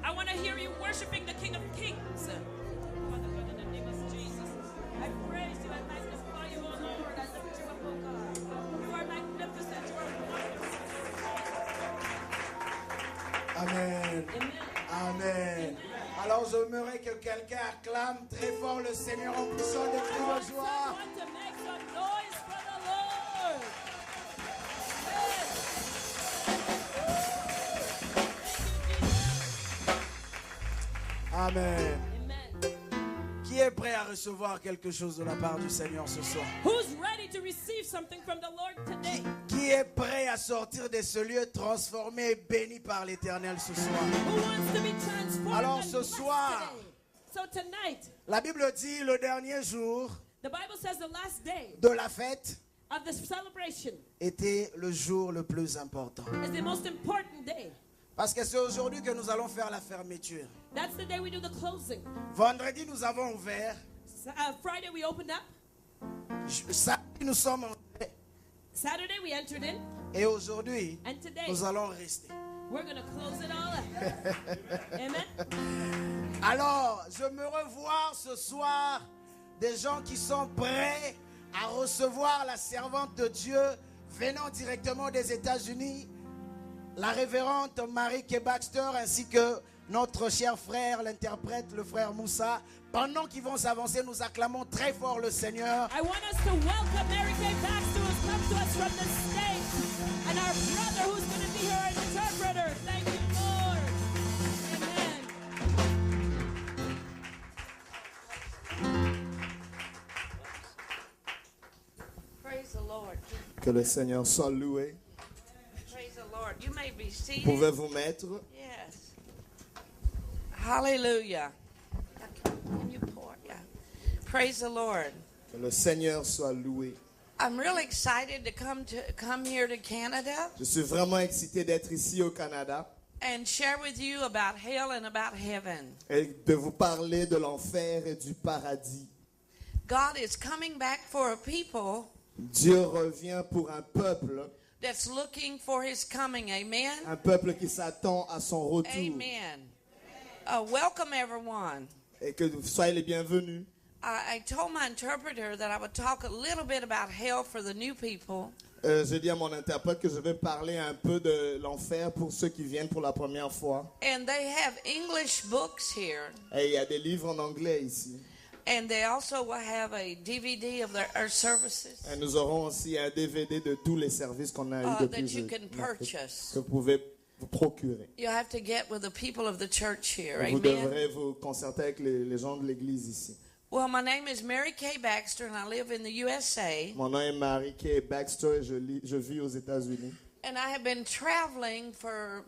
I want to hear you worshiping the King of Kings. Father God, in the name of Jesus, I praise you and magnify you, O Lord. I lift you up, O God. You are magnificent. You are wonderful. Amen. Amen. Amen. Alors j'aimerais que quelqu'un acclame très fort le Seigneur en poussant des cris de joie. Want to make some noise for the Lord. Amen. Amen. Qui est prêt à recevoir quelque chose de la part du Seigneur ce soir? Who's ready to receive something from the Lord today? Qui est prêt à sortir de ce lieu transformé et béni par l'Éternel ce soir? Who wants to be transformed Alors and ce blessed soir, today? So tonight, la Bible dit le dernier jour the Bible says the last day de la fête of the celebration était le jour le plus important. is the most important day. Parce que c'est aujourd'hui que nous allons faire la fermeture. That's the day we do the closing. Vendredi, nous avons ouvert. Friday we opened up. Samedi, nous sommes entrés. Saturday we entered in. Et aujourd'hui, And today nous allons rester. we're going to close it all up. Amen. Alors, je me revois ce soir des gens qui sont prêts à recevoir la servante de Dieu venant directement des États-Unis, la révérende Marie-Ké Baxter, ainsi que notre cher frère, l'interprète, le frère Moussa. Pendant qu'ils vont s'avancer, nous acclamons très fort le Seigneur. I want us to welcome Mary Kay Baxter, who's come to us from the States, and our brother who's going to be here, an interpreter. Thank you, Lord. Amen. Praise the Lord. Que le Seigneur soit loué. Praise the Lord. You may be seated. Pouvez vous mettre? Yes. Hallelujah. Can you pour? Yeah. Praise the Lord. Que le Seigneur soit loué. I'm really excited to come here to Canada Je suis vraiment excité d'être ici au Canada and share with you about hell and about heaven. et de vous parler de l'enfer et du paradis. God is coming back for a people Dieu revient pour un peuple, that's looking for his coming. Amen. un peuple qui s'attend à son retour. Amen. Welcome everyone. Et que vous soyez les bienvenus. I told my interpreter that I would talk a little bit about hell for the new people. J'ai dit à mon interprète que je vais parler un peu de l'enfer pour ceux qui viennent pour la première fois. And they have English books here. Et il y a des livres en anglais ici. And they also will have a DVD of our services Et nous aurons aussi un DVD de tous les services qu'on a eu that you can depuis purchase. que vous pouvez vous procurer. You have to get with the people of the church here. Vous Amen. devrez vous concerter avec les gens de l'église ici. Well, my name is Mary Kay Baxter, and I live in the USA. Mon nom est Mary Kay Baxter et je vis aux États-Unis. And I have been traveling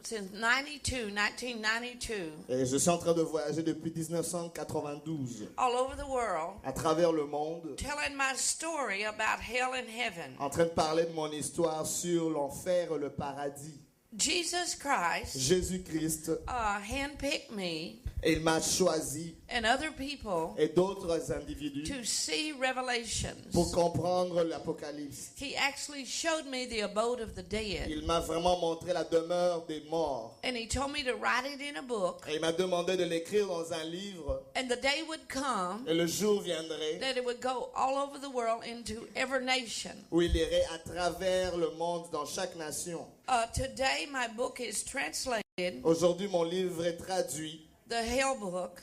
since 1992, Et je suis en train de voyager depuis 1992 all over the world, à travers le monde, telling my story about hell and heaven. en train de parler de mon histoire sur l'enfer et le paradis. Jesus Christ Jésus-Christ, handpicked me il m'a choisi and other people et d'autres individus to see revelations. pour comprendre l'Apocalypse. He actually showed me the abode of the dead. Il m'a vraiment montré la demeure des morts. And he told me to write it in a book. Et il m'a demandé de l'écrire dans un livre. And the day would come Et le jour viendrait that it would go all over the world into every nation. où il irait à travers le monde dans chaque nation. Today my book is translated, Aujourd'hui, mon livre est traduit the Hell Book,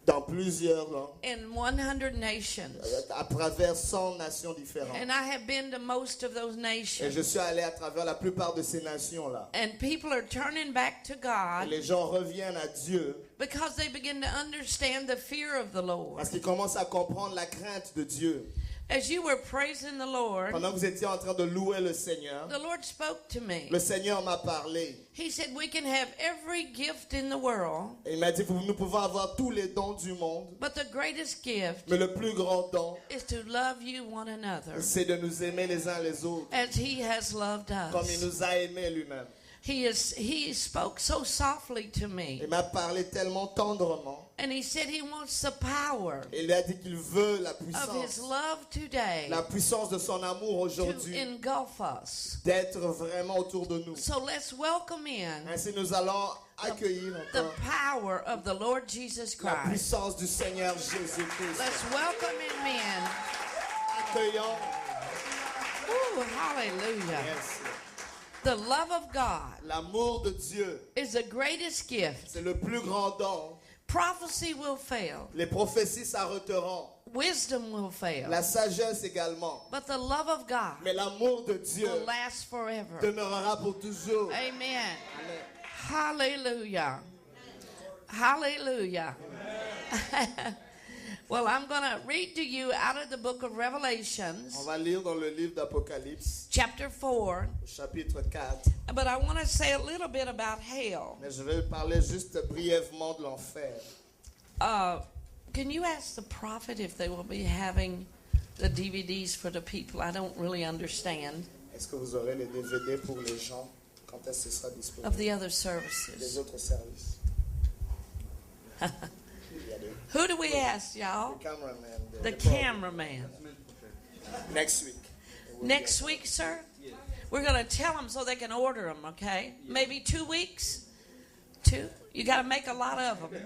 dans plusieurs langues, in 100 nations. à travers 100 nations différentes. And I have been to most of those Et nations. je suis allé à travers la plupart de ces nations-là. And people are turning back to Et God les gens reviennent à Dieu because they begin to understand the fear of the Lord. parce qu'ils commencent à comprendre la crainte de Dieu. As you were praising the Lord, Pendant que vous étiez en train de louer le Seigneur, the Lord spoke to me. le Seigneur m'a parlé. He said, we can have every gift in the world, Et il m'a dit, nous pouvons avoir tous les dons du monde, but the greatest gift mais le plus grand don, is to love you one another c'est de nous aimer les uns les autres, as He has loved comme il us. nous a aimés lui-même. He spoke so softly to me, Il m'a parlé tellement tendrement. and He said He wants the power Il a dit qu'il veut la of His puissance, love today la puissance de son amour to aujourd'hui, engulf us. d'être vraiment autour de nous. So let's welcome in Ainsi, nous allons accueillir the encore power of the Lord Jesus la Christ. puissance du Seigneur Jésus-Christ. Let's welcome Him in. Accueillons. Ooh, hallelujah. Yes. The love of God L'amour de Dieu, is the greatest gift. c'est le plus grand don. Prophecy will fail. Les prophéties s'arrêteront. Wisdom will fail. La sagesse également. But the love of God Mais l'amour de Dieu will last forever. demeurera pour toujours. Amen. Amen. Hallelujah. Hallelujah. Well, I'm going to read to you out of the book of On Revelations, va lire dans le livre d'Apocalypse, chapter 4. chapitre 4. But I want to say a little bit about hell. Mais je vais parler juste brièvement de l'enfer. Can you ask the prophet if they will be having the DVDs for the people? I don't really understand. Est-ce que vous aurez les DVD pour les gens? Quand est-ce que ce sera disponible? Of the other Les services. autres services. Who do we ask, y'all? The cameraman. The cameraman. Next week. Next week, sir? We're going to tell them so they can order them, okay? Maybe 2 weeks? 2? You got to make a lot of them.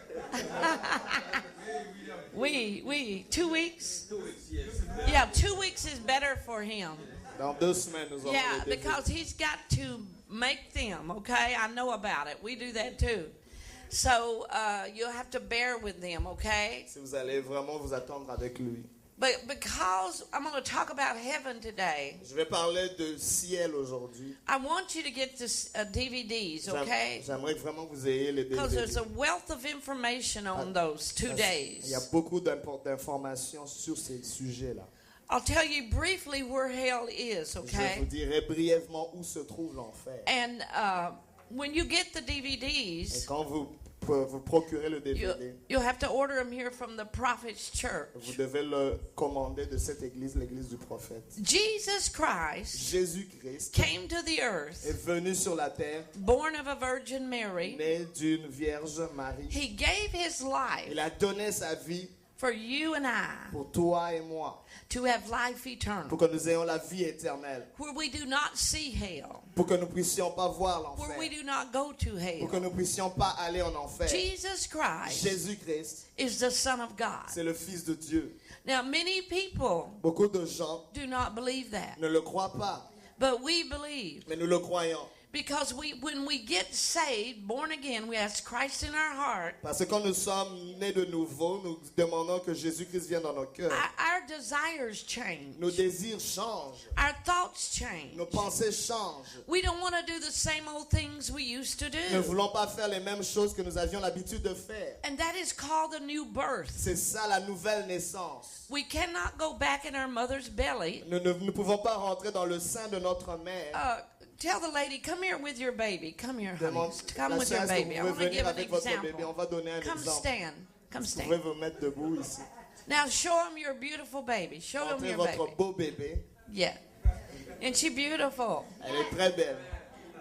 2 weeks? 2 weeks, yes. Yeah, 2 weeks is better for him. Dans 2 semaines, nous aurons Yeah, les DVD. because he's got to make them, okay? I know about it. We do that too. So you'll have to bear with them, okay? Si vous allez vraiment vous attendre avec lui. But because I'm going to talk about heaven today, Je vais parler de ciel aujourd'hui. I want you to get this DVDs, okay? J'aimerais vraiment que vous ayez les Because DVD. there's a wealth of information on those 2 Il y a days. beaucoup d'informations sur ces sujets-là. I'll tell you briefly where hell is, Je vous okay? dirai brièvement où se trouve l'enfer. And when you get the Et DVDs, quand vous procurez le DVD, you'll have to order them here from the Prophet's Church. vous devez le commander de cette église, l'église du prophète. Jesus Christ Jésus-Christ came to the est earth, venu sur la terre, born of a Virgin Mary. né d'une vierge Marie. He gave his life Il a donné sa vie for you and I pour toi et moi, to have life eternal, pour que nous ayons la vie éternelle, where we do not see hell, pour que nous puissions pas voir where l'enfer, we do not go to pour que hell. nous puissions pas aller en enfer. Jesus Christ Jésus-Christ, is the Son of God. c'est le Fils de Dieu. Now, many people Beaucoup de gens do not believe that, ne le croient pas, but we believe. mais nous le croyons. Because when we get saved, born again, we ask Christ in our heart. Parce que quand nous sommes nés de nouveau, nous demandons que Jésus-Christ vienne dans nos cœurs. Our desires change. Nos désirs changent. Our thoughts change. Nos pensées changent. We don't want to do the same old things we used to Nous ne do. voulons pas faire les mêmes choses que nous avions l'habitude de faire. And that is called a new birth. C'est ça la nouvelle naissance. We cannot go back in our mother's belly. Nous ne pouvons pas rentrer dans le sein de notre mère. Tell the lady, come here with your baby. Come here, honey. Demande, Come la with your sœur, est-ce que baby. I vous want pouvez to give venir an avec votre bébé? On example. va donner un Come exemple. stand. Come Vous pouvez stand. vous mettre debout ici. Now show him your beautiful baby. Show him Montrez your votre baby. beau bébé. Yeah. Isn't she beautiful? Elle est très belle.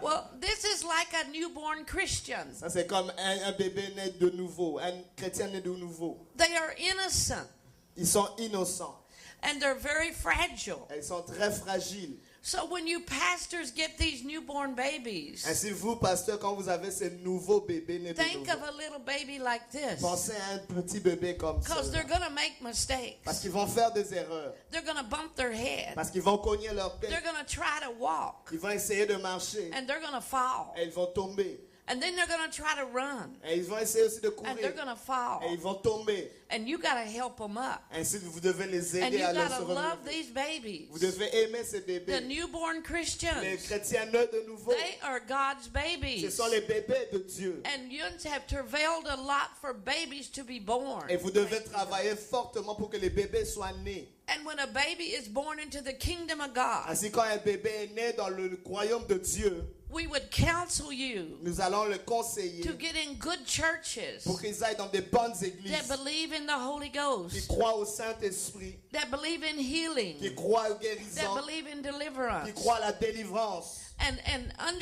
Well, this is like a newborn Christian. Ça, c'est comme un bébé né de nouveau, un chrétien né de nouveau. They are innocent Ils sont innocents. and they're very fragile. Ils sont très fragiles. So when you pastors get these newborn babies, Ainsi, vous, pasteur, quand vous avez ces nouveaux bébés nés de think of nouveau, a little baby like this. pensez à un petit bébé comme ça. Because they're going to make mistakes. Parce qu'ils vont faire des erreurs. They're going to bump their head. Parce qu'ils vont cogner leur They're tête. going to try to walk. Ils vont essayer de marcher. And they're going to fall. Et ils vont tomber. And then they're going to try to run. Et ils vont essayer aussi de And they're courir. going to fall. Et ils vont tomber. And you got to help them up. Ainsi, vous devez les And aider you à got se to love relever. these babies. Vous devez aimer ces The bébés. newborn Les Christians. chrétiens nés de nouveau, They are God's ce babies. sont les bébés de Dieu. And you have travailed a lot for babies to be born. Et vous devez travailler fortement pour que les bébés soient nés. And when a baby is born into the kingdom of God, Ainsi, quand un bébé est né dans le royaume de Dieu, we would counsel you nous allons le conseiller to get in good churches pour qu'ils aillent dans des bonnes that églises, believe in the Holy qui Ghost, croient au Saint-Esprit, that believe in qui healing, croient au that guérison, believe in qui deliverance, croient à la délivrance. and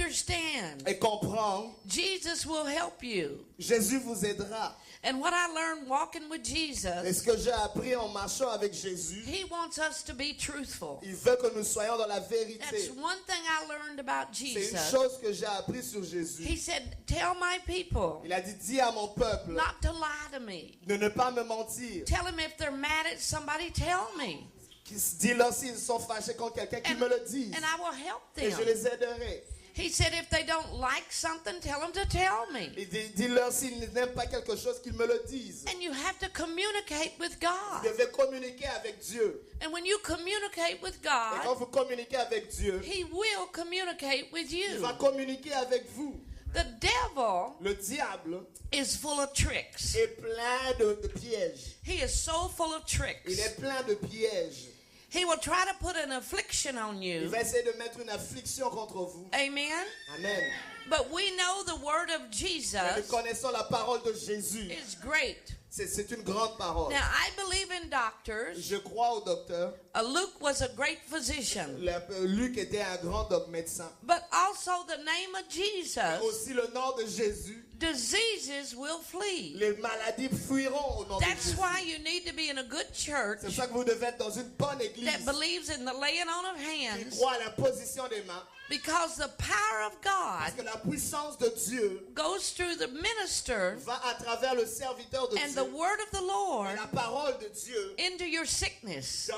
understand Et comprendre, Jesus will help you. Jésus vous aidera. And what I learned walking with Et Jesus, ce que j'ai appris en marchant avec Jésus, He wants us to be truthful. il veut que nous soyons dans la That's vérité. one thing I learned about C'est une Jesus. chose que j'ai appris sur Jésus. He said, tell my people Il a dit, dis à mon peuple not to lie to me. de ne pas me mentir. Tell them if they're mad at somebody, tell me. Dis-leur s'ils sont fâchés contre quelqu'un, qu'ils me le disent. And I will help Et je them. les aiderai. He said, if they don't like something, tell them to tell me. Et dis-leur s'ils n'aiment pas quelque chose, qu'ils me le disent. And you have to communicate with Vous God. devez communiquer avec Dieu. And when you communicate with Et quand God, vous communiquez avec Dieu, He will communicate with il you. va communiquer avec vous. The devil Le diable is full of tricks. est plein de pièges. He is so full of Il tricks. est plein de pièges. He will try to put an affliction on Il you. va essayer de mettre une affliction contre vous. Amen. Amen. But we know the word of Mais nous Jesus connaissons la parole de Jésus. is great. C'est une grande parole. Now, I believe in doctors. Je crois au docteur. Luke was a great physician. Luc était un grand médecin. But also the name of Et Jesus, aussi le nom de Jésus. diseases will flee. Les maladies fuiront au nom de That's Jésus. why you need to be in a good church C'est pour ça que vous devez être dans une bonne église that believes in the laying on of qui hands, croit à la position des mains. because the power of Parce God que la puissance de Dieu goes through the minister va à travers le serviteur de and Dieu. the word of the Et Lord la parole de Dieu into your sickness.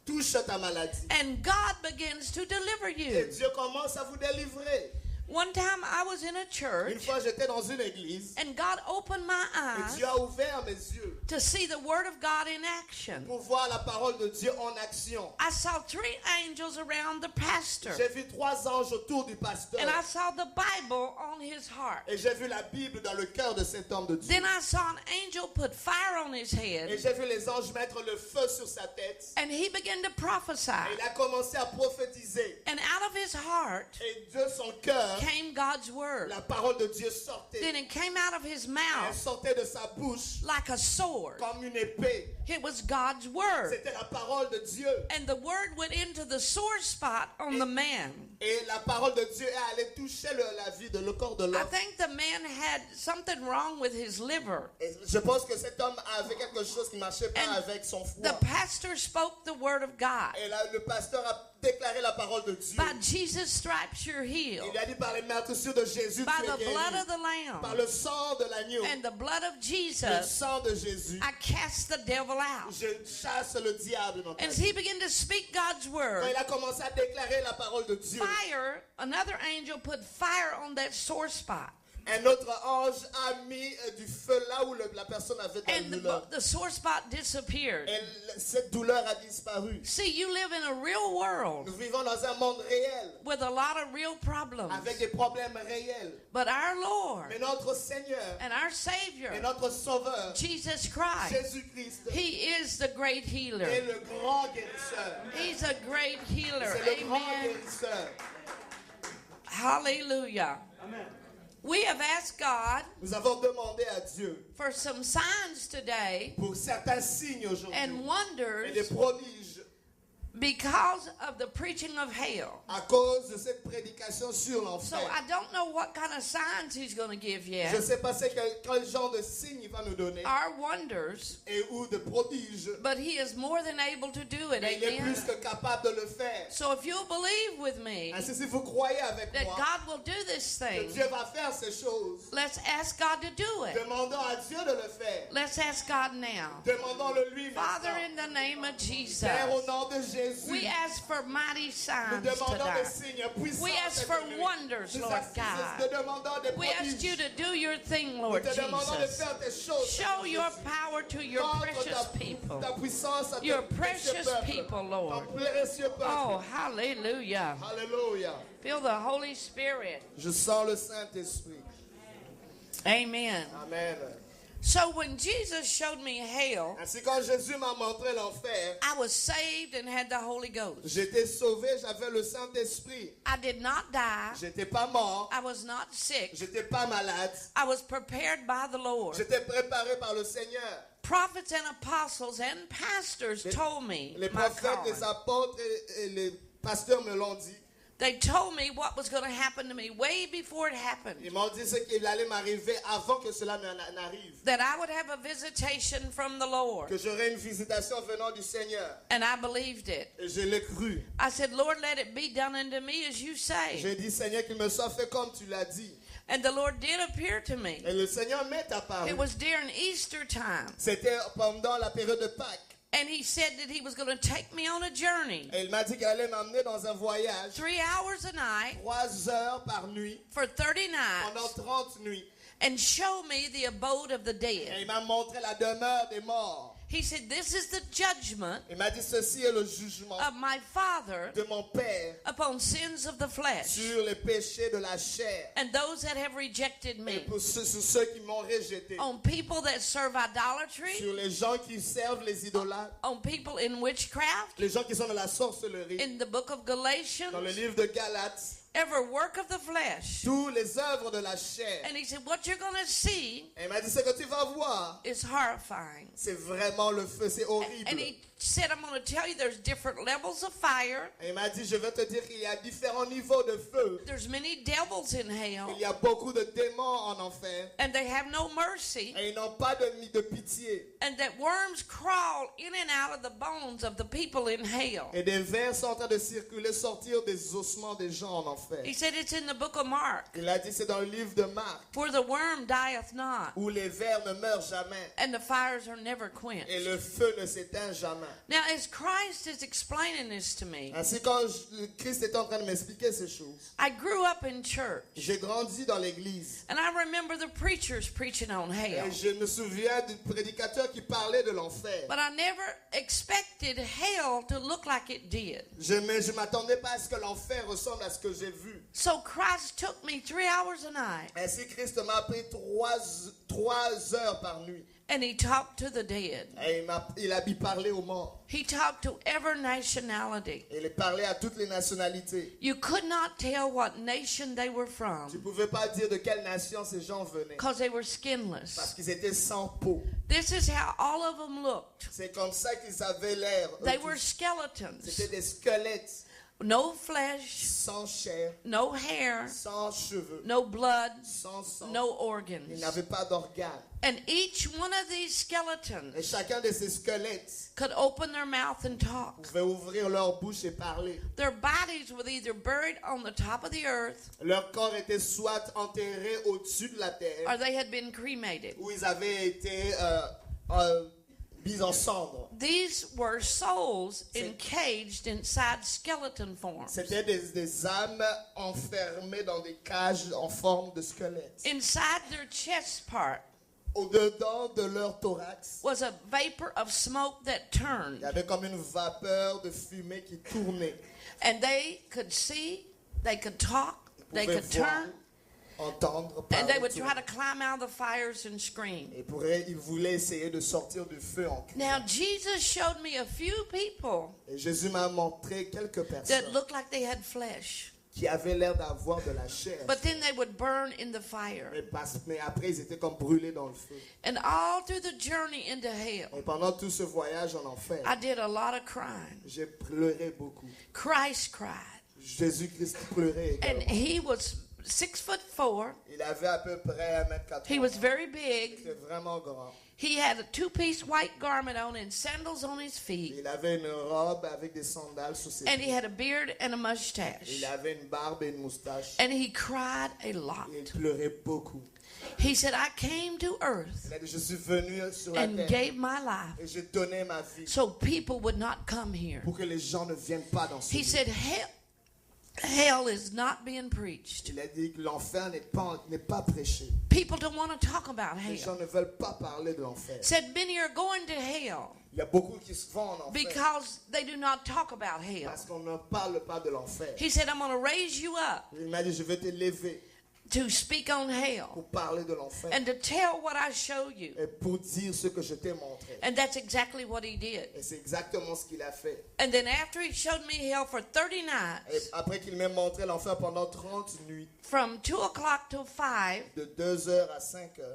touche ta maladie. And God begins to deliver Et you. Dieu commence à vous délivrer. One time I was in a Une church fois, j'étais dans une église and God opened my et eyes Dieu a ouvert mes yeux to see the word of God in action. pour voir la parole de Dieu en action. I saw 3 angels around the pastor, J'ai vu 3 anges autour du pasteur and I saw the Bible on his heart. et j'ai vu la Bible dans le cœur de cet homme de Dieu. Then I saw an angel put fire on his Et head, j'ai vu les anges mettre le feu sur sa tête. and he began to prophesy. Et il a commencé à prophétiser. And out of his heart Et de son cœur, came God's word. la parole de Dieu sortait. Then it came out of his Elle mouth sortait de sa bouche like a sword. comme une épée. It was God's word. C'était la parole de Dieu. And the word went into the sore spot on the man. Et la parole de Dieu est allée toucher la vie de le corps de I l'homme. think the man had something wrong with his liver. Et je pense que cet homme avait quelque chose qui ne marchait pas And avec son the foie. pastor spoke the word of God. Et là, le pasteur a déclaré la parole de Dieu. By Jesus' stripes you're healed. Il a dit par les meurtrissures de Jésus, By tu es the guéri. blood of the Par Lamb le sang de l'agneau, and the blood of le Jesus, sang de Jésus, I cast the devil out. je chasse le diable dans ta As vie. he began to speak God's Quand word, il a commencé à déclarer la parole de Dieu, another angel put fire on that sore spot. Un autre ange a mis du feu là où la personne avait de la and douleur. the sore spot disappeared. Et cette douleur a disparu. See, you live in a real world Nous vivons dans un monde réel, with a lot of real problems. avec des problèmes réels. But our Lord Mais notre Seigneur and our Savior, et notre Sauveur, Jesus Christ, Jésus-Christ, He is the great est healer. le grand guérisseur. He's a great healer. C'est le grand Amen. guérisseur. Hallelujah. We have asked God Nous avons demandé à Dieu for some signs today pour certains signes aujourd'hui and et des wonders prodiges because of the preaching of hell. à cause de cette prédication sur So l'enfer. I don't know what kind of signs He's going to give Je yet. ne sais pas quel genre de signes il va nous donner Our wonders, et ou de prodiges, but He is more than able to do it. mais il est Amen. plus que capable de le faire. So if you'll believe with me Ainsi, si vous croyez avec that moi God will do this que thing, Dieu va faire ces choses, let's ask God to do it. demandons à Dieu de le faire. Let's ask God now. Demandons-le lui Father, maintenant. in the name of Jesus, Père, au nom de Jésus, we ask for mighty nous signs demandons des today. signes puissants. We ask cette for nuit. wonders, Nous Lord te God. demandons des We ask you prodiges. to do your thing, Nous Lord te demandons de Jesus. faire des choses. Show your Jésus. power to your Montre precious people. ta puissance à Your ton précieux precious peuple. people, Ton Lord. précieux peuple. Oh, hallelujah. Alléluia. Feel the Holy Spirit. Je sens le Saint-Esprit. Amen. Amen. So when Jesus showed me hell, Ainsi, quand Jésus m'a montré l'enfer, I was saved and had the Holy Ghost. j'étais sauvé, j'avais le Saint-Esprit. I did not die. J'étais pas mort, I was not sick. j'étais pas malade. I was prepared by the Lord. J'étais préparé par le Seigneur. Prophets and apostles and pastors told me Les my prophètes, calling. les apôtres et les pasteurs me l'ont dit. They told me what was going to happen to me way before it happened. Ils m'ont dit ce qu'il allait m'arriver avant que cela n'arrive. That I would have a visitation from the Lord. Que j'aurais une visitation venant du Seigneur. And I believed it. Et je l'ai cru. I said, Lord, let it be done unto me as you say. J'ai dit, Seigneur, qu'il me soit fait comme tu l'as dit. And the Lord did appear to me. Et le Seigneur m'est apparu. It was during Easter time. C'était pendant la période de Pâques. And he said that he was going to take me on a journey. Et il m'a dit qu'il allait m'emmener dans un voyage. 3 hours a night 3 heures par nuit. for 30 Pendant nights. 30 nuits. And show me the abode of the Et dead. il m'a montré la demeure des morts. He said, this is the judgment Il m'a dit, ceci est le jugement of my Father de mon Père upon sins of the flesh. sur les péchés de la chair. And those that have rejected Et me. pour sur ceux qui m'ont rejeté. On people that serve idolatry. Sur les gens qui servent les idolâtres. On people in witchcraft. Les gens qui sont dans la sorcellerie. In the book of Dans le Galatians. livre de Galates. Every work of the flesh. Tous les œuvres de la chair. And he said, what you're going to see Et il m'a dit, ce que tu vas voir, is horrifying. c'est vraiment le feu, c'est horrible. And he said, I'm going to tell you there's different levels of fire. Et il m'a dit, je vais te dire qu'il y a différents niveaux de feu. There's many devils in hell. Il y a beaucoup de démons en enfer. And they have no mercy. Et ils n'ont pas de pitié. And that worms crawl in and out of the bones of the people in hell. Et des vers sont en train de circuler, sortir des ossements des gens en enfer. He said it's in the book of Mark, Il a dit, c'est dans le livre de Marc, where the worm dieth not, où les vers ne meurent jamais. and the fires are never Et quenched. le feu ne s'éteint jamais. Now, as Christ is explaining this to me, Ainsi, quand Christ est en train de m'expliquer ces choses, I grew up in church, j'ai grandi dans l'église. and I remember the preachers preaching on hell. Et je me souviens du prédicateur qui parlait de l'enfer. But I never expected hell to look like it did. Mais je ne m'attendais pas à ce que l'enfer ressemble à ce que j'ai vu. So Christ took me 3 hours a night, Ainsi, Christ m'a pris 3 heures par nuit. and he talked to the dead. Et il a parlé aux morts. He talked to every nationality. Et il a parlé à toutes les nationalités. You could not tell what nation they were Tu from ne pouvais pas dire de quelle nation ces gens venaient. because they were Parce skinless. qu'ils étaient sans peau. This is how all of them looked. C'est comme ça qu'ils avaient l'air. They Eux were tous. skeletons. C'était des squelettes. No flesh, Sans chair. no hair, Sans cheveux. no blood, Sans sang. no Ils organs. n'avaient pas d'organes. And each one of these skeletons Et chacun de ces squelettes could open their mouth and talk. pouvait ouvrir leur bouche et parler. Their bodies were either buried on the top of the earth Leur corps était soit enterré au-dessus de la terre, or they had been cremated. ou ils avaient été mis en cendres. these were souls encaged inside skeleton forms. C'était des âmes enfermées dans des cages en forme de squelette. Inside their chest part Au-dedans de leur thorax, was a vapor of smoke that il turned, y avait comme une vapeur de fumée qui tournait. and they could see, they could talk, they Ils pouvaient could voir, turn, entendre, and they parler. would try to climb out of the fires and scream. Ils voulaient essayer de sortir du feu en criant. Now, Jesus showed me a few people Et Jésus m'a montré quelques that personnes looked like they had flesh, qui avaient l'air d'avoir de la chair. but then they would burn in the fire. Mais après, ils étaient comme brûlés dans le feu. And all through the journey into hell, Et pendant tout ce voyage en enfer, I did a lot of crying. j'ai pleuré beaucoup. Christ cried. Jésus-Christ pleurait And également. he was 6'4". Il avait à peu près 1m80. He was very Il big. était vraiment grand. He had a two-piece white garment on and sandals on his feet. Il avait une robe avec des sandales sous ses And he pieds. had a beard and a mustache. Il avait une barbe et une moustache. And he cried a lot. Il pleurait beaucoup. He said, I came to earth Il a dit, je suis venu sur la and terre gave my life et j'ai donné ma vie so people would not come here. pour que les gens ne viennent pas dans ce He lieu. said, hell is not being preached. Il a dit que l'enfer n'est pas prêché. People don't want to talk about Les gens hell. ne veulent pas parler de l'enfer. Said, many are going to hell Il y a beaucoup qui se font en enfer because they do not talk about hell. parce qu'on ne parle pas de l'enfer. He said, I'm going to raise you up Il m'a dit, je vais t'élever to speak on hell pour parler de l'enfer and to tell what I show you. et pour dire ce que je t'ai montré. And that's exactly what he did. Et c'est exactement ce qu'il a fait. And then after he showed me hell for 30 Et nights, après qu'il m'ait montré l'enfer pendant 30 nuits, from 2 o'clock till 5, de 2h à 5h,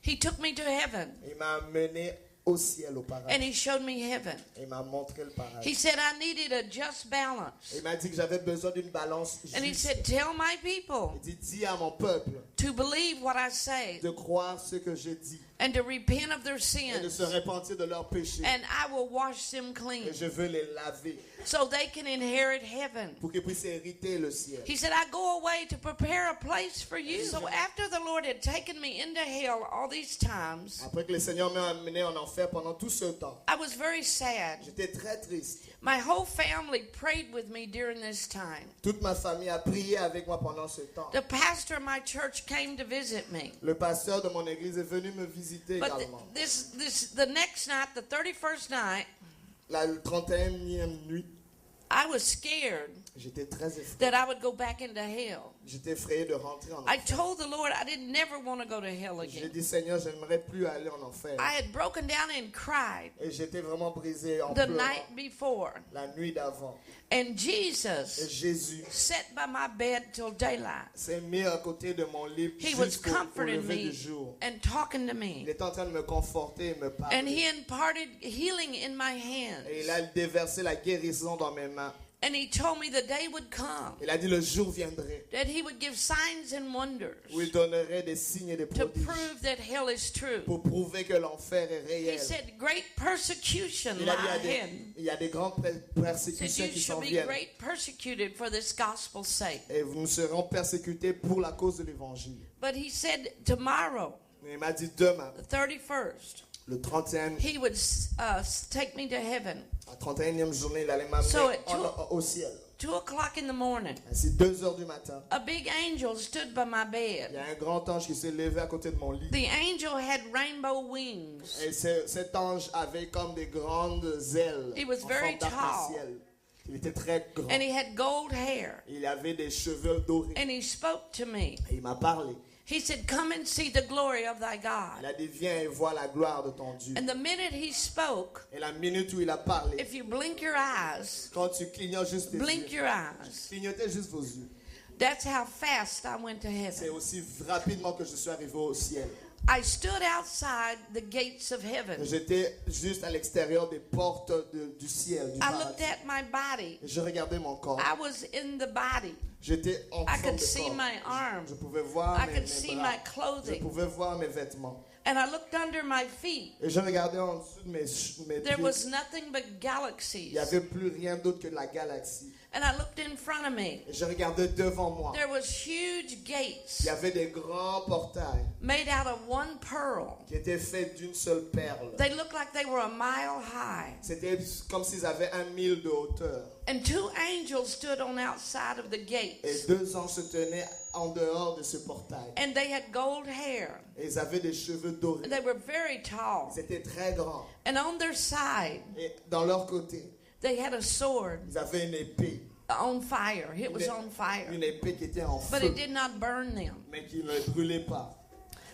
he took me to heaven il m'a mené au ciel, au and paradis. he showed me heaven. Et il m'a montré le He paradis. said I needed a just balance. Et il m'a dit que j'avais besoin d'une balance And he juste. said, tell my people Il dit, dis à mon peuple to believe what I say de croire ce que je dis and to repent of their et de sins. se repentir de leurs péchés. And I will wash them clean Et je veux les laver so they can inherit heaven. pour qu'ils puissent hériter le ciel. He said, I go away to prepare a place for you. So after the Lord had taken me into hell all these times, Après que le Seigneur m'a amené en enfer pendant tout ce temps, I was very sad. j'étais très triste. My whole family prayed with me during this time. Toute ma famille a prié avec moi pendant ce temps. The pastor of my church came to visit me. Le pasteur de mon église est venu me visiter But également. the next night, the 31st night, La 31e nuit, I was scared j'étais très effrayé. that I would go back into hell. J'étais effrayé de rentrer en I enfer. told the Lord I didn't never want to go to hell J'ai again. dit, Seigneur, je n'aimerais plus aller en enfer. I had broken down and cried Et j'étais vraiment brisé en the pleurant night before. la nuit d'avant. And Et Jesus Jésus sat by my bed till daylight. s'est mis à côté de mon lit He was jusqu'au comforting lever me du jour. and talking to Il me. est en train de me conforter et me And parler. he imparted healing in my Et il hands. a déversé la guérison dans mes mains. And he told me the day would come Il a dit, le jour viendrait that he would give signs and wonders où il donnerait des signes et des to prodiges prove that hell is true. pour prouver que l'enfer est He réel. said, great persecution Il a dit, lie ahead. il y a des grandes He said, persécutions you qui shall s'en be viennent. great persecuted for this gospel's sake. Et nous serons persécutés pour la cause de l'évangile. But he said tomorrow, Mais il m'a dit demain, the 31st, le 31e, he would take me to heaven. la 31e journée, il allait m'amener So at au ciel. 2 o'clock in the morning, Ainsi, 2h du matin, a big angel stood by my il y bed. a un grand ange qui s'est levé à côté de mon lit. The angel had rainbow wings. Et cet ange avait comme des grandes ailes He was en very forme d'arc-en-ciel. Il était très grand. And he had gold hair. Il avait des cheveux dorés. And he spoke to me. Et il m'a parlé. He said, come and see the glory of thy God. Il a dit, viens et vois la gloire de ton Dieu. And the minute he spoke, Et la minute où il a parlé, if you blink your eyes, quand tu clignotes juste tes blink yeux, your eyes, clignotez juste vos yeux. that's how fast I went to C'est heaven. aussi rapidement que je suis arrivé au ciel. I stood outside the gates of heaven. J'étais juste à l'extérieur des portes du ciel, du I looked paradis. at my body. Et je regardais mon corps. I was in the body. J'étais en I forme could de see corps. my arms. Je pouvais voir I mes could see bras. my Je clothing. pouvais voir mes vêtements. And I looked under my feet. Et je regardais en dessous de mes There pieds. was nothing but Il galaxies. n'y avait plus rien d'autre que la galaxie. And I looked in front of me. Et je regardais devant moi. There was huge gates Il y avait des grands portails made out of one pearl. qui étaient faits d'une seule perle. They looked like they were a mile high. C'était comme s'ils avaient 1 000 de hauteur. And two angels stood on outside of the Et gates. 2 anges se tenaient en dehors de ce portail. And they had gold hair. Et ils avaient des cheveux dorés. And they were very tall. Ils étaient très grands. And on their side, Et dans leur côté, they had a sword ils avaient une épée. on fire. It was on fire. Une épée qui était en But feu, it did not burn them. mais qui ne brûlait pas.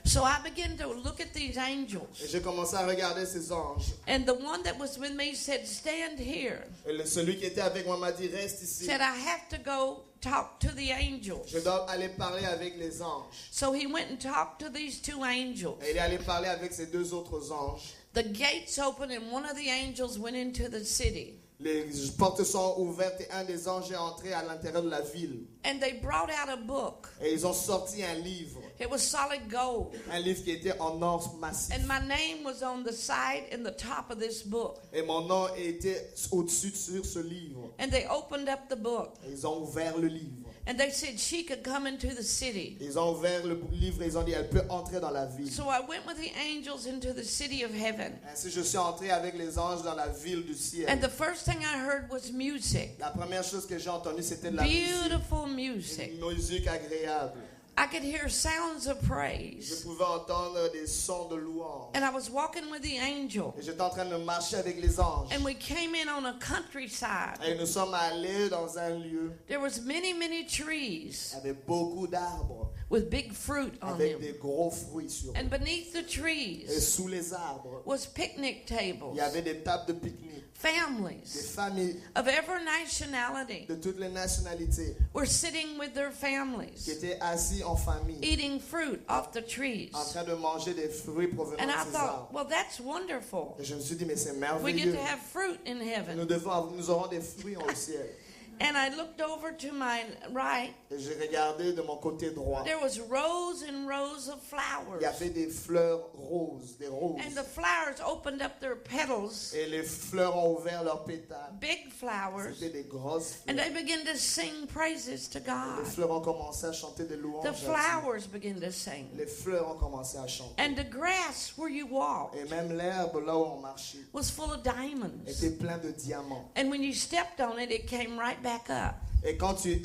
So I began to look at these angels. Et j'ai commencé à regarder ces anges. And the one that was with me said, stand here. Et celui qui était avec moi m'a dit, reste ici. Said, I have to go talk to the angels. Je dois aller parler avec les anges. So he went and talked to these two angels. Et il est allé parler avec ces 2 autres anges. The gates opened and one of the angels went into the city. Les portes sont ouvertes et un des anges est entré à l'intérieur de la ville. And they brought out a book. Et ils ont sorti un livre. It was solid gold. Un livre qui était en or massif. And my name was on the side and the top of this book. Et mon nom était au-dessus sur ce livre. And they opened up the book. Et ils ont ouvert le livre. And they said she could come into the city. Ils ont ouvert le livre et ils ont dit, elle peut entrer dans la ville. So I went with the angels into the city of heaven. Ainsi, je suis entré avec les anges dans la ville du ciel. And the first thing I heard was music. La première chose que j'ai entendue, c'était de la musique. Beautiful music. Une musique agréable. I could hear sounds of Je praise. pouvais entendre des sons de louange. And I was walking with the angel. Et j'étais en train de marcher avec les anges. And we came in on a countryside. Et nous sommes allés dans un lieu. There was many Il trees y avait beaucoup d'arbres with big fruit on avec them. des gros fruits sur eux. And beneath the Et trees sous les arbres, was picnic il tables. y avait des tables de pique-nique. Des Families familles of every nationality de toutes les nationalités were sitting with their qui families, étaient assis en famille, eating fruit off the trees. en train de manger des fruits provenant And I de ces thought, arbres. well, that's wonderful. Et je me suis dit, mais c'est We get merveilleux. to have fruit in heaven. Nous aurons des fruits au ciel. And I looked over to my right. Et j'ai regardé de mon côté droit. There was rows and rows of flowers. Il y avait des fleurs roses, des roses. And the flowers opened up their petals, Et les fleurs ont ouvert leurs pétales. big flowers, C'était des grosses and fleurs. they began to sing praises to Les God. fleurs ont commencé à chanter des louanges. The à Dieu. flowers began to sing. Les fleurs ont commencé à chanter. And the grass where you walked Et même l'herbe là où on marchait was full of diamonds. était plein de diamants. And when you stepped on it, it came right back up. Et quand tu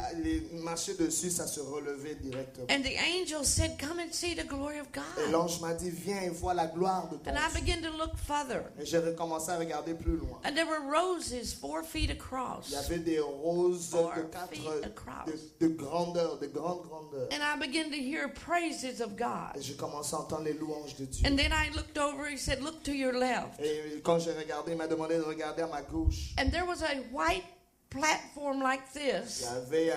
marchais dessus, ça se relevait directement. And the angel said, come and see the glory of Et God. l'ange m'a dit, viens et vois la gloire de ton And I Dieu. began to look further. Et j'ai recommencé à regarder plus loin. And there were roses 4 feet Il across. y avait des roses 4 de 4 feet across. de grandeur, de grande grandeur. And I began to hear praises of Et God. j'ai commencé à entendre les louanges de Dieu. And then I looked over, he said, look to your left. Et quand j'ai regardé, il m'a demandé de regarder à ma gauche. And there was a white platform like Il this. y avait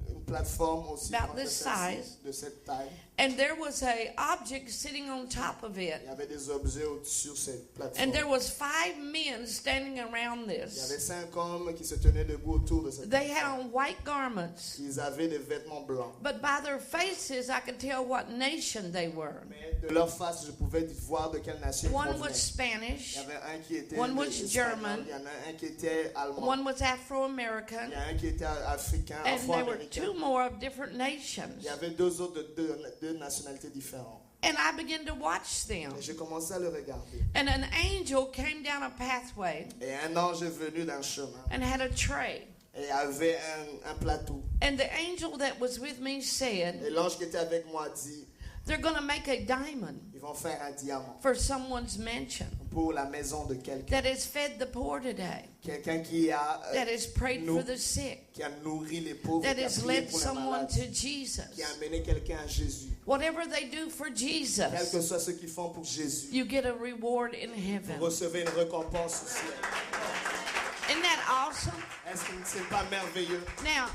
une plateforme aussi About grande de this celle-ci, size. de cette taille. And there was a object sitting on top of it. Il y avait des objets au-dessus de cette plateforme. And there was 5 men standing around Il y avait this. 5 hommes qui se tenaient debout autour de cette They had plateforme. on white garments. Ils avaient des vêtements blancs. But by their faces, I could tell what nation they were. Mais de leur face, je pouvais voir de quelle nation ils One provenaient. was Il Spanish, y avait un qui était One was espagnol, German. il y en a un qui était allemand, one was il Afro-American, y a un qui était africain, and there were afro-américain. 2 more of different nations. Il y avait 2 autres de 2 nationalités différentes. And I began to watch them. Et j'ai commencé à le regarder. And an angel came down a pathway Et un ange est venu d'un chemin and had a tray. et avait un plateau. And the angel that was with me said, Et l'ange qui était avec moi dit, they're going to make a diamond ils vont faire un diamant for someone's mansion pour la maison de quelqu'un. that has fed the poor today, Quelqu'un qui a, that has prayed for the sick, qui a nourri les pauvres, that qui a has prié led pour les someone malades, to Jesus. qui a amené quelqu'un à Jésus. Whatever they do for Quel que Jesus, soit ce qu'ils font pour Jésus, you get a reward in vous heaven. recevez une récompense au ciel. Isn't that awesome? Est-ce que c'est pas merveilleux? Now,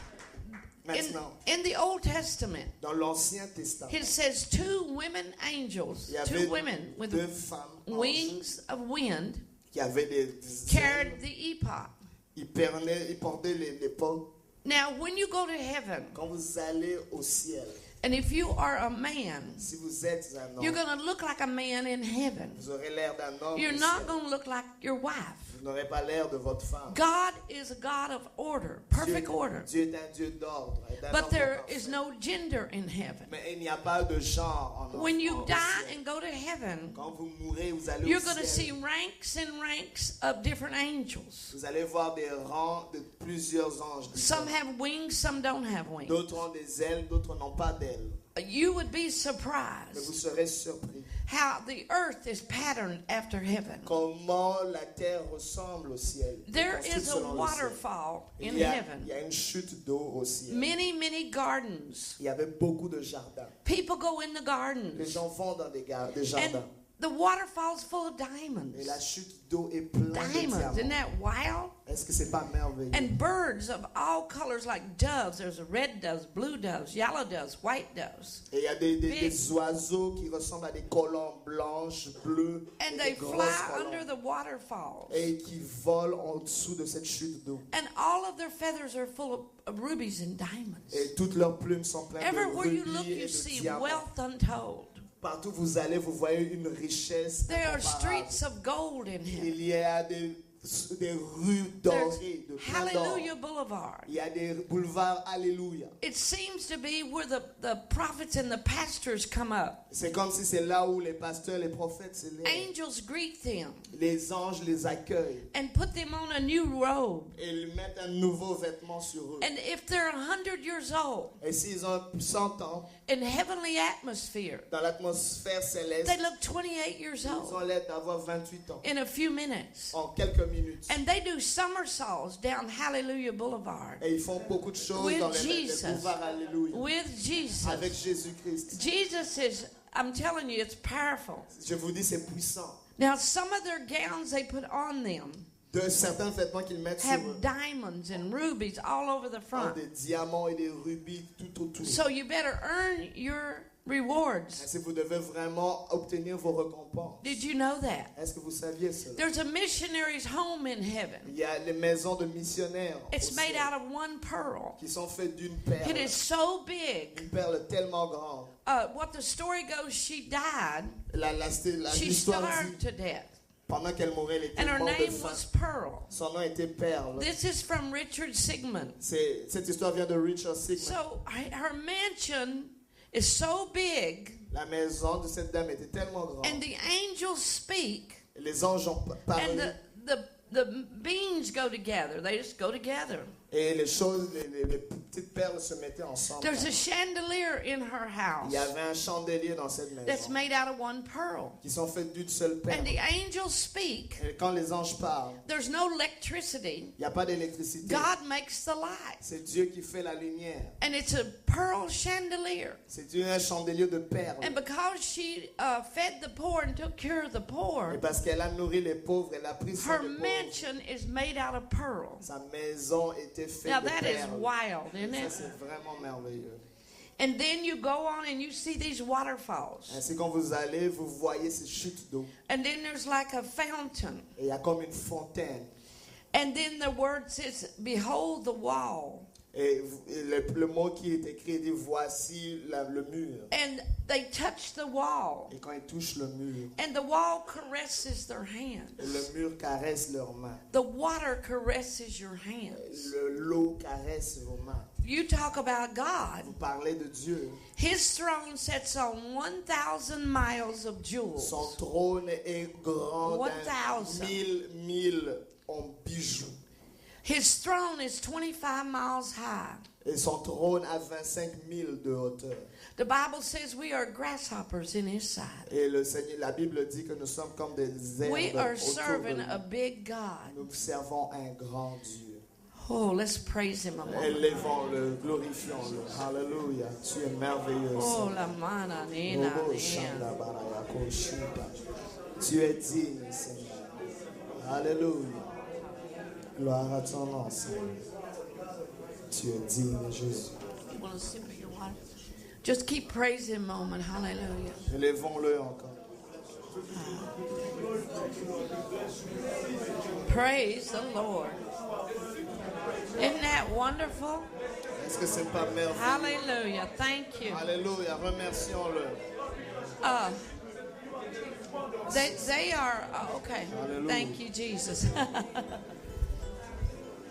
Maintenant, in the Old Testament, dans l'Ancien Testament, it says 2 women angels, il y 2 avait women with 2 femmes anges wings of wind qui avaient des carried ailes. the ephod. Ils portaient les pommes. Now, when you go to heaven Quand vous allez au ciel, And if you are a man, Si vous êtes un you're homme, going to look like a man in heaven. vous aurez l'air d'un homme. You're au not ciel. going to look like your wife. Vous n'aurez pas l'air de votre femme. God is a God of order, perfect order. Dieu est un Dieu d'ordre. Est un But ordre there parfait. is no gender in heaven. Mais il n'y a pas de genre en When you au die ciel. and go to heaven, Quand vous mourrez, vous allez you're au going to see ciel. ranks and ranks of different angels. Vous allez voir des rangs de plusieurs anges. Some have wings, some don't have wings. D'autres ont des ailes, d'autres n'ont pas d'ailes. You would be Mais vous surprised serez surpris. how the earth is patterned after heaven. Comment la terre ressemble au ciel. There Construite is a selon le ciel. waterfall in Il y heaven. a une chute d'eau au ciel. Many, many gardens. Il y avait beaucoup de jardins. People go in the Les gardens. gens vont dans des And jardins. the waterfall's full of Et diamonds. la chute d'eau est pleine de Diamonds. Isn't diamants. that wild? Est-ce que c'est pas merveilleux? And birds of all colors like doves. There's a red doves, blue doves, yellow doves, white doves. Et il y a des oiseaux qui ressemblent à des colombes blanches, bleues, And et they des grosses fly under colombes. the waterfalls. Et qui volent en dessous de cette chute d'eau. And all of their feathers are full of rubies and diamonds. Et toutes leurs plumes sont pleines de Everywhere you look, rubis et you de see diamants. wealth untold. Partout où vous allez, vous voyez une richesse There are incomparable. streets of gold in heaven. Il y a des rues dorées, de plein d'or. Hallelujah Boulevard. Il y a des boulevards Alléluia. It seems to be where the prophets and the pastors come up. C'est comme si c'est là où les pasteurs, les prophètes s'élèvent. Angels greet them Les anges les accueillent and put them on a new robe. et ils mettent un nouveau vêtement sur eux. And if they're 100 years old Et s'ils ont 100 ans, in heavenly atmosphere, dans l'atmosphère céleste, they look 28 years ils ont old l'air d'avoir 28 ans. in a few minutes. En quelques minutes. And they do somersaults down Hallelujah Boulevard Et ils font beaucoup de choses With dans les Jesus. boulevards Alléluia. with Jesus. Avec Jésus-Christ. Jesus is, I'm telling you, it's powerful. Je vous dis, c'est puissant. Now, some of their gowns they put on them De certains vêtements qu'ils mettent sur have eux. diamonds and rubies all over the Ont front. des diamants et des rubis tout autour. So you better earn your rewards. Ainsi, vous devez vraiment obtenir vos récompenses. Did you know that? Est-ce que vous saviez cela? There's a missionary's home in heaven. Il y a les maisons de missionnaires au It's made ciel out of one pearl. qui sont faites d'une It perle. is so big. Une perle tellement grande. What the story goes, she died. She L'histoire starved dit, to death. pendant qu'elle mourait, elle était And her morte de name faim. was Pearl. Son nom était Perle. This is from Richard Sigmund. Cette histoire vient de Richard Sigmund. So her mansion is so big, La maison de cette dame était tellement grande. and the angels speak, Les anges ont and parlé. the beings go together. They just go together. Et les choses, les petites perles se mettaient ensemble. There's a chandelier in her Il house y avait un chandelier dans cette that's maison made out of one pearl. qui sont faits d'une seule perle. And the angels speak. Et quand les anges parlent, There's no electricity. il n'y a pas d'électricité. God makes the light. C'est Dieu qui fait la lumière. And it's a pearl chandelier. C'est un chandelier de perles. And because she fed the poor and took care of the poor, Et parce qu'elle a nourri les pauvres, elle a pris soin her des pauvres. mansion is made out of pearl. Sa maison était faite Now de that is perles. wild, isn't Ça, it? c'est vraiment merveilleux. And then you go on and you see these waterfalls. Ainsi, quand vous allez, vous voyez ces chutes d'eau. And then there's like a fountain. Et il y a comme une fontaine. And then the word says, behold the wall. Et le mot qui est écrit dit voici le mur. And they touch the wall. Et quand ils touchent le mur, And the wall caresses their hands. et le mur caresse leurs mains. The water caresses your hands. L'eau caresse vos mains. You talk about God. Vous parlez de Dieu. His throne sits on 1,000 miles of jewels. Son trône est grand 1,000. mille en bijoux. His throne is 25 miles high. Et son trône a 25 000 de hauteur. The Bible says we are grasshoppers in his sight. Et le Seigneur, la Bible dit que nous sommes comme des herbes We are autour de serving nous. a big God. Nous servons un grand Dieu. Oh, let's praise him a moment. Élevons-le, glorifions-le. Alléluia. Tu es merveilleux. Oh, Seigneur. la mana, nina, Robo nina. Shanda Barayako Shuba. Tu es digne, Seigneur. Alléluia. Gloire à ton nom, Seigneur. Tu es digne, Jésus. You want a sip of your water? Just keep praising him a moment. Hallelujah. Élevons-le encore. Praise the Lord. Isn't that wonderful? Est-ce que c'est pas merveilleux? Hallelujah. Thank you. Alléluia, remercions-le. They are, okay. Hallelujah. Thank you, Jesus.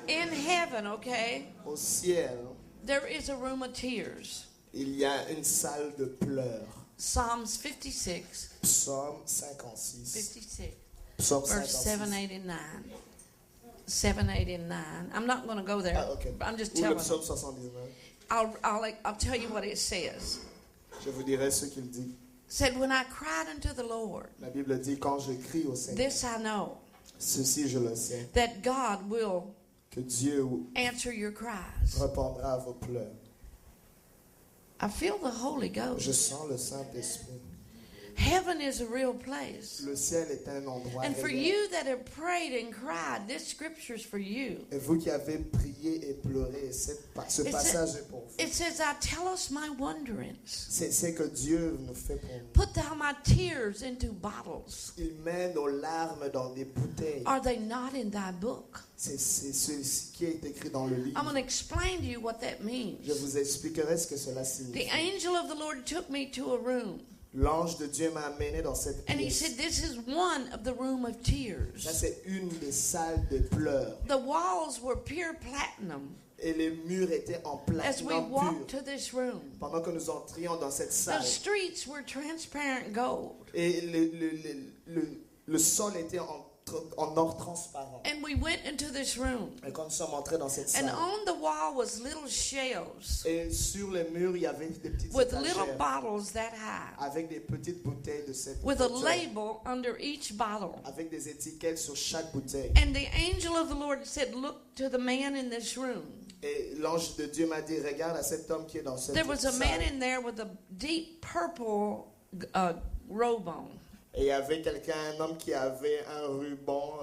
In heaven, okay, Au ciel, there is a room of tears. il y a une salle de pleurs. Psalms 56, Psaume 56. 56, Psaume verse 56. 789. 789. I'm not going to go there. Ah, ok. But I'm just Ou le telling psaume you. 79. I'll tell you what it says. Je vous dirai ce qu'il dit. Said, when I cried unto the Lord, La Bible dit, quand je crie au Seigneur, this I know, ceci je le sais, that God will que Dieu answer your cries. répondra à vos pleurs. I feel the Holy Je Ghost. sens le Saint-Esprit. Heaven is a real place. Le ciel est un endroit And for réel. you that have prayed and cried, this scripture is for you. Et vous qui avez prié et pleuré, ce It's passage est pour vous. It says, I tell us my wonderings. C'est que Dieu nous fait pour nous. Put thou my tears into bottles. Il met nos larmes dans des bouteilles. Are they not in thy book? C'est ce qui est écrit dans le livre. I'm going to explain to you what that means. Je vous expliquerai ce que cela The signifie. angel of the Lord took me to a room. L'ange de Dieu m'a amené dans cette And he pièce. said, this is one of the room of Ça, tears. c'est une des salles de pleurs. The walls were pure platinum Et les murs étaient en as we platinum walked pur. to this room. Pendant que nous entrions dans cette The salle. streets were transparent gold. Et le sol était en or transparent. And we went into this room. Et quand nous sommes entrés dans cette And salle, on the wall was little shelves et sur les murs, il y avait des petites with little étagères bottles that high, avec des petites bouteilles de cette with a hauteur, label under each bottle. avec des étiquettes sur chaque bouteille. And the angel of the Lord said, look to the man in this room. Et l'ange de Dieu m'a dit, regarde à cet homme qui est dans cette There was a man salle. in there with a deep purple robe on. Et il y avait quelqu'un, un homme qui avait un ruban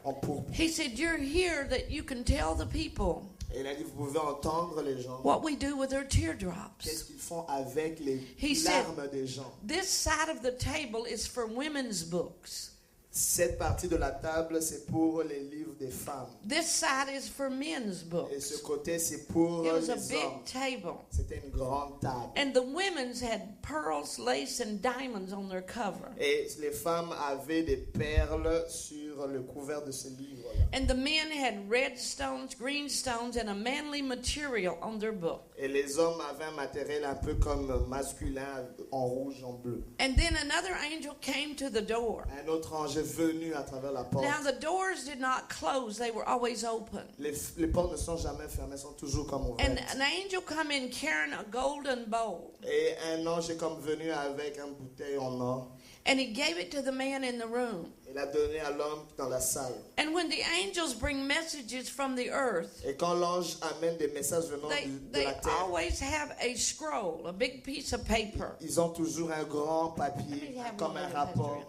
en pourpre. He said, you're here that you can tell the people Et il a dit, vous pouvez entendre les gens. what we do with their teardrops. Qu'est-ce qu'ils font avec les He said- larmes des gens? This side of the table is for women's books. Cette partie de la table, c'est pour les livres des femmes. This side is for men's Et ce books. côté, c'est pour It was a les big hommes. table. C'était une grande table. And the women's had pearls, lace, and diamonds on their cover. Et les femmes avaient des perles sur le couvert de ce livre-là. And the men had red stones, green stones, and a manly material on their book. Et les hommes avaient un matériel un peu comme masculin, en rouge, en bleu. And then another angel came to the door. Un autre ange est venu à travers la porte. Now the doors did not close, they were always open. Les portes ne sont jamais fermées, elles sont toujours comme And ouvertes. an angel come in carrying a golden bowl. Et un ange est comme venu avec une bouteille en or. And he gave it to the man in the room. Il a donné à l'homme dans la salle. And when the angels bring messages from the earth, Et quand l'ange amène des messages venant de they la terre, always have a scroll, a big piece of paper. ils ont toujours un grand papier, Let me have comme one un of those, rapport. Adrian.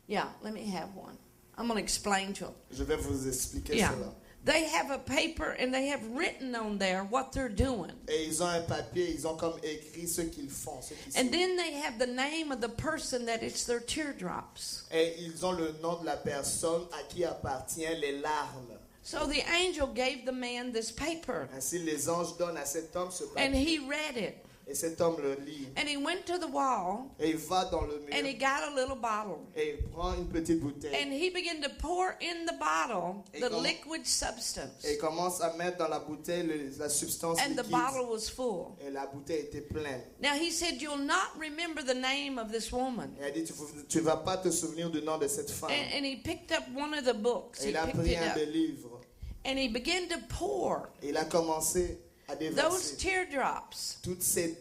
Yeah, let me have one. I'm going to explain to them. Je vais vous expliquer Yeah. cela. They have a paper and they have written on there what they're doing. Et ils ont un papier, ils ont comme écrit ce qu'ils font. Ce qu'ils And font. then they have the name of the person that it's their teardrops. Et ils ont le nom de la personne à qui appartient les larmes. So the angel gave the man this paper Ainsi, les anges donnent à cet homme ce and papier. he read it. Et cet homme le lit. And he went to the wall Et il va dans le and he mur. got a little bottle. Et il prend une petite bouteille. And he began to pour in the bottle Et the comment- liquid substance. Et il commence à mettre dans la bouteille la substance And the liquide. bottle was full. Et la bouteille était pleine. Now he said, you'll not remember the name of this woman. Et elle dit, tu vas pas te souvenir du nom de cette femme. And he picked up one of the books. Et He il a picked pris it un up. des livres. And he began to pour Et il a commencé à those déverser teardrops toutes ces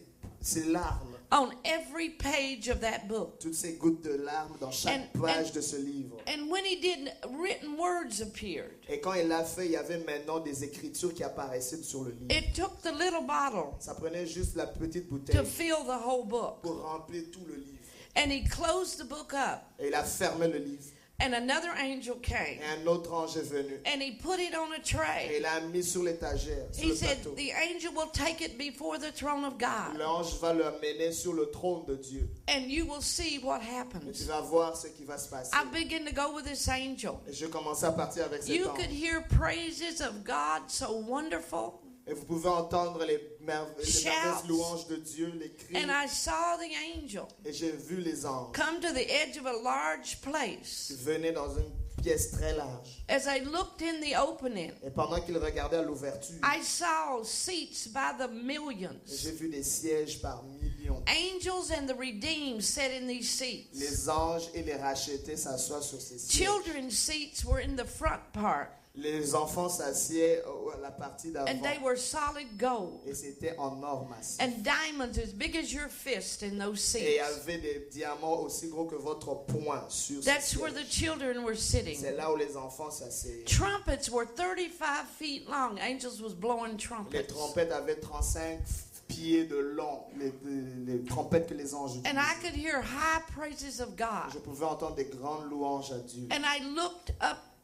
larmes, on every page of that book. toutes ces gouttes de larmes dans chaque And- page de ce livre. And when he did, written words appeared. Et quand il l'a fait, il y avait maintenant des écritures qui apparaissaient sur le livre. It took the little bottle Ça prenait juste la petite to bouteille fill the whole book. pour remplir tout le livre. And he closed the book up. Et il a fermé le livre. And another angel Et came. un autre ange est venu. And he put it on a Et tray. il l'a mis sur l'étagère, sur He le said, plateau. the angel will take it before the throne of God. L'ange va le mener sur le trône de Dieu. And you will see what Et tu happens. vas voir ce qui va se passer. I began to go with this angel. Et je commençais à partir avec cet You ange. could hear praises of God so wonderful. Et Et vous pouvez entendre les merveilleuses louanges de Dieu, les cris. And I saw the angel Et j'ai vu les anges come to the edge of a large qui place. venaient dans une pièce très large. As I looked in the opening, Et pendant qu'ils regardaient à l'ouverture, I saw seats by the millions. j'ai vu des sièges par millions. Angels and the redeemed sat in these seats. Les anges et les rachetés s'assoient sur ces sièges. Children's seats were in the front part, Les enfants s'assiedent à la partie d'avant. and they were solid gold. Et c'était en or massif. And diamonds as big as your fist in those Et il y seats. avait des diamants aussi gros que votre poing sur ces That's where the sièges. children were sitting. C'est là où les enfants s'asseyaient. Trumpets were 35 feet long. Angels was blowing Les trumpets. trompettes avaient 35 pieds de long, les trompettes que les anges And I utilisaient. could hear high praises of God. Je pouvais entendre des grandes louanges à Dieu. And I looked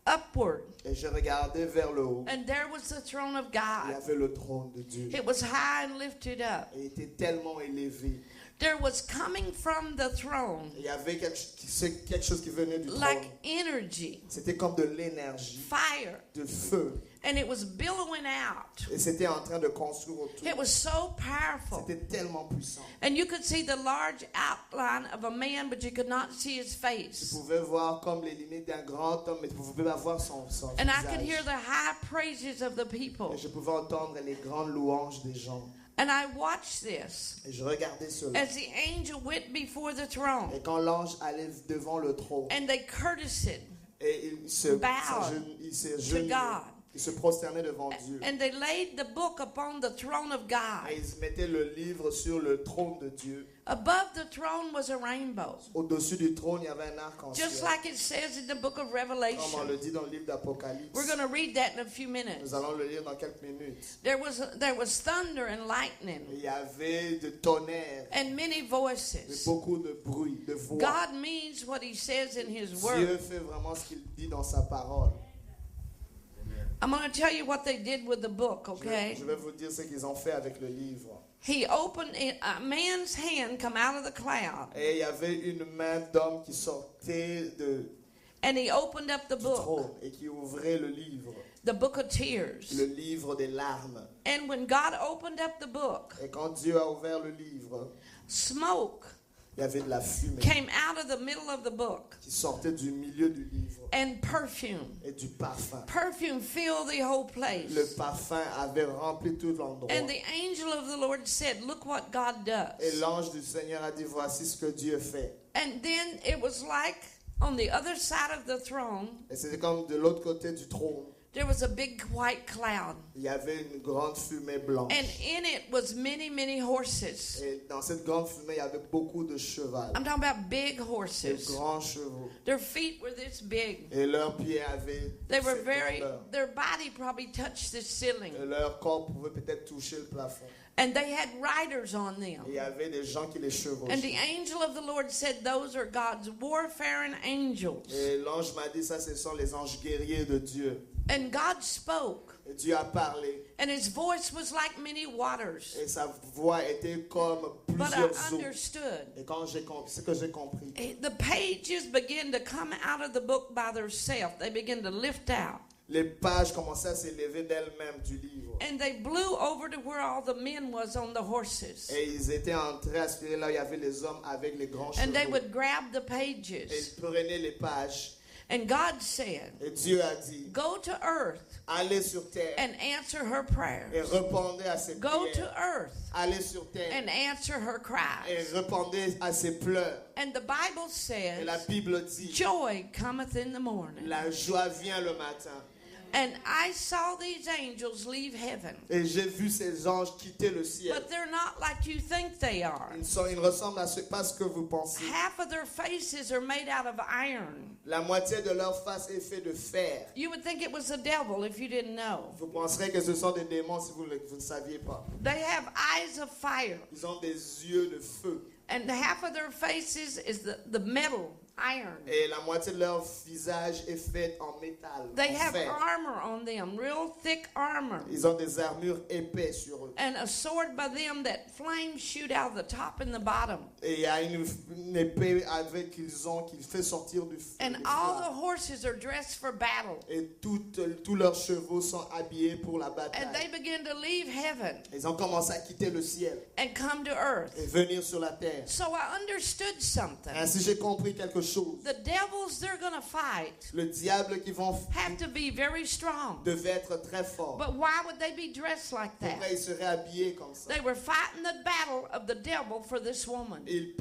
upward, Et je regardais vers le haut. and there was the throne of Il y God. avait le trône de Dieu. It was high and lifted up. Il était tellement élevé. There was coming from the throne Il y avait quelque chose qui venait du trône. like energy, C'était comme de l'énergie, fire, de feu. and it was billowing out. Et c'était en train de construire autour. It was so powerful. C'était tellement puissant. And you could see the large outline of a man, but you could not see his Tu face. pouvais voir comme les limites d'un grand homme, mais tu pouvais pas voir son And I could hear visage. the high praises of the people. Et je pouvais entendre les grandes louanges des gens. And I watched this Et je regardais cela. as the angel went before the throne. Et quand l'ange allait devant le trône, And they courtesied et il se to God. il se prosternait devant Dieu. And they laid the book upon the throne of God. Et ils mettaient le livre sur le trône de Dieu. Above the throne was a rainbow, Au-dessus du trône, il y avait un arc-en-ciel. just like it says in the book of Comme on Revelation. le dit dans le livre d'Apocalypse. We're going to read that in a few minutes. Nous allons le lire dans quelques minutes. There was thunder and Il lightning y avait de tonnerre, and many et voices. beaucoup de bruit, de voix. God means what he says in his Dieu word. fait vraiment ce qu'il dit dans sa parole. I'm going to tell you what they did with the book, okay? Je vais vous dire ce qu'ils ont fait avec le livre. He opened a man's hand come out of the cloud, Et il y avait une main d'homme qui sortait and he opened up the du book, trône et qui ouvrait le livre, the book of tears. le livre des larmes. And when God opened up the book, Et quand Dieu a ouvert le livre, smoke il y avait de la fumée came out of the middle of the book qui sortait du milieu du livre and perfume. et du parfum. Perfume filled the whole Le place. parfum avait rempli tout l'endroit. And the angel of the Lord said, "Look what God Et does." l'ange du Seigneur a dit, voici ce que Dieu fait. And then it was like on the other side of the throne, Et c'était comme de l'autre côté du trône, there was a big white cloud. il y avait une grande fumée blanche. And in it was many, many horses. Et dans cette grande fumée, il y avait beaucoup de chevaux, I'm talking about big de horses. grands chevaux. Their feet were this big. Et leurs pieds avaient They were cette very, grandeur. their body probably touched the ceiling. Et leur corps pouvait peut-être toucher le plafond. And they had riders on Et them. il y avait des gens qui les And the chevauchaient. angel of the Lord said, "Those are God's warfaring angels." Et l'ange m'a dit, ça, ce sont les anges guerriers de Dieu. And God spoke, Et Dieu a parlé. and his voice was like many waters. Et sa voix était comme But I plusieurs eaux. understood. Et quand j'ai compris, ce que j'ai compris, The pages began to come out of the book by themselves. They began to lift out. les pages commençaient à s'élever d'elles-mêmes du livre. And they blew over to where all the men was on the horses. Et ils étaient entrés à aspirer là où il y avait les hommes avec les grands And they chevaux. would grab the Et pages. ils prenaient les pages. And God said, Et Dieu a dit, "Go to earth allez sur terre and answer her et prayers. répondez à ses Go to prières. earth Allez sur terre and answer her et cries." répondez à ses pleurs. And the Bible Et la says, Bible dit, "Joy cometh in the morning." la joie vient le matin. And I saw these angels leave heaven. Et j'ai vu ces anges quitter le ciel. But they're not like you think they are. Ils ressemblent à pas ce que vous pensez. Half of their faces are made out of iron. La moitié de leur face est faite de fer. You would think it was the devil if you didn't know. Vous penserez que ce sont des démons si vous ne saviez pas. They have eyes of fire. Ils ont des yeux de feu. And half of their faces is the metal iron. Et la moitié de leur visage est faite en métal, They en have fer. armor on them, real thick armor. Ils ont des armures épais sur eux. And a sword by them that flames shoot out the top and the bottom. Et il y a une épée avec qu'ils ont qui fait sortir du feu. And all the horses are dressed for battle. Et tous leurs chevaux sont habillés pour la bataille. And they begin to leave heaven Ils ont commencé à quitter le ciel and come to earth. et venir sur la terre. So I understood something. Ainsi, j'ai compris quelque chose. The devils they're going to fight Le diable qui vont have to be very strong. devait être très fort. But why would they be dressed like Pourquoi that? ils seraient habillés comme ça? They were fighting the battle of the devil for this woman. Ils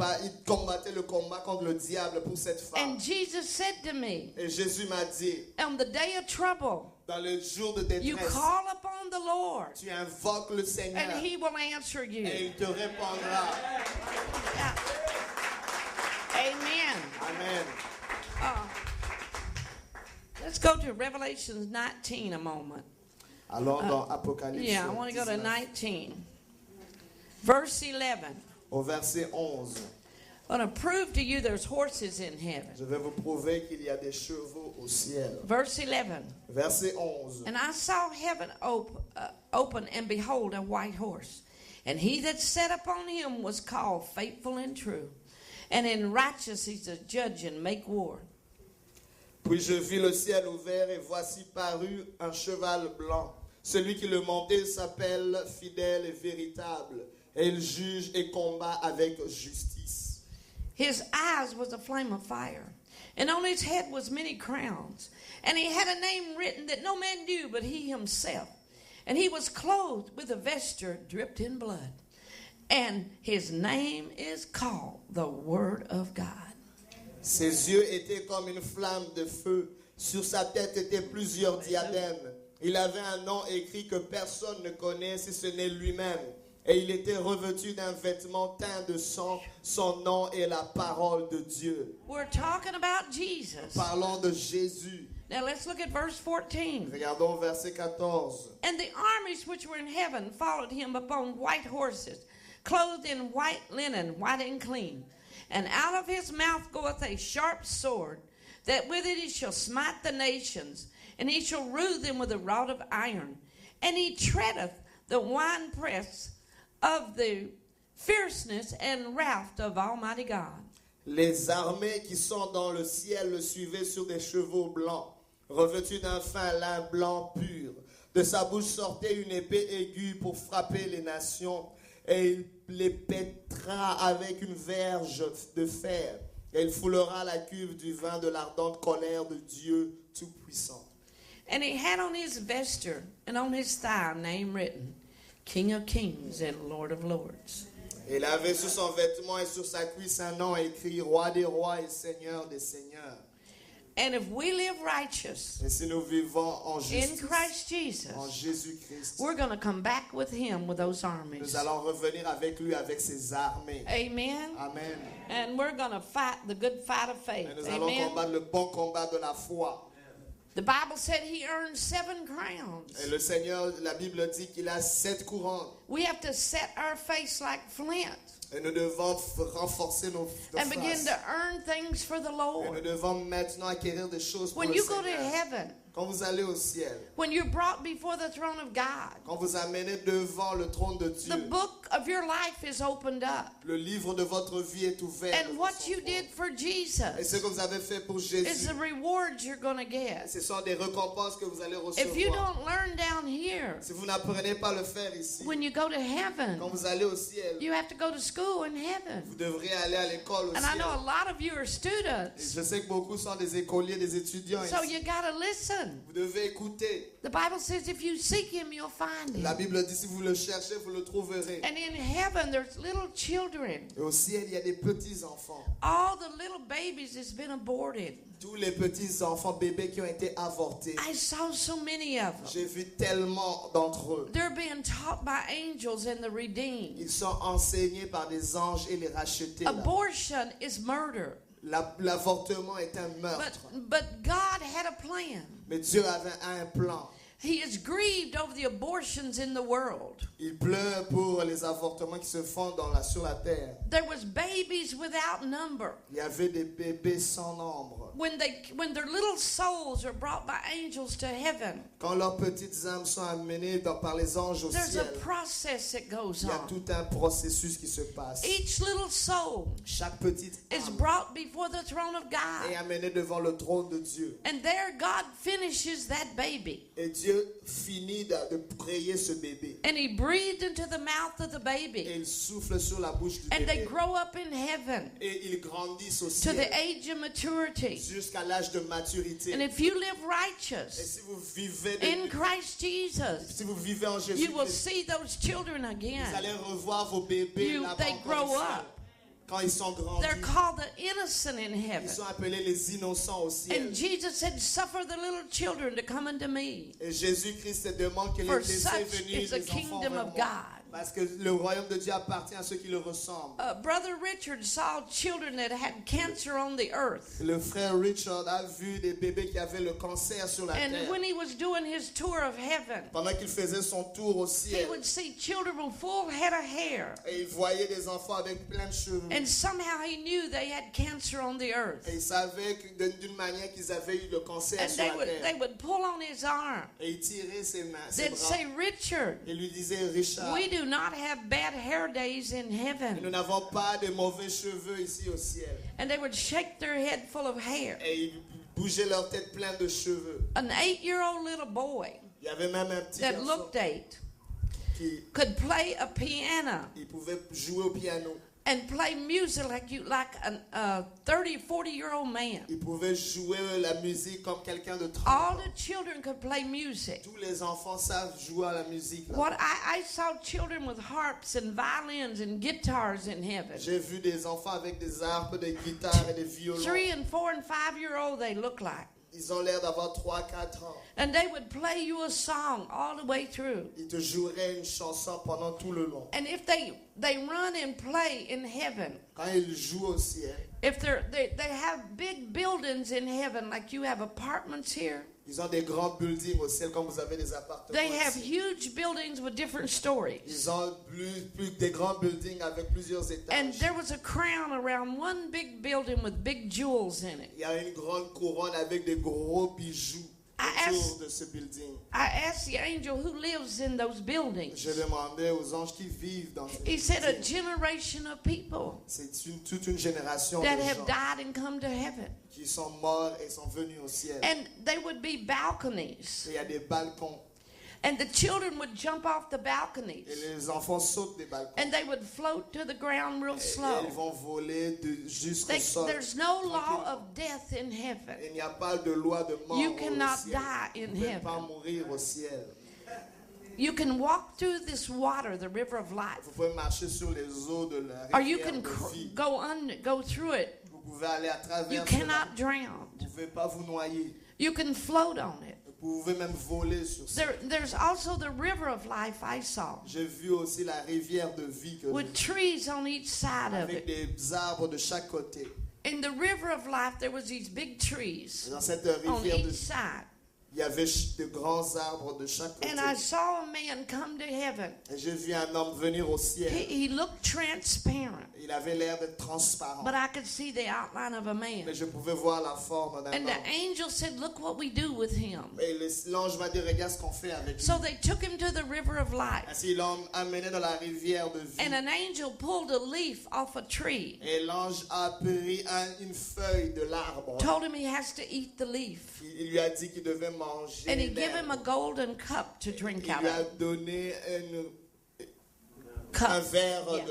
combattaient le combat contre le diable pour cette femme. And Jesus said to me, Et Jésus m'a dit, on the day of trouble, dans le jour de you détresse, call upon the Lord tu invoques le Seigneur and he will answer et you. il te répondra. Yeah. Amen. Amen. Let's go to Revelation 19 a moment. Allons dans Apocalypse Yeah, I want to go to 19, 19. Verse 11. au verset 11. I want to prove to you there's horses in heaven. Je vais vous prouver qu'il y a des chevaux au ciel. Verse 11. Verset 11. And I saw heaven open, and behold, a white horse. And he that sat upon him was called Faithful and True. And in righteousness he's a judge and make war. Puis je vis le ciel ouvert et voici parut un cheval blanc. Celui qui le montait s'appelle Fidèle et Véritable. Et il juge et combat avec justice. His eyes was a flame of fire, and on his head was many crowns. And he had a name written that no man knew but he himself. And he was clothed with a vesture dripped in blood. And his name is called the Word of God. Ses yeux étaient comme une flamme de feu. Sur sa tête étaient plusieurs diadèmes. Il avait un nom écrit que personne ne connaît si ce n'est lui-même. Et il était revêtu d'un vêtement teint de sang. Son nom est la parole de Dieu. We're talking about Jesus. Parlons de Jésus. Now let's look at verse 14. Regardons verset 14. And the armies which were in heaven followed him upon white horses, clothed in white linen, white and clean. And out of his mouth goeth a sharp sword, that with it he shall smite the nations, and he shall rule them with a rod of iron. And he treadeth the winepress of the fierceness and wrath of Almighty God. Les armées qui sont dans le ciel le suivaient sur des chevaux blancs, revêtus d'un fin lin blanc pur. De sa bouche sortait une épée aiguë pour frapper les nations, et il les pétra avec une verge de fer. Et il foulera la cuve du vin de l'ardente colère de Dieu Tout-Puissant. And he had on his vesture and on his thigh a name written, King of Kings and Lord of Lords. Il avait sur son vêtement et sur sa cuisse un nom écrit Roi des rois et Seigneur des seigneurs. And if we live righteous Et si nous vivons en in justice, Christ Jesus, en Jésus-Christ, we're going to come back with him with those armies. nous allons revenir avec lui avec ses armées. Amen. Amen. And we're going to fight the good fight of faith. Et nous allons Amen. combattre le bon combat de la foi. The Bible said he earned 7 crowns. Et le Seigneur, la Bible dit qu'il a 7 couronnes. We have to set our face like flint Et nous devons renforcer nos and begin faces. to earn things for the Et nous Lord. devons maintenant acquérir des choses pour When le you go to Seigneur. heaven, Quand vous allez au ciel, when you're brought before the throne of God, quand vous amenez devant le trône de Dieu, the book of your life is opened up. le livre de votre vie est ouvert. And devant what son you trône. did for Et Jesus ce que vous avez fait pour is Jésus, the rewards you're going to get. ce sont des récompenses que vous allez If you recevoir. don't learn down here, Si vous n'apprenez pas à le faire ici, when you go to heaven, quand vous allez au ciel, you have to go to school in heaven. vous devrez aller à l'école au And I know a ciel. lot of you are Et students, je sais que beaucoup sont des écoliers, des étudiants so ici. you got to listen. Vous devez écouter. The Bible says if you seek him, you'll find La him. Bible dit si vous le cherchez, vous le trouverez. And in heaven, there's little children. Et au ciel, il y a des petits enfants. All the little babies that's been aborted. Tous les petits enfants bébés qui ont été avortés. I saw so many of them. J'ai vu tellement d'entre eux. They're being taught by angels and the redeemed. Ils sont enseignés par des anges et les rachetés. là. Abortion is murder. L'avortement est un meurtre. But God had a plan. Mais Dieu avait un plan. He is grieved over the abortions in the world. Il pleure pour les avortements qui se font sur la terre. There was babies without number. Il y avait des bébés sans nombre. When their little souls are brought by angels to heaven, Quand leurs petites âmes sont amenées par les anges au there's a ciel, process that goes il y a on. tout un processus qui se passe. Each little soul Chaque petite is âme brought before the throne of est God. amenée devant le trône de Dieu. And there God finishes that baby. Et Dieu finit de prier ce bébé. And he breathed into the mouth of the Et baby. il souffle sur la bouche du And they bébé. grow up in heaven Et ils grandissent au to ciel the age of maturity. jusqu'à l'âge de maturité. And if you live Et righteous si vous vivez in Christ Jesus, si vous vivez en you will Jésus-Christ, see those children vous again. allez revoir vos bébés là-bas They encore grow une fois. up. Quand ils sont grandis, They're called the innocent in ils heaven. sont appelés les innocents au ciel. And Jesus said, suffer the little children to come unto me. Et Jésus-Christ demande que For les laissez such venir is the les enfants kingdom vers of moi. God. Parce que le royaume de Dieu appartient à ceux qui le ressemblent. Brother Richard saw children that had cancer on the earth. Le frère Richard a vu des bébés qui avaient le cancer sur la And terre. when he was doing his tour of heaven, Pendant qu'il faisait son tour au he ciel, would see children with full head of hair. et il voyait des enfants avec plein de cheveux. And somehow he knew they had cancer on the earth. Et il savait que d'une manière qu'ils avaient eu le cancer And sur la terre. they would pull on his arm. Et il tirait ses mains, ses They'd bras. say, Richard, Et lui disait, Richard, we do not have bad hair days in nous heaven. n'avons pas de mauvais cheveux ici au ciel. And they would shake their head full of hair. Et ils bougeaient leur tête pleine de cheveux. An 8-year-old little boy Il y avait même un petit that garçon looked 8 qui could play a piano il pouvait jouer au piano. and play music like a 30, 40-year-old man. Il pouvait jouer la musique comme quelqu'un de 30 All ans. the children could play music. Tous les enfants savent jouer à la musique. là. What I saw children with harps and violins and guitars in heaven. J'ai vu des enfants avec des harpes, des guitares et des violons. 3 and 4 and 5-year-old they look like. Ils ont l'air d'avoir 3-4 ans. And they would play you a song all the way through. Ils te joueraient une chanson pendant tout le long. And if they run and play in heaven, Quand ils jouent au ciel, if they have big buildings in heaven like you have apartments here, ils ont des grands buildings au ciel comme vous avez des appartements they have ici. huge buildings with different stories. Ils ont plus des grands buildings avec plusieurs And étages. there was a crown around one big building with big jewels in it. Il y a une grande couronne avec des gros bijoux I autour asked- de ce building. I asked the angel who lives in those buildings. Je demandais aux anges qui vivent dans ce He said a building. generation of people C'est toute une génération that de have gens died and come to heaven. qui sont morts et sont venus au ciel. And they would be balconies. Et il y a des balcons. And the children would jump off the Et balconies. les enfants sautent des balcons. And they would float to the ground real Et slow. ils vont voler jusqu'au sol. There's no law of death in heaven. Il n'y a pas de loi de mort You au cannot ciel. die in Vous ne pouvez pas heaven. mourir au ciel. You can walk through this water, the river of life, Vous pouvez marcher sur les eaux de la or you rivière can de vie. go through it. Vous pouvez aller à travers You cela. cannot drown. Vous ne pouvez pas vous noyer. You can float on it. Vous pouvez même voler sur ça. There's also the river of life I saw, J'ai vu aussi la rivière de vie que with trees on each side of avec it. des arbres de chaque côté. In the river of life, there was these big trees Dans cette on rivière de each vie, side. il y avait de grands arbres de chaque côté. And I saw a man come to heaven. Et j'ai vu un homme venir au ciel. He looked transparent, Il avait l'air d'être transparent. but I could see the outline of a man. Mais je pouvais voir la forme d'un And the homme. angel said, look what we do with him. Et l'ange m'a dit, regarde ce qu'on fait avec lui. So they took him to the river of life. Ainsi, ils l'ont amené dans la rivière de vie. And an angel pulled a leaf off a tree, Et l'ange a pris une feuille de l'arbre. told him he has to eat the leaf. Il lui a dit qu'il devait manger And he gave him a l'herbe. golden cup to drink Il out lui a of. donné un Cup. verre Yeah.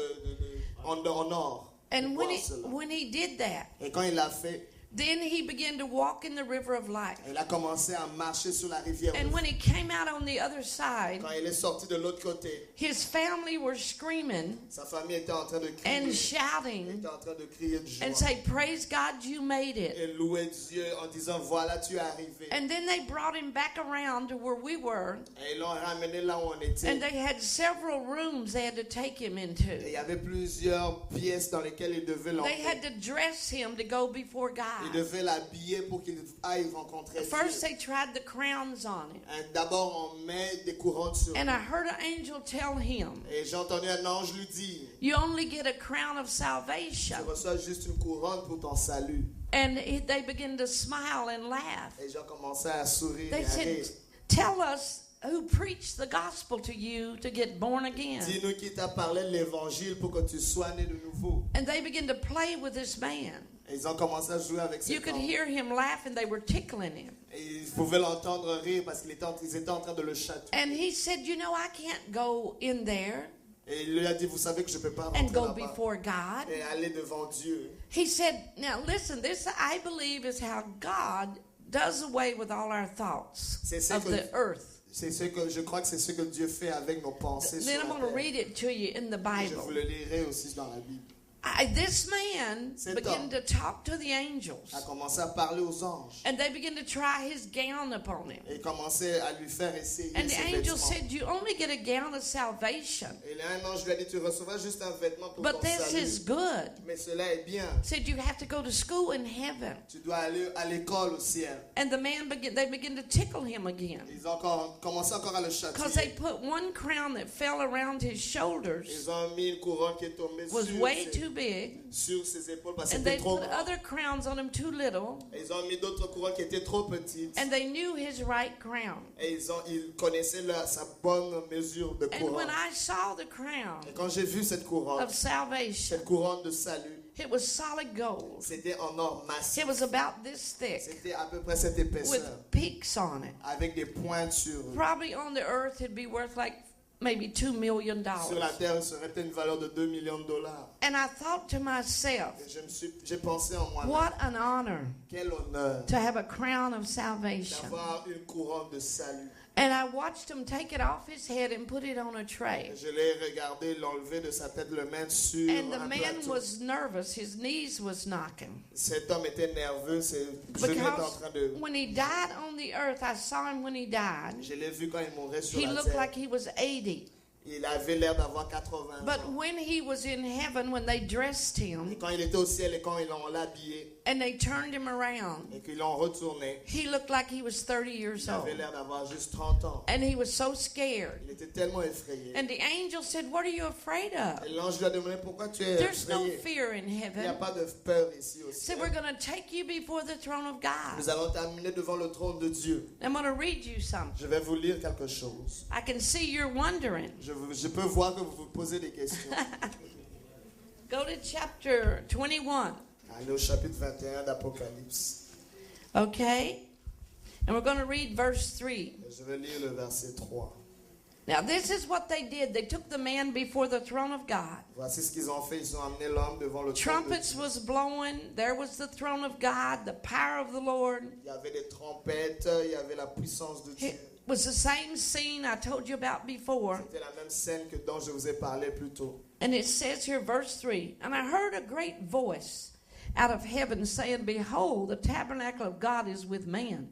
en or. And Boire cela. when he did that, Et quand il l'a fait, then he began to walk in the river of life. il a commencé à marcher sur la rivière de And vie. when he came out on the other side, Quand il est sorti de l'autre côté, his family were screaming sa famille était en train de crier. and Il shouting était en train de crier de joie. and say, praise God, you made it. Et louer Dieu en disant, voilà, tu es arrivé. And then they brought him back around to where we were. Et ils l'ont ramené là où on était. And they had several rooms they had to take him Et il into. y avait plusieurs pièces dans lesquelles il devait They had l'emmener. to dress him to go before Ils Il devait l'habiller pour qu'il aille rencontrer First, Dieu. they tried the crowns on him. D'abord, on met des couronnes sur And lui. I heard an angel tell him, Et j'ai entendu un ange lui dire, you only get a crown of tu salvation. reçois juste une couronne pour ton salut. And they began to smile and laugh. Et les gens commençaient à sourire They et à rire. said, tell us who preached the gospel to you to get born again. Dis-nous qui t'a parlé de l'évangile pour que tu sois né de nouveau. And they began to play with this man. Et ils ont commencé à jouer avec You cet could ange. hear him laugh and they were tickling him. Et ils pouvaient l'entendre rire parce qu'ils étaient en train de le chatouiller. And he said, you know, I can't go in there Et il lui a dit, vous savez que je ne peux pas and rentrer go là-bas before God. et aller devant Dieu. He said, now listen, this I believe is how God does away with all our thoughts C'est ce of que- the earth. C'est ce que je crois que c'est ce que Dieu fait avec nos pensées sur Then I'm la going to terre. read it to you in the Je vous Bible. le lirai aussi dans la Bible. This man Cet began homme to talk to the angels. A commencé à parler aux anges. And they began to try his gown upon him. Et il commençait à lui faire essayer And the ses angel vêtements. said, you only get a gown of salvation. Et là, un ange lui a dit, tu recevras juste un vêtement pour But ton this salut. is good. Mais cela est bien. Said you have to go to school in heaven. Tu dois aller à l'école au ciel. And the man they began to tickle him again. Ils ont commencé encore à le Because they châtier. put one crown that fell around his shoulders Ils ont mis une couronne qui est tombée was way sur too big. ses épaules parce que And c'était they trop put grand. other crowns on him too little. Et ils ont mis d'autres couronnes qui étaient trop petites. And they knew his right crown. Et ils connaissaient sa bonne mesure de And couronne. when I saw the crown Et quand j'ai vu cette couronne, of salvation, cette couronne de salut, it was solid gold. c'était en or massif. It was about this thick C'était à peu près cette with épaisseur, peaks on it. avec des pointures. Probably on the earth it'd be worth like maybe $2 million. Sur la terre, ça aurait été une valeur de 2 millions de dollars. And I thought to myself, Et j'ai pensé en moi-même, what an honor quel honneur to have a crown of salvation. d'avoir une couronne de salut. And I watched him take it off his head and put it on a tray. Et je l'ai regardé l'enlever de sa tête, le mettre sur And the un man plateau. was nervous. His knees was knocking. Cet homme était nerveux, ses genoux étaient en Because train de... when he died on the earth, I saw him when he died. Je l'ai vu quand il mourait sur He la looked terre. like he was 80. Il avait l'air d'avoir 80 But ans. when he was in heaven, when they dressed Et him quand il était au ciel et quand ils l'ont habillé and they turned him around, et qu'ils l'ont retourné, he looked like he was 30 years il avait old. l'air d'avoir juste 30 ans. And he was so scared. Il était tellement effrayé. And the angel said, what are you afraid of? Et l'ange lui a demandé pourquoi tu es There's no effrayé. fear in Il n'y a heaven. pas de peur ici au He ciel. said, we're going to take you before the throne of God. Nous allons t'amener devant le trône de Dieu. I'm going to read you something. Je vais vous lire quelque chose. I can see you're wondering. Je peux voir que vous vous posez des questions. Go to chapter 21, Allez au chapitre 21 d'Apocalypse. okay? And we're going to read verse 3. Je vais lire le verset 3. Now, this is what they did. They took the man before the throne of God. Voici ce qu'ils ont fait. Ils ont amené l'homme devant le trône de Trumpets Dieu. was blowing. There was the throne of God, the power of the Lord. Il y avait des trompettes, il y avait la puissance de Dieu. It was the same scene I told you about before. C'était la même scène que dont je vous ai parlé plus tôt. And it says here, verse 3, and I heard a great voice out of heaven saying, behold, the tabernacle of God is with man.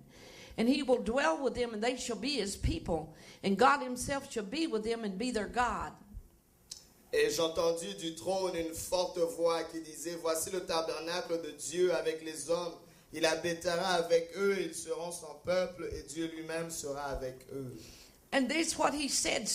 And he will dwell with them, and they shall be his people. And God himself shall be with them and be their God. Et j'entendis du trône une forte voix qui disait, voici le tabernacle de Dieu avec les hommes. Il habitera avec eux, ils seront son peuple, et Dieu lui-même sera avec eux. And this is what he said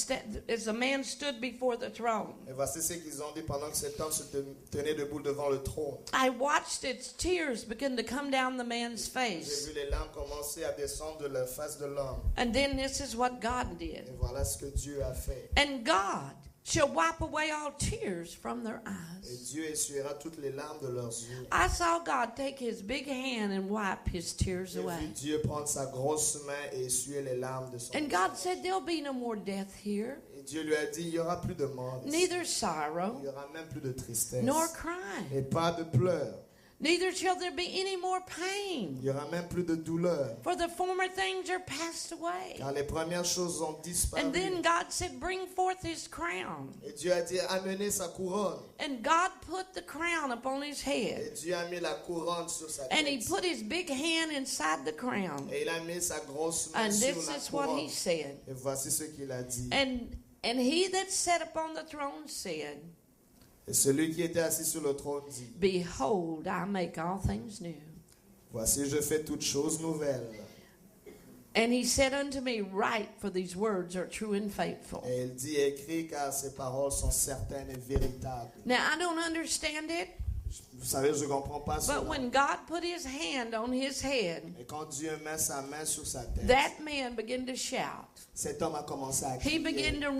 as the man stood before the throne. Et voici ce qu'ils ont dit pendant que cet homme se tenait debout devant le trône. I watched its tears begin to come down the man's J'ai face. vu les larmes commencer à descendre de la face de l'homme. And then this is what God did. Et voilà ce que Dieu a fait. And God shall wipe away all tears from their Et eyes. Dieu essuiera toutes les larmes de leurs yeux. I saw God take his big hand and wipe his tears J'ai vu away. Dieu prendre sa grosse main et essuyer les larmes de son And God said, there'll be no more death here, Et Dieu lui a dit, il n'y aura plus de mort. ici. neither Il sorrow n'y aura même plus de tristesse. nor crying. Et pas de pleurs. Neither shall there be any more pain, Il n'y aura même plus de douleur. for the former things are passed away. Car les premières choses ont disparu. And then God said, bring forth his crown. Et Dieu a dit, amenez sa couronne. And God put the crown upon his Et head. Dieu a mis la couronne sur sa And he tête. put his big hand inside the crown. Et il a mis sa grosse main And sur this la is what couronne. he said. Et voici ce qu'il a dit. And he that sat upon the throne said, Et celui qui était assis sur le trône dit, behold, I make all things new. Voici, je fais toutes choses nouvelles. And he said unto me, write, for these words are true and faithful. Et il dit, écris, car ces paroles sont certaines et véritables. Now, I don't understand it, Vous savez, je ne comprends pas cela. but when God put his hand on his head, Et quand Dieu met sa main sur sa tête, that man began to shout. cet homme a commencé à He began crier. to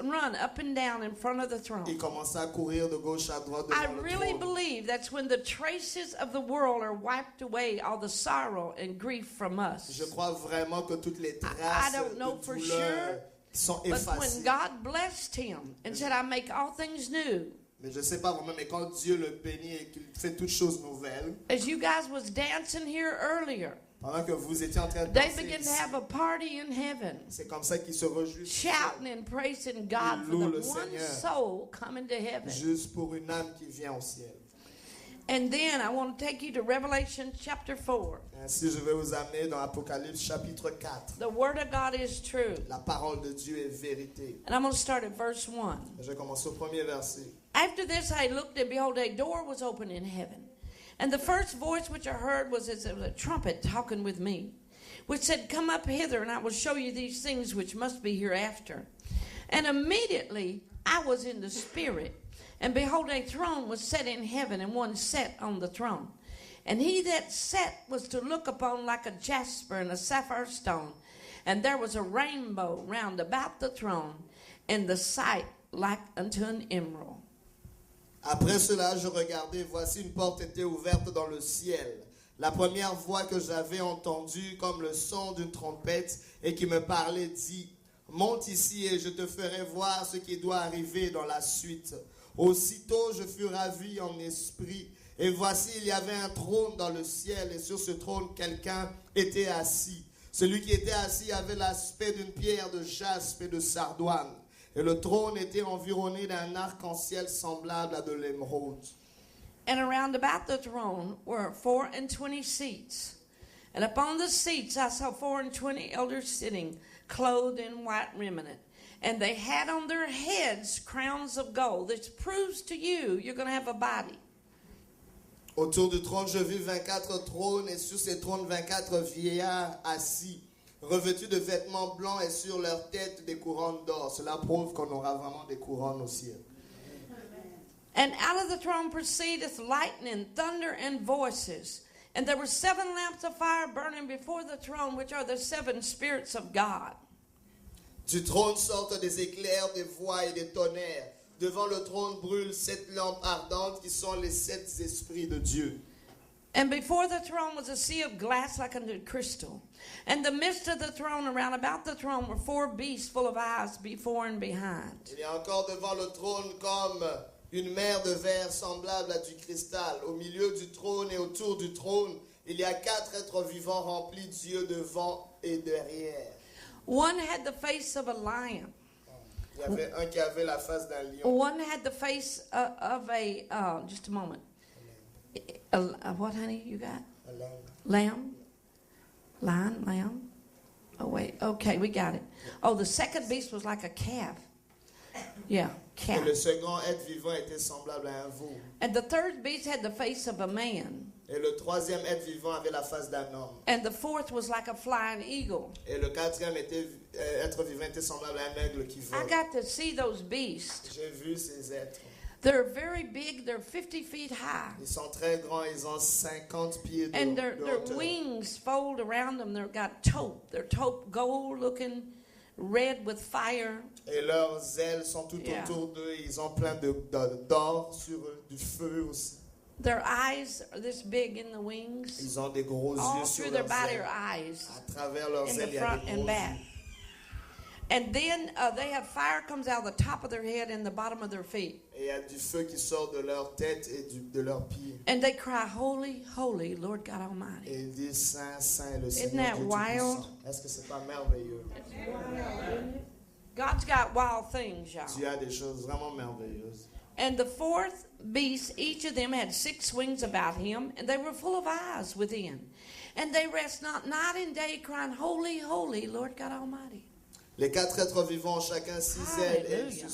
run up and down in front of the Il throne. commençait à courir de gauche à droite I devant le really trône. believe that's when the traces of the world are wiped away, all the sorrow and grief from us. Je crois vraiment que toutes les I traces don't know de for douleur sure, sont But effacées. when God blessed him and said, I make all things new, Mais je ne sais pas vraiment, mais quand Dieu le bénit et qu'il fait toutes choses nouvelles, as you guys was dancing here earlier, pendant que vous étiez en train de they danser, began to have a party in heaven, c'est comme ça qu'ils se réjouissent shouting and praising God for Loue the le one Seigneur. soul coming to heaven. juste pour une âme qui vient au ciel. And then I want to take you to Revelation chapter 4. Ainsi, je vais vous amener dans Apocalypse chapitre 4. The Word of God is true. La parole de Dieu est vérité. And I'm going to start at verse 1. Je vais commencer au premier verset. After this I looked, and behold, a door was opened in heaven. And the first voice which I heard was as of a trumpet talking with me, which said, Come up hither, and I will show you these things which must be hereafter. And immediately I was in the Spirit, and behold, a throne was set in heaven, and one sat on the throne. And he that sat was to look upon like a jasper and a sapphire stone. And there was a rainbow round about the throne, and the sight like unto an emerald. Après cela, je regardais, voici une porte était ouverte dans le ciel. La première voix que j'avais entendue comme le son d'une trompette et qui me parlait dit, monte ici et je te ferai voir ce qui doit arriver dans la suite. Aussitôt je fus ravi en esprit et voici il y avait un trône dans le ciel et sur ce trône quelqu'un était assis. Celui qui était assis avait l'aspect d'une pierre de jaspe et de sardoine. Et le trône était environné d'un arc-en-ciel semblable à de l'émeraude. And around about the throne were 24 seats. And upon the seats I saw 24 elders sitting, clothed in white raiment. And they had on their heads crowns of gold. This proves to you you're going to have a body. Autour du trône, je vis 24 trônes et sur ces trônes, 24 vieillards assis, revêtus de vêtements blancs et sur leurs têtes des couronnes d'or. Cela prouve qu'on aura vraiment des couronnes au ciel. And out of the throne proceedeth lightning, thunder, and voices. And there were 7 lamps of fire burning before the throne, which are the 7 spirits of God. Du trône sortent des éclairs, des voix et des tonnerres. Devant le trône brûlent 7 lampes ardentes qui sont les 7 esprits de Dieu. And before the throne was a sea of glass like unto crystal. And the midst of the throne, around about the throne, were 4 beasts full of eyes before and behind. Il y a encore devant le trône comme une mer de verre semblable à du cristal. Au milieu du trône et autour du trône, il y a 4 êtres vivants remplis d'yeux devant et derrière. One had the face of a lion. Il y avait un qui avait la face d'un lion. One had the face of a, just a moment. What, honey, you got? Un lambe. Lamb? Lion? Lamb? Oh, wait. Okay, we got it. Oh, the second beast was like a calf. Yeah, Et calf. le second être vivant était semblable à un veau. And the third beast had the face of a man. Et le troisième être vivant avait la face d'un homme. And the fourth was like a flying eagle. Et le quatrième être vivant était semblable à un aigle qui I vole. got to see those beasts. J'ai vu ces êtres. They're very big. They're 50 feet high. Ils sont très grands, ils ont 50 pieds de, And their de hauteur. wings fold around them. They've got taupe. They're taupe gold looking, red with fire. Et leurs ailes sont tout Yeah. autour d'eux. Ils ont plein d'or sur eux, du feu aussi. Their eyes are this big in the wings. Ils ont des gros All yeux sur through their leurs body are ailes. eyes. À travers leurs In ailes, the il y a front des and gros back. yeux. And then they have fire comes out of the top of their head and the bottom of their feet. Et il y a du feu qui sort de leur tête et de leurs pieds. And they cry, Holy, holy, Lord God Almighty. Et ils disent Saint, Saint, le Isn't Seigneur that Dieu wild? Tout-Puissant. Est-ce que c'est pas merveilleux? God's got wild things, y'all. Dieu a des choses vraiment merveilleuses. And the fourth beast, each of them had 6 wings about him, and they were full of eyes within. And they rest not night and day, crying, Holy, holy, Lord God Almighty. Les 4 êtres vivants ont chacun 6 ailes et Alléluia.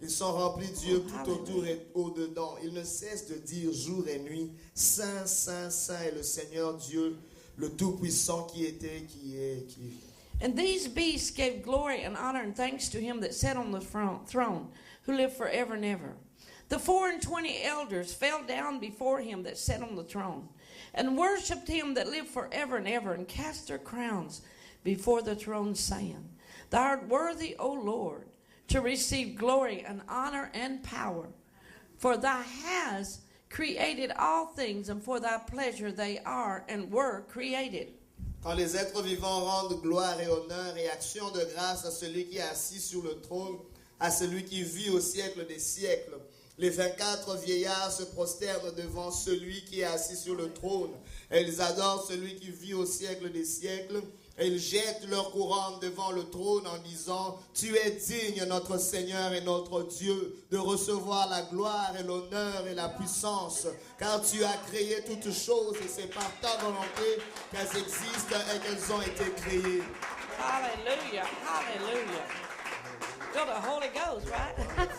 ils sont remplis d'yeux tout Alléluia. autour et au-dedans. Ils ne cessent de dire jour et nuit, Saint, Saint, Saint est le Seigneur Dieu, le Tout-Puissant qui était, qui est, qui est. And these beasts gave glory and honor and thanks to him that sat on the throne, who lived forever and ever. The 24 elders fell down before him that sat on the throne, and worshipped him that lived forever and ever, and cast their crowns before the throne, saying, Thou art worthy, O Lord, to receive glory and honor and power, for thou hast created all things, and for thy pleasure they are and were created. Quand les êtres vivants rendent gloire et honneur et action de grâce à celui qui est assis sur le trône, à celui qui vit au siècle des siècles, les 24 vieillards se prosternent devant celui qui est assis sur le trône, et ils adorent celui qui vit au siècle des siècles, et ils jettent leur couronne devant le trône en disant, Tu es digne, notre Seigneur et notre Dieu, de recevoir la gloire et l'honneur et la puissance, car tu as créé toutes choses et c'est par ta volonté qu'elles existent et qu'elles ont été créées. Hallelujah, hallelujah. Feel the Holy Ghost, right?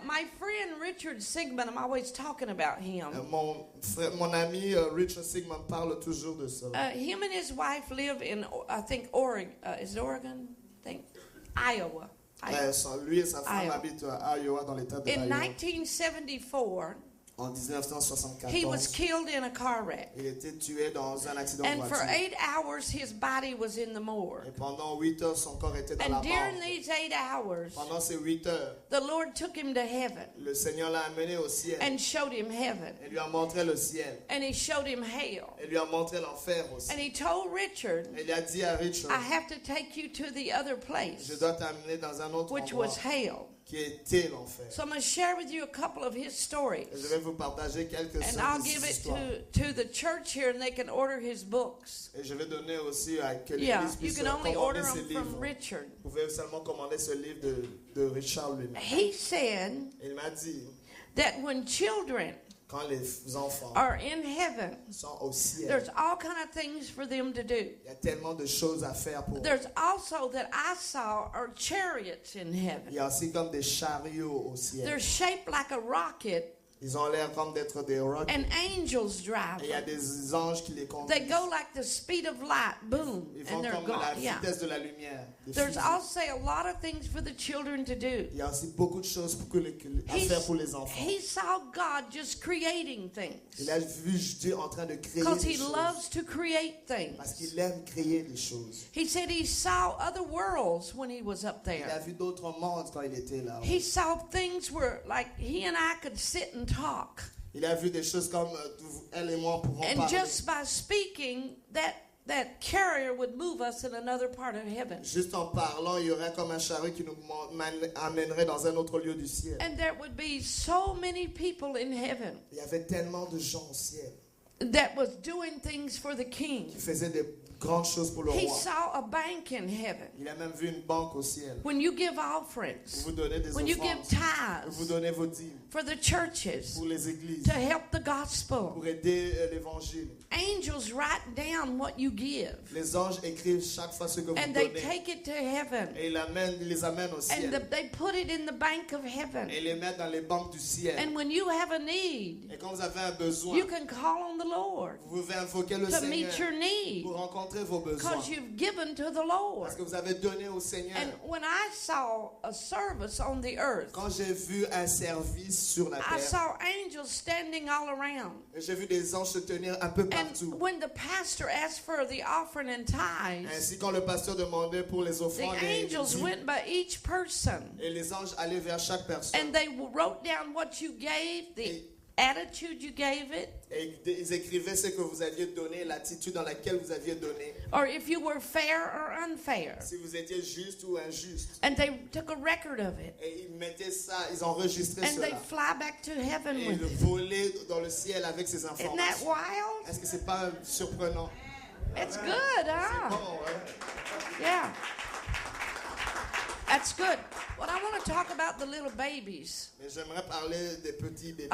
My friend Richard Sigmund, I'm always talking about him. Mon ami Richard Sigmund parle toujours de ça. Him and his wife live in, I think, Oregon. Is it Oregon? I think Iowa. Lui et sa femme Iowa. habitent à Iowa, dans l'état de In Iowa. 1974, En 1974, he was killed in a car wreck. il était tué dans un accident de And for voiture. 8 hours, his body was in the morgue. Et pendant 8 heures, son corps était dans la And during mort. these 8 hours, Pendant ces 8 heures, the Lord took him to heaven le Seigneur l'a amené au ciel and showed him heaven. et lui a montré le ciel. And he showed him hell. Et lui a montré l'enfer aussi. And he told Richard, Et il a dit à Richard, I have to take you to the other place, je dois t'amener dans un autre which endroit was hell. qui était l'enfer. So I'm going to share with you a couple of his stories. Et je vais vous partager And quelques-unes I'll de give ces it histoires. to the church here and they can order his books. Et je vais donner aussi à que Yeah, l'Église you puisse can only order commander ces them from livres. Richard. Vous pouvez seulement commander ce livre de Richard lui-même. He said Il m'a dit, that when children quand les enfants are in heaven, sont au ciel, there's all kind of things for them to do. il y a tellement de choses à faire pour eux. There's also that I saw are chariots in Il heaven. y a aussi comme des chariots au ciel. They're shaped like a rocket Ils ont l'air comme d'être des rocs. and angels drive Et il y a them. des anges qui les They conduisent. go like the speed of light, boom, Ils and vont they're comme gone. la Yeah. vitesse de la lumière. des There's fusées. also a lot of things for the children to do. Il y a aussi beaucoup de choses à faire pour les enfants. He saw God just creating things Il a vu Dieu en train de créer because des he choses. loves to create Parce things. qu'il aime créer des choses. He said he saw other worlds when he was up Il a there. vu d'autres mondes quand il était là. He saw things where, like, he and I could sit and talk. Il a vu des choses comme elle et moi pourrons And parler. just by speaking, that carrier would move us in another part of heaven. Juste en parlant, il y aurait comme un chariot qui nous amènerait dans un autre lieu du ciel. And there would be so many people in heaven Il y avait tellement de gens au ciel that was doing things for the king. qui faisaient des grandes choses pour le He roi. saw a bank in heaven. Il a même vu une banque au ciel. When you give offerings, Vous donnez des when you give offrandes. Vous tithes donnez vos dîmes for the churches pour les églises, to help the gospel, pour aider l'évangile. angels write down what you give Les anges écrivent chaque fois ce que vous and they donnez. take it to heaven Et ils les amènent au ciel. and they put it in the bank of heaven. Et ils les mettent dans les banques du ciel. And when you have a need, Et quand vous avez un besoin, you can call on the Lord vous pouvez invoquer le to Seigneur meet your need pour rencontrer vos besoins. because you've given to the Lord. Parce que vous avez donné au Seigneur. And when I saw a service on the earth, Quand j'ai vu un service sur la I terre, saw angels standing all around. j'ai vu des anges se tenir un peu partout. And when the pastor asked for the offering and tithes, Ainsi, quand le pasteur demandait pour les the offrandes et les angels dîmes, went by each person et les anges allaient vers chaque personne. and they wrote down what you gave, the attitude you gave it, Et ils écrivaient ce que vous aviez donné, l'attitude dans laquelle vous aviez donné. or if you were fair or unfair. Si vous étiez juste ou injuste. And they took a record of it. Et ils mettaient ça, ils enregistraient And they cela. fly back to heaven Et with ils it. volaient dans le ciel avec ces Isn't that informations. wild? Est-ce que c'est pas surprenant? It's good, huh? Bon, ouais. Yeah. That's good. But I want to talk about the little babies. Mais j'aimerais parler des petits bébés.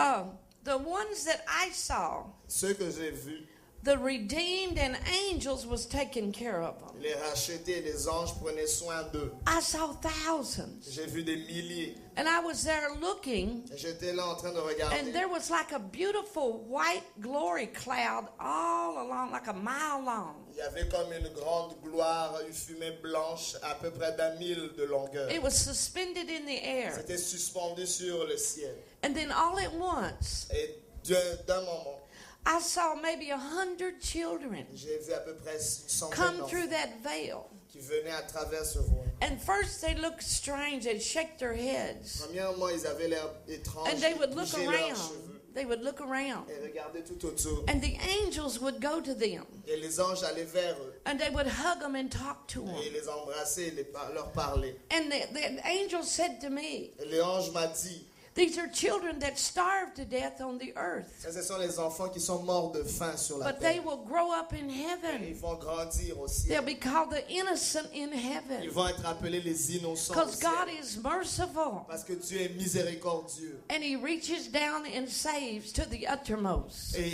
The ones that I saw, Ceux que j'ai vus, the redeemed and angels was taking care of them. Les rachetés, les anges prenaient soin d'eux. I saw thousands. J'ai vu des milliers. And I was there looking, Et j'étais là en train de regarder. and there was like a beautiful white glory cloud all along, like a mile long. Il y avait comme une grande gloire, une fumée blanche à peu près d'1 000 de longueur. It was suspended in the air. C'était suspendu sur le ciel. And then all at once, Et d'un moment, I saw maybe 100 children j'ai vu à peu près une centaine come d'enfants through that veil. qui venaient à travers ce voile. And first they looked strange, they'd shake their heads. Premièrement, ils avaient l'air étranges, And they ils would look bougeaient leurs around. cheveux They would look around. et regardaient tout autour. And the angels would go to them. Et les anges allaient vers eux And they would hug them and talk to et them. les embrassaient et leur parlaient. And the angel said to me, Et l'ange m'a dit, these are children that starved to death on the earth. ça, ce sont les enfants qui sont morts de faim sur la But they terre. will grow up in Ils heaven. vont grandir au They'll ciel. be called the innocent in Ils heaven. vont être appelés les innocents au Because God ciel. is merciful. Parce que Dieu est miséricordieux. And He reaches down and saves to the uttermost. Et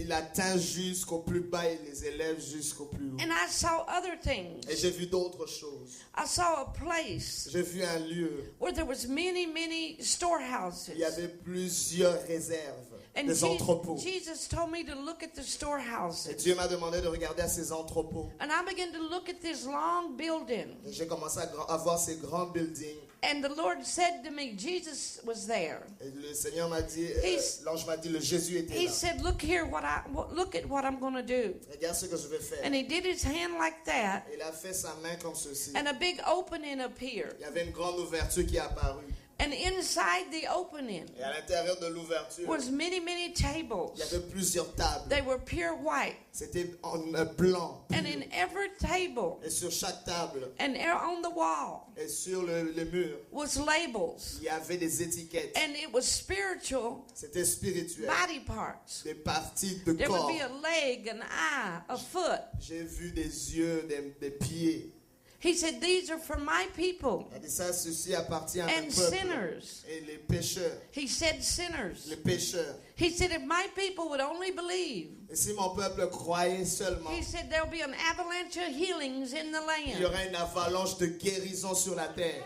il atteint jusqu'au plus bas et les élève jusqu'au plus haut. And I saw other things. Et j'ai vu d'autres choses. I saw a place J'ai vu un lieu. where there was many storehouses. Il y avait plusieurs réserves, And des entrepôts. Jesus told me to look at the Et storehouses. Dieu m'a demandé de regarder à ces entrepôts. And I began to look at this long building. Et j'ai commencé à voir ces grands buildings. And the Lord said to me, Jesus was there. Et le Seigneur m'a dit, He's- l'ange m'a dit, le Jésus était He là. said, look here, look at what I'm going to do. Regarde ce que je vais faire. And he did his hand like that, Il a fait sa main comme ceci. and a big opening appeared. Il y avait une grande ouverture qui est apparue. And inside the opening Et à l'intérieur de l'ouverture, was many il y tables. avait plusieurs tables. They were pure white. C'était en blanc. And in every table Et sur chaque table and on the wall et sur les murs, was labels. il y avait des étiquettes. And it was spiritual C'était spirituel. body parts. Des parties de There would corps. be a leg, an eye, a foot. J'ai vu des yeux, des pieds. He said, these are for my people Il a dit ça, ceci appartient à and mes peuples. sinners. Et les pécheurs. He said sinners. Les pécheurs. He said, if my people would only believe, Et si mon peuple croyait seulement, he said, there'll be an avalanche of healings in the il y land. aurait une avalanche de guérison sur la terre.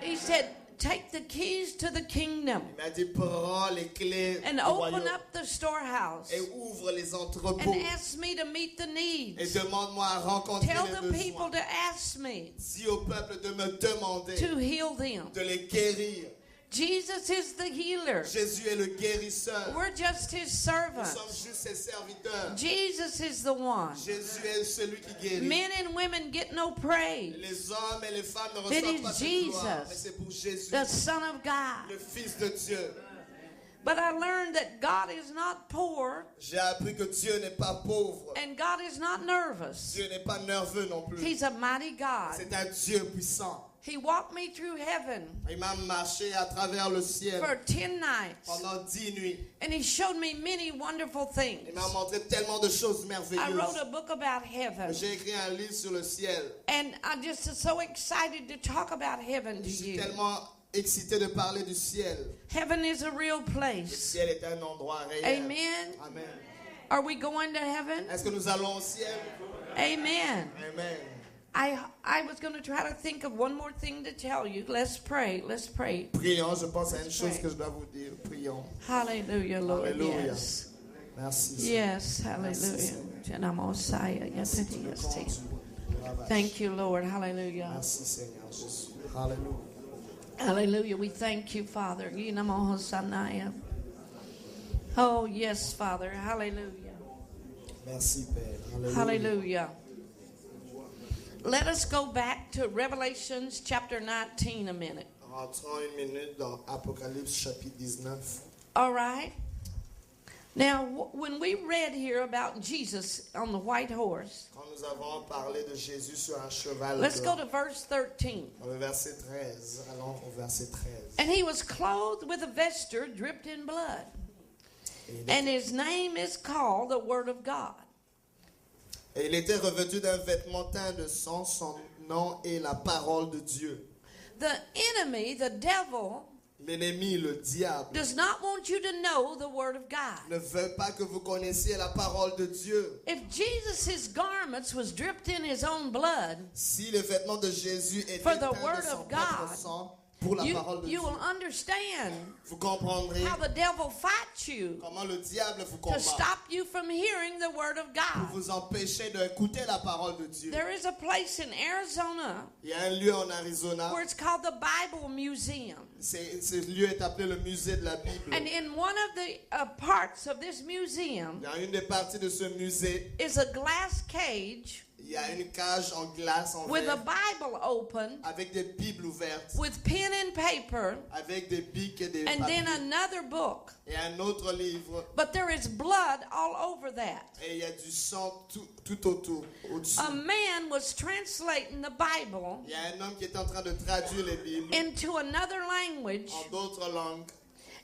He said, take the keys to the kingdom Il m'a dit, prends les clés and du open royaume up the storehouse et ouvre les entrepôts and ask me to meet the et needs. demande-moi à rencontrer Tell les the people besoins. to ask me Dis au peuple de me demander to heal them. de les guérir. Jesus is the healer. Jésus est le guérisseur. We're just his Nous sommes servants. juste ses serviteurs. Jesus is the one. Jésus est celui qui guérit. Men and women get no praise. Les hommes et les femmes ne It reçoivent is pas cette gloire, Jesus, mais c'est pour Jésus, the Son of God. le Fils de Dieu. But I learned that God is not poor J'ai appris que Dieu n'est pas pauvre. and God is not nervous. Dieu n'est pas nerveux non plus. He's a mighty God. C'est un Dieu puissant. He walked me through heaven Il m'a marché à travers le ciel for 10 nights pendant 10 nuits. and he showed me many wonderful things. Il m'a montré tellement de choses I wrote merveilleuses. a book about heaven J'ai écrit un livre sur le ciel. and I'm just so excited to talk about heaven to Je suis you. tellement excité de parler du ciel. Heaven is a real Le place. ciel est un endroit réel. Amen. Amen. Are we going to heaven? Est-ce que nous allons au ciel? Amen. Amen. I was going to try to think of one more thing to tell you. Let's pray. Let's pray. Prions, je pense à une Let's chose pray. que je dois vous dire. Prions. Hallelujah, Lord. Alléluia. Yes. Merci. Yes, Merci, hallelujah. Seigneur. Janamosaya, yes, Merci pour le yes. conduit. Thank you, Lord. Hallelujah. Merci Seigneur Jésus. Alléluia. Hallelujah. We thank you, Father. Yinamohosanaya. Oh, yes, Father. Hallelujah. Merci Père. Alléluia. Hallelujah. Let us go back to Revelations chapter 19 a minute. Rentrons une minute dans Apocalypse chapitre 19. All right? Now, when we read here about Jesus on the white horse, Quand nous avons parlé de Jésus sur un cheval let's go blanc, to verse 13. dans le verset 13, allons au verset 13. And he was clothed with a vesture dripped in blood. Et And his name is called the Word of God. Et il était revêtu d'un vêtement teint de sang, son nom est la parole de Dieu. The enemy, the devil, L'ennemi, le diable, does not want you to know the Word of God. ne veut pas que vous connaissiez la parole de Dieu. If Jesus' garments was dripped in his own blood, Si les vêtements de Jésus étaient For the teints word de son of propre God, sang pour la parole de you Dieu, will understand vous comprendrez how the devil fights you comment le diable vous to combat stop you from hearing the Word of pour God. vous empêcher d'écouter la parole de Dieu. There is a place in Arizona Il y a un lieu en Arizona, where it's called the Bible Museum. ce lieu est appelé le musée de la Bible. And in one of the parts of this museum Dans une des parties de ce musée, is a glass cage il y a une cage en glace en with a verre Bible open avec des Bibles ouvertes, with pen and paper avec des bics et des and then papiers another book. et un autre livre. But there is blood all over that. Et il y a du sang tout autour, au-dessus. A man was translating the Bible Il y a un homme qui est en train de traduire les Bibles into another language, en d'autres langues.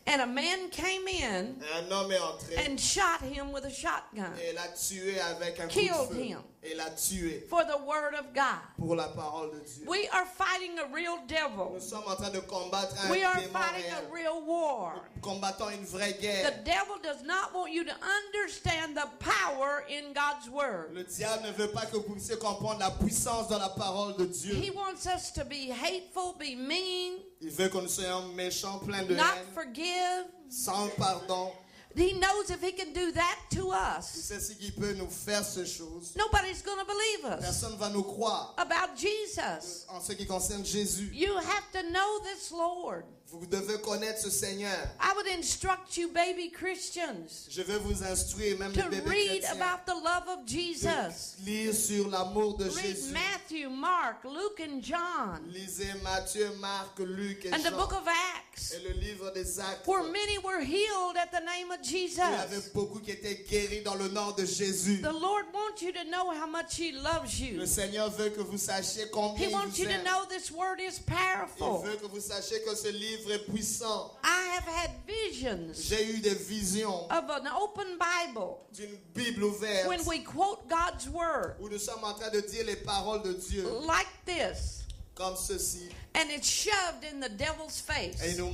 and a man came in Et un homme est entré and shot him with a shotgun et l'a tué avec un coup Killed de feu. him. Et l'a tué for the Word of God. pour la parole de Dieu. We are fighting a real devil. Nous sommes en train de combattre un We are démon fighting réel. a real war. Combattons une vraie The guerre. devil does not want you to understand the power in God's Word. Le diable ne veut pas que vous puissiez comprendre la puissance dans la parole de Dieu. He wants us to be hateful, be mean, Il veut que nous soyons méchants, pleins de not haine, forgive. sans pardon. He knows if he can do that to Il us, sait ce qu'il peut nous faire ces choses. nobody's going to believe us Personne ne va nous croire about Jesus. en ce qui concerne Jésus. You have to know this Lord. Vous devez connaître ce Seigneur. I would instruct you, baby Christians, Je vais vous instruire, même les to bébés read chrétiens, about the love of Jesus. de lire sur l'amour de Read Jésus. Matthew, Mark, Luke, and John, Lisez Matthieu, Marc, Luc et and the book Jean of Acts, et le livre des Actes. where many were healed at the name of Il y avait Jesus. beaucoup qui étaient guéris dans le nom de Jésus. The Lord wants you to know how much He loves you. Le Seigneur veut que vous sachiez combien He il wants vous you to aime. know this word is Il powerful. veut que vous sachiez que ce livre est puissant. I have had visions J'ai eu des visions of an open Bible d'une Bible ouverte when we quote God's word où nous sommes en train de dire les paroles de Dieu like this, comme ceci. and it's shoved in the devil's face. Et il le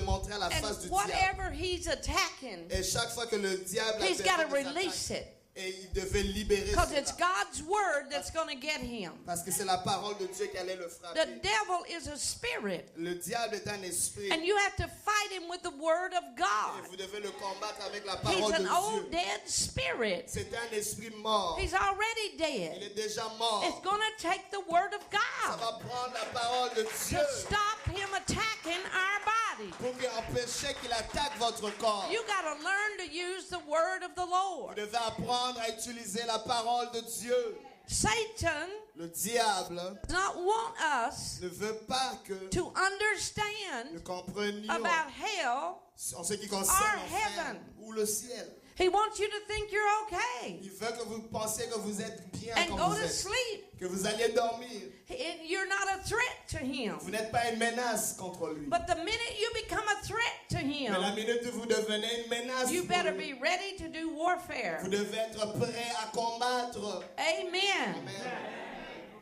montrait à la face du And diable. whatever he's attacking, Et chaque fois que le diable he's avait got to des release attaques, it. et il devait libérer Because it's cela. God's word that's going to get him. Parce que c'est la parole de Dieu qui allait le The frapper. devil is a spirit, Le diable est un esprit. and you have to fight him with the word of Et God. vous devez le combattre avec la He's parole de an old Dieu. dead spirit. C'est un esprit mort. He's already Il dead. est déjà mort. It's going to take the word of Ça God va prendre la parole de Dieu to stop him attacking our body. pour empêcher qu'il attaque votre corps. You got to learn to use the word of the Vous Lord. devez apprendre à utiliser la parole de Dieu. Satan Le diable does not want us ne veut pas que to nous understand comprenions about hell. en ce qui concerne our l'enfer heaven. ou le ciel. He wants you to think you're okay Il veut que vous pensiez que vous êtes bien and comme go vous to êtes, sleep. que vous alliez dormir. And you're not a threat to him. Vous n'êtes pas une menace contre lui. But the minute you become a threat to Mais la him, minute où vous devenez une menace, you pour better lui, be ready to do warfare. vous devez être prêt à combattre. Amen.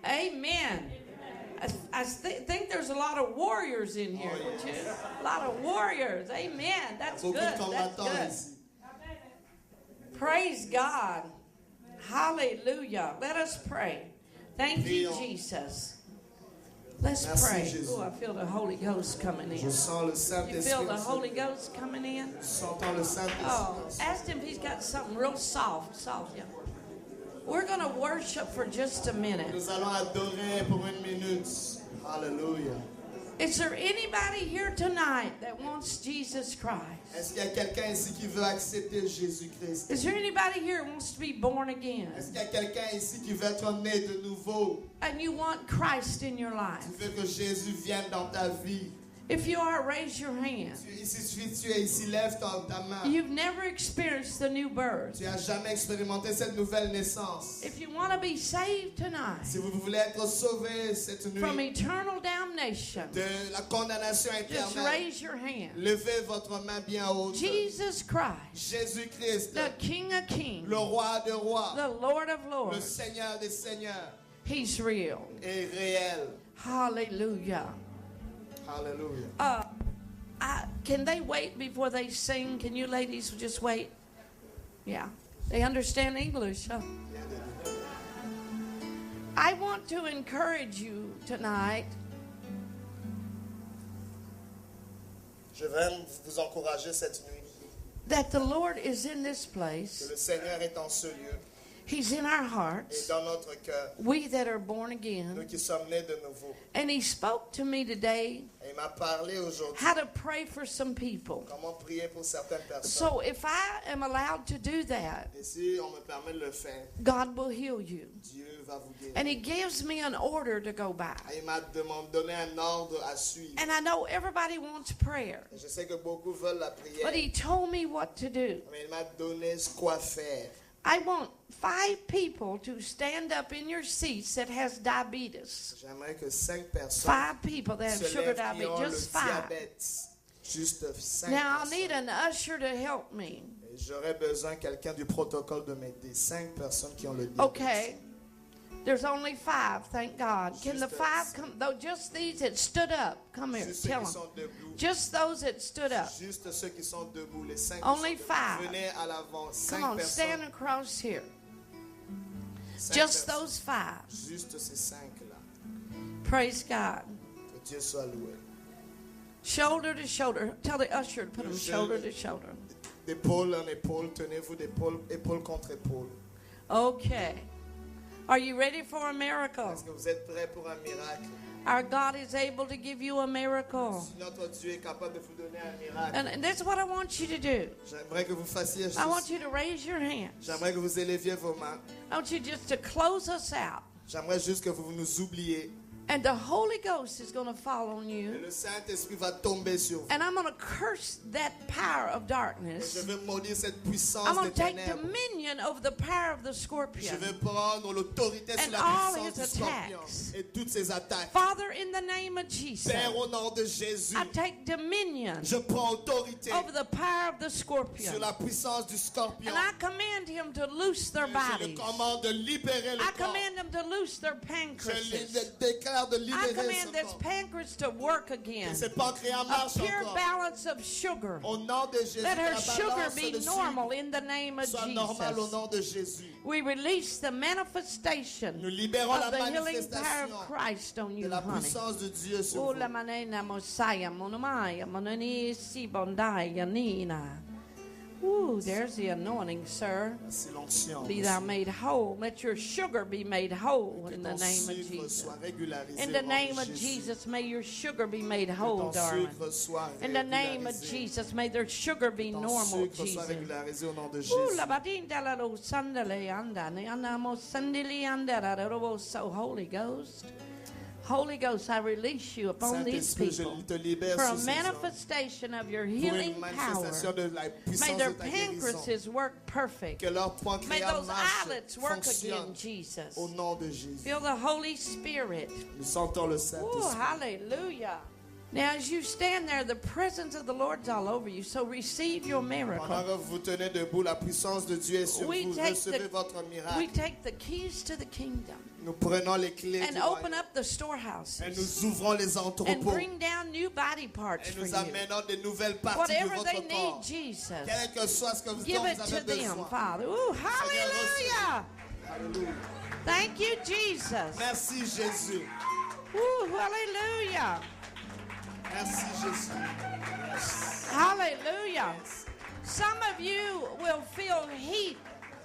Amen. Amen. I think there's a lot of warriors in here. Oh, yes. Don't you? A lot of warriors. Amen. That's good. Beaucoup de That's combattants good. ici. Praise God. Hallelujah. Let us pray. Thank you, Prions. Jesus. Let's Merci, pray. Jésus. Oh, I feel the Holy Ghost coming Je in. sens le You feel Saint-Esprit. the en ce Holy lieu. Ghost coming in? Sentons le Saint-Esprit. Oh, en ce ask him if he's got something real soft. Yeah. We're going to worship for just a minute. Nous allons adorer pour une minute. Alléluia. Is there anybody here tonight that wants Jesus Christ? Est-ce qu'il y a quelqu'un ici qui veut accepter Jésus-Christ? Is there anybody here who wants to be born again? Est-ce qu'il y a quelqu'un ici qui veut être né de nouveau? And you want Christ in your life? Tu veux que Jésus vienne dans ta vie? If you are, raise your hand. Si tu es ici, lève ta main. You've never experienced the new birth. Tu n'as jamais expérimenté cette nouvelle naissance. If you want to be saved tonight Si vous voulez être sauvé cette from nuit eternal damnation, de la condamnation just éternelle, raise your hand. levez votre main bien haute. Jesus Christ, Jésus-Christ, the King of Kings, le roi des rois, the Lord of le Lords, Seigneur des seigneurs, He's real. est réel. Hallelujah. Alléluia. Can they wait before they sing? Can you ladies just wait? Yeah. They understand English, huh? I want to encourage you tonight Je veux vous encourager cette nuit that the Lord is in this que place. le Seigneur est en ce lieu He's in our et hearts, dans notre cœur, we that are born nous again. qui sommes nés de nouveau. And He spoke to me today Et il m'a parlé aujourd'hui how to pray for some people. comment prier pour certaines personnes. So if I am allowed to do that, Et si on me permet de le faire, God will heal you. Dieu va vous guérir. And He gives me an order to go by. Et il m'a donné un ordre à suivre. And I know everybody wants prayer, Et je sais que beaucoup veulent la prière, but He told me what to do. mais il m'a donné quoi faire. I want 5 people to stand up in your seats that has diabetes. J'aimerais que 5 personnes 5 people that have se sugar lèvent qui ont diabetes. le Just 5. diabète. Juste 5 Now I need personnes. an usher to help me. Et j'aurais besoin de quelqu'un du protocole de m'aider. 5 personnes qui ont le diabète. Okay. There's only 5, thank God. Can the Juste 5 come? Though just these that stood up. Come here, Juste ceux tell qui them. sont debout. Just those that stood up. Juste ceux qui sont debout. Les 5 Only qui sont debout. 5. Venez à l'avant. 5 Come on, stand personnes. across here. 5 Just personnes. those 5. Juste ces 5-là. Praise God. Que Dieu soit loué. Shoulder to shoulder. Tell the usher to put them shoulder to shoulder. D'épaule en épaule. Tenez-vous d'épaule, épaule contre épaule. Okay. Are you ready for a miracle? Est-ce que vous êtes prêts pour un miracle? Our God is able to give you a miracle. Si notre Dieu est capable de vous donner un miracle, And that's what I want you to do. j'aimerais que vous fassiez I want juste. you to raise your hands. J'aimerais que vous éleviez vos mains. I want you just to close us out. J'aimerais juste que vous nous oubliez. And the Holy Ghost is going to fall on Et you. le Saint-Esprit va tomber sur vous. And I'm going to curse that power of Et je darkness. vais maudire cette I'm puissance going des to take ténèbres. dominion over the power of the Je scorpion. vais prendre l'autorité sur And la all puissance his du scorpion attacks. et toutes ses attaques. Father, in the name of Jesus, Père, au nom de Jésus, I take dominion je prends autorité over the power of the scorpion. sur la puissance du scorpion. And I command him to loose their Je le bodies. commande de libérer le I corps. command them to loose their Je pancreases. déclare de I libérer command ce this corps. pancreas to work Que again. ce pancréas A marche pure encore. balance of sugar. Au nom de Jésus, Let que her la sugar balance be de sucre normal in the name of soit normale au Jesus. nom de Jésus. We release the manifestation Nous libérons la of the healing power manifestation of Christ on de you, la honey. puissance de Dieu sur Oh, vous. la manena Mosiah, monomaya, mononi si bondaya, nina. Ooh, there's the anointing, sir. C'est l'onction. Be thou made whole. Let your sugar be made whole Que in the ton name of sucre Jesus. soit régularisé In au the nom name de of Jésus. Jesus, may your sugar be made Que whole, ton darling. sucre soit In the name of régularisé. Jesus, may their sugar be Ton normal, sucre soit Jesus. régularisé au nom de Ooh, Jésus. la badinda la lo sandale anda, ne anamo sandili anda la robo. So, Holy Ghost, Holy Ghost, I release you upon these Saint-Esprit, people je te libère for a sur ces hommes. manifestation of your Pour healing une manifestation power. de la May puissance their de ta guérison. pancreases work perfect. Que leur May pancréas those eyelids marche, work fonctionne again, Jesus. au nom de Jésus. Feel the Holy Spirit. Nous sentons le Oh, Saint-Esprit. hallelujah. Now, as you stand there, the presence of the Lord's all over you. So receive your miracle. Pendant que vous tenez debout, la puissance de Dieu est sur We vous. take Recevez the- votre We miracle. take the keys to the kingdom Nous prenons les clés and du open royaume up the et storehouses nous ouvrons les and entrepôts bring down new body parts et for nous you. amenons des nouvelles parties de Whatever votre they need, corps. Jesus. Quel que soit ce que vous, Give dont it vous to avez them, besoin. Father. Ooh, hallelujah. Alléluia. Thank you, Jesus. Merci Jésus. Ooh, hallelujah. Merci Jésus. Hallelujah. Some of you will feel heat.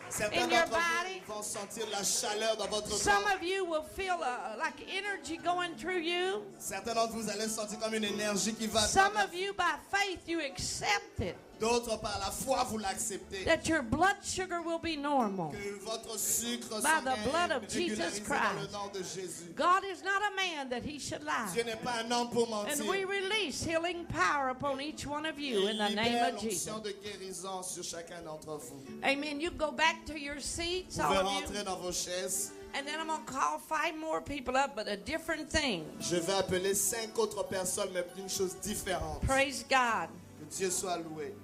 Certains In your d'entre body. vous vont sentir la chaleur dans votre Some corps. of you will feel like energy going through you. Certains d'entre vous allez sentir comme une énergie qui va Some dans of you, by faith, you accept it. D'autres par la foi vous l'acceptez. That your blood sugar will be normal. Que votre sucre By the sanguin blood est of Jesus régularisé dans le Christ. nom de Jésus. God is not a man that he should lie. Dieu n'est pas un homme pour mentir. And we release healing power upon each one of you in the Il name libère of Jesus. l'onction de guérison sur chacun d'entre vous. Amen. You go back to your seats, Vous all pouvez of you. rentrer dans vos chaises. And then I'm going to call 5 more people up, but a different thing. Je vais appeler 5 autres personnes, mais d'une chose différente. Praise God. Que Dieu soit loué.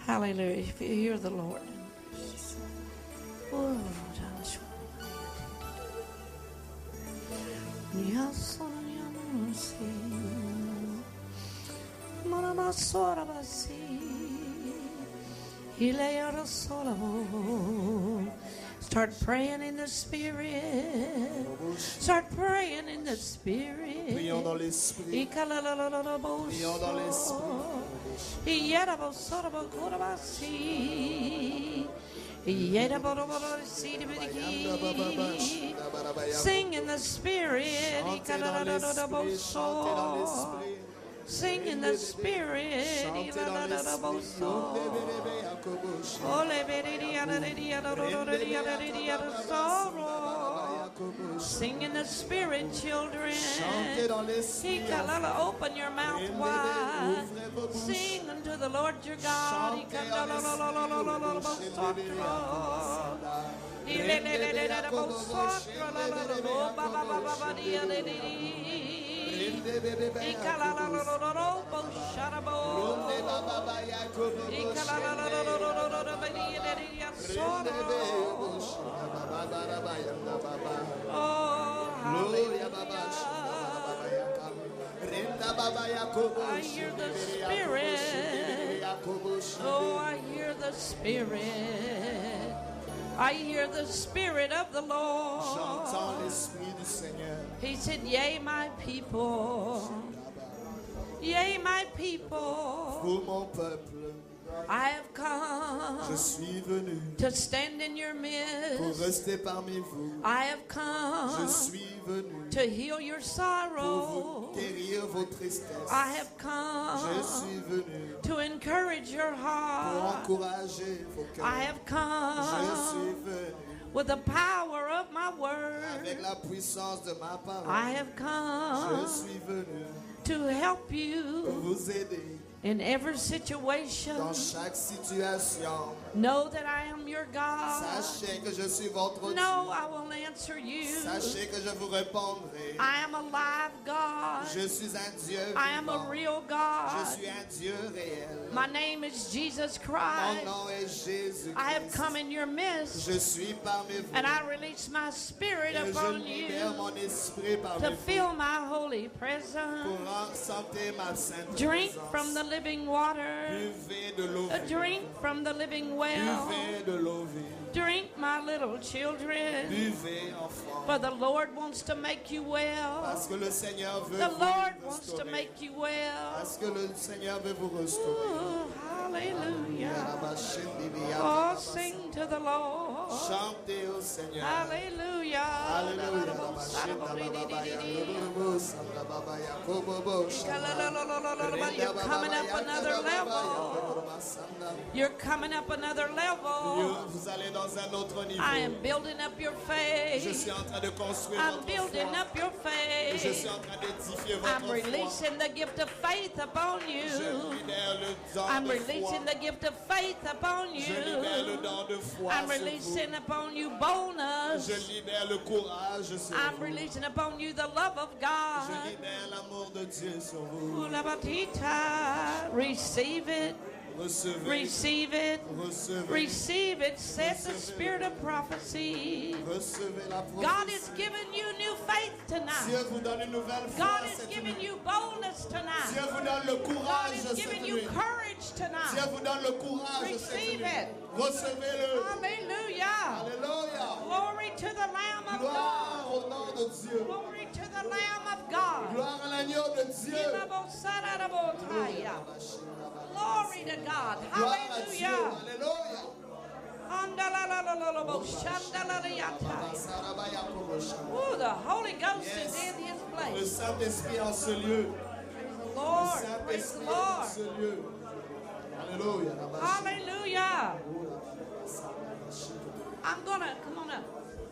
Hallelujah. If you hear the Lord. Oh, Mama Sorabasi. Start praying in the Spirit. Start praying in the Spirit. Prions dans l'esprit. Prions dans Sing in the Spirit. Sing in the Spirit. Sing in the Spirit, children. Open your mouth wide. Sing unto the Lord your God. I hear the Spirit. Oh, I hear the Spirit. I hear the Spirit of the Lord. J'entends l'esprit du Seigneur. He said, yea, my people. Yea, my people. Vous, mon peuple, I have come je suis venu to stand in your pour midst. rester parmi vous. I have Je come suis venu to heal your pour sorrow. vous guérir vos tristesses. I have Je come suis venu to encourage your pour heart. encourager vos I cœurs. have Je suis come venu with the power of my word. avec la puissance de ma I parole. have Je come suis venu to help pour you vous aider in every situation. dans chaque situation. Know that I am your God. Sachez que je suis votre Dieu. No, I will answer you. Sachez que je vous répondrai. I am a live God. Je suis un Dieu I am a vivant. real Je God. suis un Dieu réel. My name is Jesus Mon Christ. nom est Jésus. I have come in your midst, Je suis parmi vous. and I release my spirit Et je upon libère you mon esprit parmi to vous. feel my holy presence. Pour sentir ma sainte Drink présence. from the living water. Buvez de l'eau A vive. drink from the living well. Buvez de l'eau vive. Drink, my little children. Buvez, enfants. For the Lord wants to make you well. Parce que le Seigneur veut The vous Lord wants to restaurer. make you well. Parce que le Seigneur veut vous restaurer. Oh, hallelujah. Oh, sing to the Lord. Chantez au Seigneur. Hallelujah. You're coming up another level. You're coming up another level. Vous allez dans un autre niveau. I am building up your Je faith. suis en train de construire I'm votre building foi. up your Je suis faith. en train d'édifier I'm votre foi. releasing the gift of faith upon Je you. libère le don I'm de releasing foi. the gift of faith upon Je libère le you. don de foi I'm sur vous. releasing upon you boldness. Je libère le courage sur I'm vous. releasing upon you the love of Je God. libère l'amour de Dieu sur vous. Ulabatita. Receive it. Recevez. Receive it. Recevez. Receive it, said the spirit of prophecy. Recevez la God is prophétie. giving you new faith tonight. Dieu vous donne une nouvelle foi God is cette giving nuit. you boldness Dieu tonight. vous donne le God courage is cette giving you nuit. courage Dieu tonight. vous donne le courage cette Receive nuit. it. Recevez-le. Hallelujah. Alléluia. Glory to the Lamb of Gloire God. au nom de Dieu. Glory to the Lamb of God. Gloire à l'agneau de Dieu. Glory to God. Gloire à Dieu. Hallelujah. Alléluia. Oh, the Holy Ghost Yes. is in his Le place. Saint-Esprit en ce lieu. Praise the Le Lord. Praise the Saint-Esprit en Lord. ce lieu. Alléluia. Hallelujah.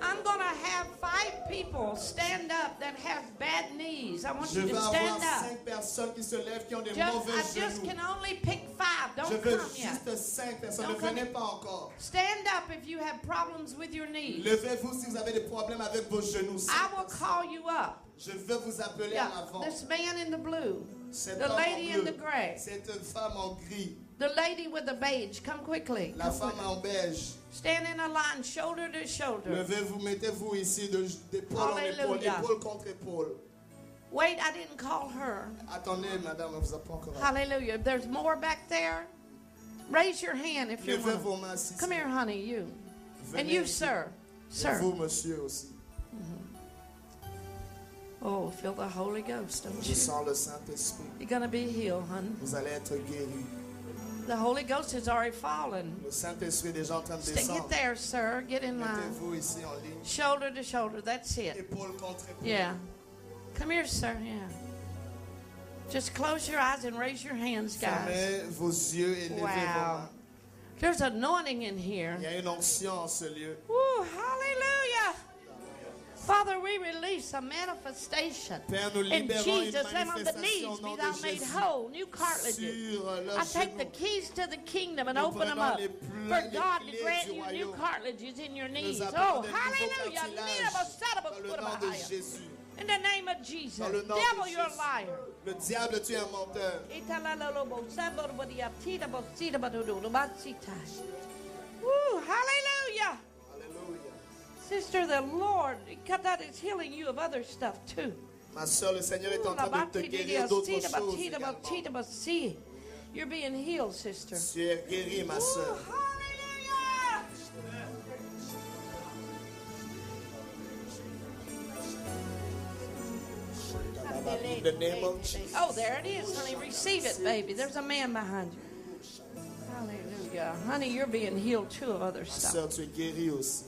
I'm gonna have 5 people stand up that have bad knees. I want Je you vais to avoir stand up. 5 personnes qui se lèvent qui ont des I mauvais just genoux. can only pick 5. Je Don't veux come yet. juste 5 personnes. Ne Don't come venez yet. pas encore. Stand up if you have problems with your knees. Levez-vous si vous avez des problèmes avec vos genoux. I will call you up. Je veux vous appeler Yeah, à l'avant. this man in the blue, Cet the homme lady en in the bleu, gray, cette femme en gris, the lady with the beige. Come quickly. la femme en beige. Stand in a line, shoulder to shoulder. Levez-vous, mettez-vous ici d'épaule en épaule, Hallelujah. épaule contre épaule. Wait, I didn't call her. Attendez, madame, on ne vous a pas encore appelé. Hallelujah. If there's more back there, raise your hand if you Levez vos want. mains si Come here, honey, you. And Venez you, ici. sir. Et Sir. vous, monsieur, aussi. Oh, feel the Holy Ghost, don't Je you? sens le Saint-Esprit. You're going to be healed, honey. Vous allez être guéri. The Holy Ghost has already fallen. Le Saint-Esprit est déjà en train de Get descendre. there, sir. Get in line. Mettez-vous ici en ligne. Shoulder to shoulder. That's it. Épaule contre épaule. Yeah. Come here, sir. Yeah. Just close your eyes and raise your hands, guys. Fermez vos yeux et levez vos Wow. mains. There's anointing in here. Il y a une onction en ce lieu. Woo, hallelujah. Father, we release a manifestation. Père, nous In libérons une Jesus' name, on the manifestation knees au be nom thou de made Jésus. whole. New cartilages. Sur I leurs take the genoux. keys to the kingdom and Nous open them prenons up les for les God to clés grant du you new royaume. cartilages in your knees. Nous Oh, apportons des nouveaux hallelujah. cartilages dans le nom de Jésus. In the name of Jesus. Dans le nom Devil, de you're a Jésus. liar. Le diable, tu es un menteur. Woo, hallelujah. Alléluia. Sister, the Lord, God is healing you of other stuff too. Ma soeur, le Seigneur est en train de te guérir d'autres choses également. You're being healed, sister. Tu es guérie, ma Woo, soeur. hallelujah. In the name of Jesus. Oh, there it is, honey. Receive it, baby. There's a man behind you. Hallelujah. Honey, you're being healed too of other Ma stuff. soeur, tu es guérie aussi.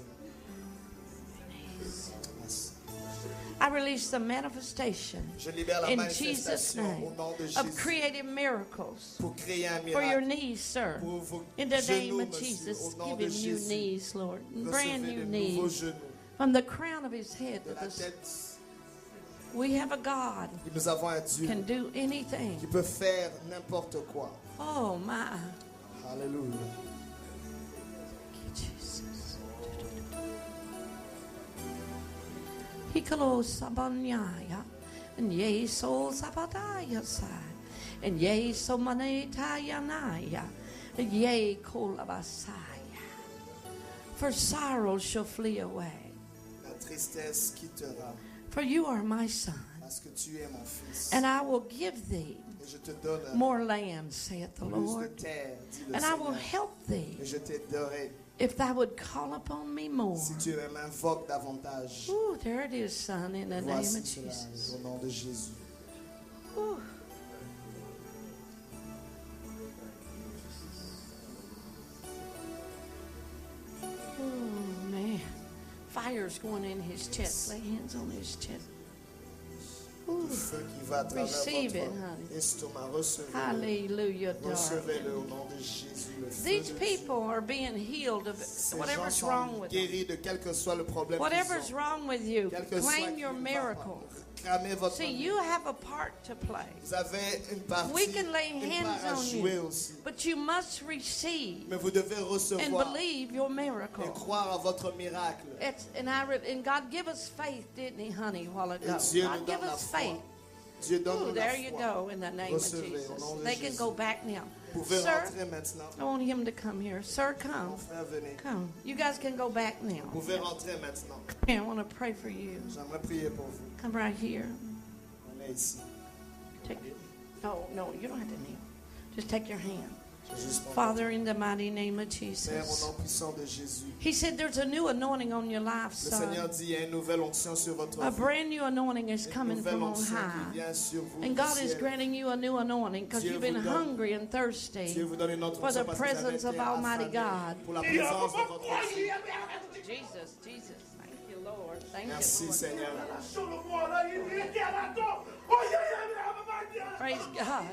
I release the manifestation Je libère la in Jesus' manifestation name au nom de of Jésus creative miracles pour créer un for your miracle. knees, sir. Pour vos In the name genoux, of monsieur, Jesus, au nom give de him new Jésus. knees, Lord. Brand Recevez new de nouveaux knees. genoux. From the crown of his head De to la the tête, we have a God et nous avons un Dieu can do anything. qui peut faire n'importe quoi. Oh my. Alléluia. Jesus. Hikalo sabanyaya, and ye so sabadaya sai, and ye so manetayanaya, and ye kolabasaya. For sorrow shall flee away, La tristesse quittera for you are my son, parce que tu es mon fils. and I will give thee Et je te donne more land, saith the plus de Lord, terre, dit le and I will Seigneur. help thee Et je t'aiderai if thou would call upon me more. si tu m'invoques davantage. Ooh, there it is, son, in the name Voici of cela Jesus. au nom de Jésus. Ooh. Oh, man. Fire's going in his chest. Lay hands on his chest. Le feu qui va à travers Receive it, votre honey. estomac. Recevez-le. Hallelujah, Recevez-le darling. au nom de Jésus. Le feu These de people are being healed of Ces gens whatever's wrong sont with them. guéris de quel que soit le problème qu'ils Whatever's ont. wrong with you, Quel que soit claim your qu'il miracle. Clamez votre See, you have a part to play. Vous avez une partie, We can lay une hands part à on jouer you, aussi. but you must receive Mais vous devez and recevoir believe your et miracle. croire à votre miracle. And God give us faith, didn't He, honey, a while ago? Et Dieu nous God give donne la us foi. faith. Dieu donne Ooh, la there you foi. go, in the name of Recevez au Jesus. nom de They can Jésus. go back now. Vous pouvez Sir, rentrer maintenant. I want him to come here. Sir, Mon come. frère, venez. Come. You guys can go back now. Vous pouvez rentrer maintenant. Here, I want to pray for you. J'aimerais prier pour vous. Come right here. On est ici. Take it. No, you don't have to kneel. Just take your hand. Je vais juste prendre Father, in the mighty name of Père, au Jesus. nom puissant de Jésus. He said there's a new anointing on your life, Le Seigneur son. dit, il y a une nouvelle onction sur votre A vie. brand new anointing is Une coming nouvelle from on onction high. qui vient sur vous. And du God is ciel. granting you a new anointing because Dieu you've been vous donne- hungry and thirsty Dieu vous donne une autre for the onction parce que vous avez presence of été Almighty affamés God. pour la présence de votre Dieu. Jesus. Thank you, Lord. Thank Merci you, Lord. Seigneur. Praise God.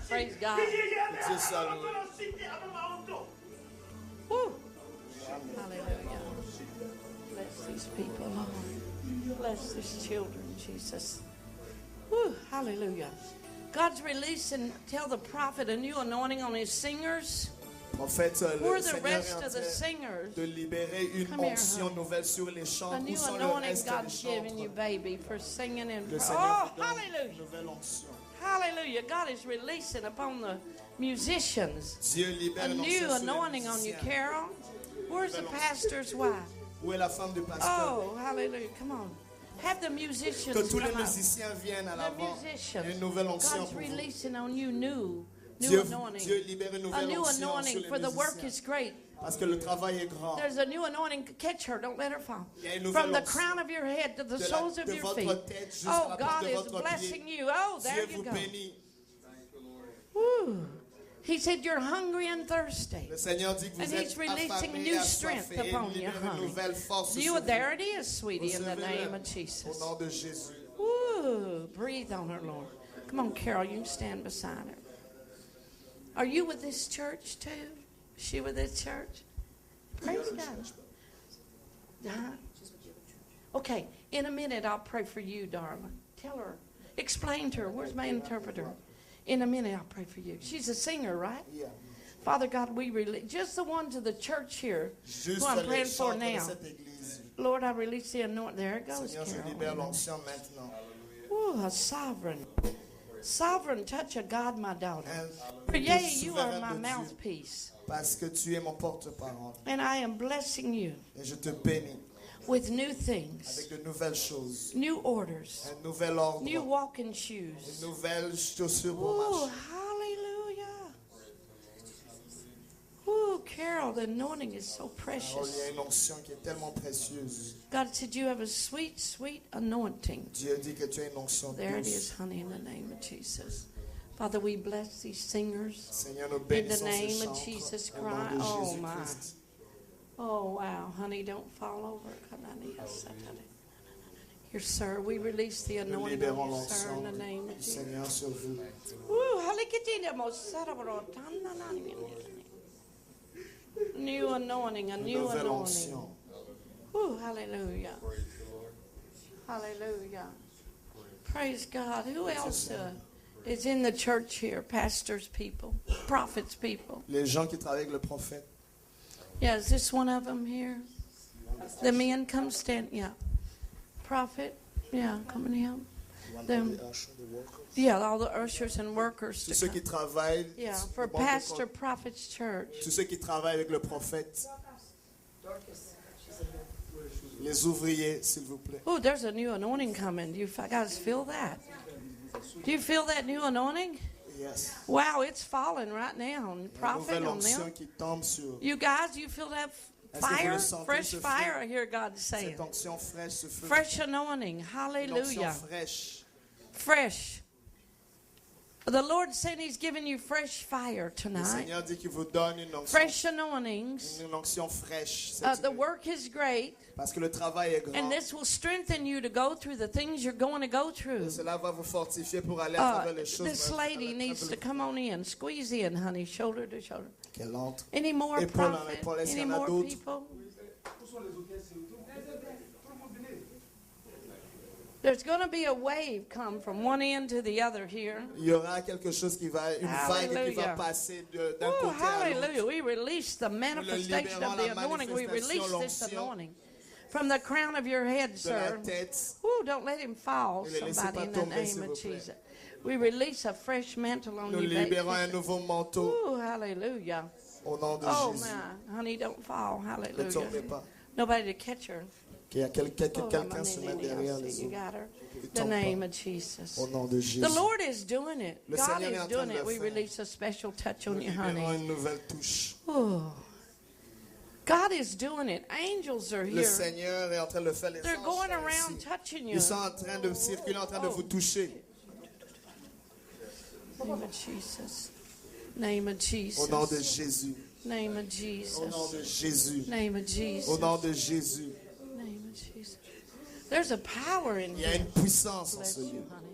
Praise God. Dieu seul. Woo. Hallelujah. Bless these people, Lord. Bless these children, Jesus. Woo. Hallelujah. God's releasing, tell the prophet, a new anointing on his singers. Prophète, Who le are the Seigneur est rest en of the train singers? de libérer une Come here, onction honey. nouvelle sur les chants. A Où new sont le anointing reste des God's given you, chantres? baby, for singing and Le oh, Seigneur vous donne hallelujah. une nouvelle onction. Hallelujah. God is releasing upon the musicians Dieu libère a une new onction sur les anointing on you, musiciens. Carol. Where's the pastor's wife? Où est la femme du pasteur? Oh, hallelujah. Come on. Have the musicians Que tous les come up. musiciens viennent à The l'avant. Il y a musicians. une nouvelle onction God's pour vous. releasing on you new Dieu anointing. libère une A nouvelle new onction sur anointing les for the work musiciens. is great. Parce que le travail est grand. There's a new anointing. Catch her. Don't let her fall. Il y a une nouvelle From the onction. crown of your head to the De soles of your votre feet. tête jusqu'à Oh, la God pointe de is votre blessing pied. you. Oh, there Dieu you vous go. bénit. Woo. He said you're hungry and thirsty. Le Seigneur dit que And vous he's êtes releasing affamés et new strength assoiffés. Et upon il you, libère une honey. nouvelle force You, sur vous. there it is, sweetie, in the Recevez-le name of au Jesus. nom de Jésus. Woo. Breathe on her, Lord. Come on, Carol, you can stand beside her. Are you with this church too? Is she with this church? Praise God. Okay, in a minute I'll pray for you, darling. Tell her. Explain to her. Where's my interpreter? In a minute I'll pray for you. She's a singer, right? Yeah. Father God, we release just the ones of the church here Juste who I'm praying les for chantres de now. cette église. Lord, I release the anointing. There it goes, Seigneur, je libère Carol. l'onction maintenant. Ooh, a sovereign touch of God, my daughter. Un For yea, touche you are souverain my de Dieu. mouthpiece. Parce que tu es mon porte-parole. And I am blessing you Et je te bénis with new things, avec de nouvelles choses. new orders, Un nouvel ordre. new walking Une shoes. nouvelle chaussure pour Ooh, marcher. hallelujah. Ooh, Carol, the anointing is so Alors, il y precious. a une onction qui est tellement précieuse. God said you have a sweet, sweet anointing. Dieu dit que tu as une onction There it douce. is, honey, in the name of Jesus. Father, we bless these singers. Seigneur, nous In the bénissons ces name of chantres Jesus au nom Christ. de Oh, my. Jésus-Christ. Oh, wow. Honey, don't fall over. Here, sir, we release the Nous anointing libérons on you, sir, l'onction in the name of du Jesus. Seigneur sur vous. Ooh, halikitine mo sarabro tananani. New anointing, a Une new nouvelle anointing. onction. Ooh, hallelujah. Hallelujah. Praise God. Who else is in the church here? Pastors, people, prophets, people. Les gens qui travaillent avec le prophète. Yeah, is this one of them here? The men come stand. Yeah. Prophet. Yeah, come and help. Them. Yeah, all the ushers and workers. Tous To ceux qui come. travaillent. Yeah, for bon, Pastor Prophet's church. Tous ceux qui travaillent avec le prophète. Les ouvriers, s'il vous plaît. Oh, there's a new anointing coming. Do you guys feel that? Do you feel that new anointing? Yes. Wow, it's falling right now. Une Prophet nouvelle on onction them. qui tombe sur You guys, you feel that Est-ce que vous fire? le sentez, Fresh ce feu? fire, I hear God saying. cette onction fraîche, ce feu. Fresh anointing. Une onction Hallelujah. fraîche. Fresh. The Lord said He's giving you fresh fire Le tonight. Seigneur dit qu'il vous donne une onction, Fresh anointings. une onction fraîche. cette The nuit. work is great, Parce que le travail est grand. and this will strengthen you to go through the things you're going to go through. Cela va vous fortifier pour aller à travers les choses. This lady needs to come on in. Squeeze in, honey, shoulder to shoulder. Qu'elle entre. Any more Épaule en prophets? épaule, est-ce Any qu'il y en a more d'autres? people? There's going to be a wave come from one end to the other here. Il y aura quelque chose qui va, une vague qui va Hallelujah. passer d'un Oh, côté à l'autre. hallelujah. We release the manifestation of the libérons la anointing. We release manifestation, this l'onction. anointing from the crown of your head, De la sir. tête. Ooh, don't let him fall, Ne le laissez somebody, pas in the tomber, name s'il of vous plaît. Jesus. We release a fresh mantle on Nous you, libérons baby. un nouveau manteau Ooh, hallelujah. au nom de Oh, Jésus. my. Honey, don't fall. Ne Hallelujah. tombez pas. Nobody to catch her. Qu'il y a quelqu'un Oh, quelqu'un se met derrière you les autres. got her. Ne The tombe name pas. of Jesus. Au nom de Jésus. The Lord is doing it. Le God Seigneur est is en train doing de it. le We faire. release a special touch on Nous you, libérons honey. une nouvelle touche. Oh. God is doing it. Angels are Le here. Seigneur est en train de le faire. Les They're anges going sont around ici. touching you. Ils sont en train de circuler, en train de vous toucher. Name of Jesus. Name of Au nom de Jesus. Jésus. Name of Au nom Jesus. de Jésus. Name of Jesus. Au nom de Jésus. Name of Jesus. There's a power in Il y a here. une puissance en Bless ce you, lieu. honey.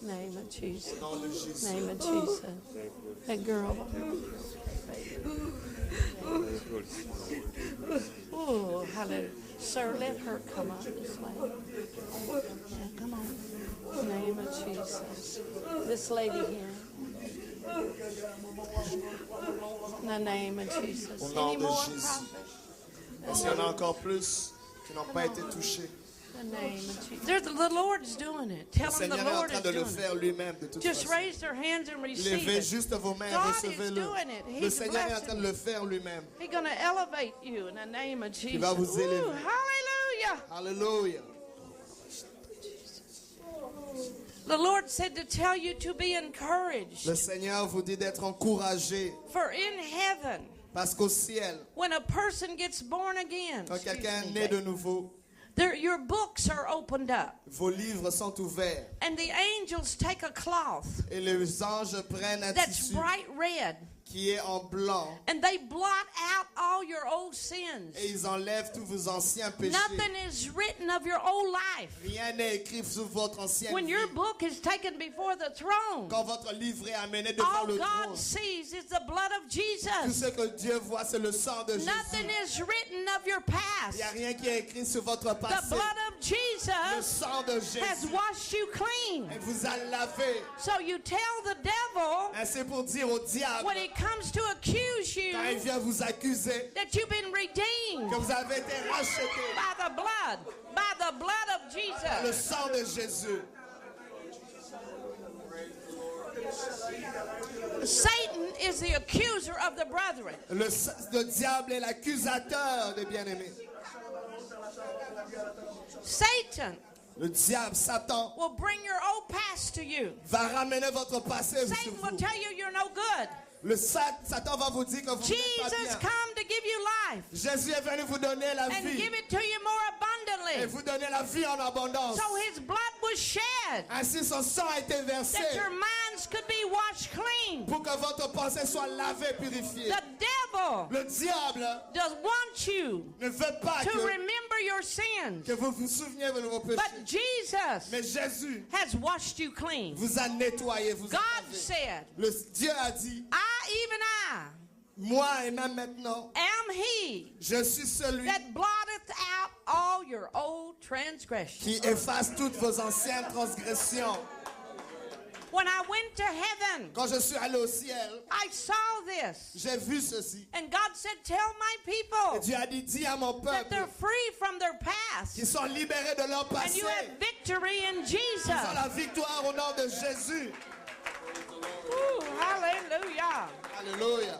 Name of Jesus. Au nom de Jésus. Name of Jesus. That girl. Oh, hallelujah. Sir, let her come up this way. Yeah, come on. Name of Jesus. This lady here. In the name of Jesus. Au nom Any de more Jésus. prophets? Est-ce qu'il y en a encore plus qui n'ont pas été touchés? In the name of Jesus. The Lord's doing it. Tell Le them the Seigneur est en Lord train is de le doing it. faire lui-même de toute Just façon. raise their hands and receive Levez it. juste vos mains, God is recevez-le. doing it. Le He's Seigneur est en train de blessing le faire lui-même. He's going to elevate you in the name of Jesus. va vous élever. Ooh, hallelujah. Alléluia. The Lord said to tell you to be encouraged. Le Seigneur vous dit d'être encouragé. For in heaven, Parce qu'au ciel, when a person gets born again, quand quelqu'un est né de nouveau, your books are opened up. vos livres sont ouverts. And the angels take a cloth Et les anges prennent un that's tissu bright red qui est en blanc. and they blot out all your old sins. Et ils enlèvent tous vos anciens péchés. Nothing is written of your old life. Rien n'est écrit sur votre ancienne When vie. your book is taken before the throne, Quand votre livre est amené devant all le God trône, sees is the blood of tout Jesus. ce que Dieu voit, c'est le sang de Jésus. Nothing is written of your Il past. n'y a rien qui est écrit sur votre The passé. blood of Le Jesus sang de has Jésus washed you clean. et vous a lavé. So you tell the devil Ainsi pour dire au diable, when he comes to accuse you quand il vient vous accuser, that you've been redeemed que vous avez été racheté by the blood of par le Jesus. sang de Jésus. Satan is the accuser of the brethren. Le diable est l'accusateur des bien-aimés. Satan Le diable, Satan, will bring your old past to you. va ramener votre passé sur Satan will vous. tell you you're no good. Satan va vous dire que vous n'êtes pas Jesus bien. come to give you life Jésus est venu vous donner la and vie give it to you more et abundantly. vous donner la vie en abondance. So his blood was shed Ainsi, son sang a été versé that your minds could be washed clean. pour que votre pensée soit lavée, purifiée. The devil Le diable does want you ne veut pas to remember your sins. que vous vous souveniez de vos péchés. But Jesus Mais Jésus has washed you clean. vous a nettoyé, vous a God lavé. said, Dieu a dit, even I moi et même maintenant, am he je suis celui that blotteth out all your old transgressions. qui efface toutes vos anciennes transgressions. When I went to heaven, Quand je suis allé au ciel, I saw this. j'ai vu ceci. And God said, tell my Et people Dieu a dit, dis à mon that peuple they're free from their past. qu'ils sont libérés de leur And passé. you have victory in Ils ont Jesus. la victoire au nom de Jésus. Ooh, hallelujah. Alléluia.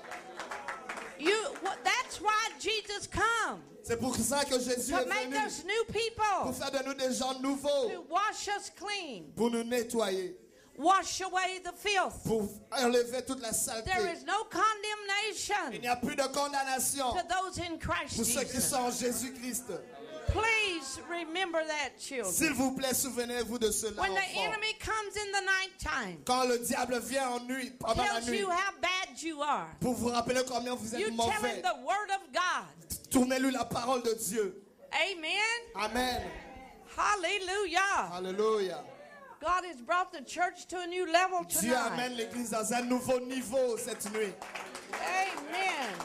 That's why Jesus come. C'est pour ça que Jésus To est make venu. us new Pour people. faire de nous des gens nouveaux. To wash us clean. Pour nous nettoyer. Wash away the filth. Pour enlever toute la saleté. There is no Il condemnation n'y a plus de condamnation to those in Christ pour ceux qui Jesus. sont en Jésus-Christ. Please remember that, children. S'il vous plaît, souvenez-vous de cela, When the enfants. enemy comes in the nighttime, Quand le diable vient en nuit, pendant la tells nuit, you how bad you are, pour vous rappeler combien vous you êtes tell mauvais, him the word of God. tournez-lui la parole de Dieu. Amen. Amen. Hallelujah. Alléluia. God has brought the church to a new level Dieu tonight. amène l'église dans un nouveau niveau cette nuit. Amen.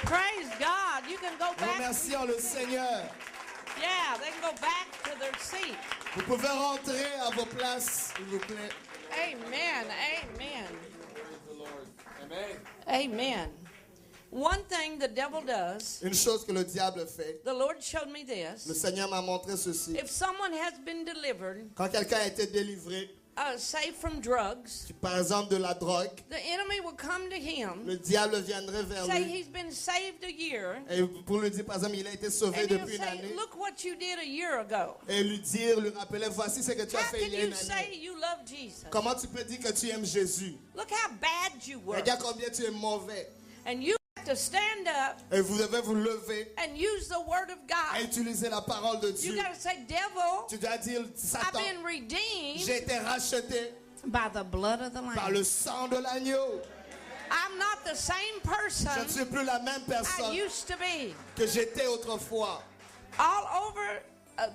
Praise God. You can go Nous back. remercions le Seigneur. Yeah, they can go back to their seat. Vous pouvez rentrer à vos places, s'il vous plaît. Amen. Amen. Amen. One thing the devil does, Une chose que le diable fait, the Lord showed me le this. Seigneur m'a montré ceci. If someone has been delivered, Quand quelqu'un a été délivré, say from drugs, par exemple de la drogue, the enemy will come to him, le diable viendrait vers say lui he's been saved a year, et pour lui dire, par exemple, il a été sauvé and he'll depuis une say, année, look what you did a year ago. et lui dire, lui rappeler, voici ce que tu as How fait can il y a you une say année. you love Jesus? Comment tu peux dire que tu aimes Jésus? Look how bad you were. Regarde combien tu es mauvais. And you have to stand up Et vous devez vous lever and use the word of et God. utiliser la parole de You Dieu. got to say, devil, Tu dois dire, I've Satan, been redeemed j'ai été racheté by the blood of the par Lamb. le sang de l'agneau. I'm not the same Je ne person suis plus la même I personne used to be. que j'étais autrefois. All over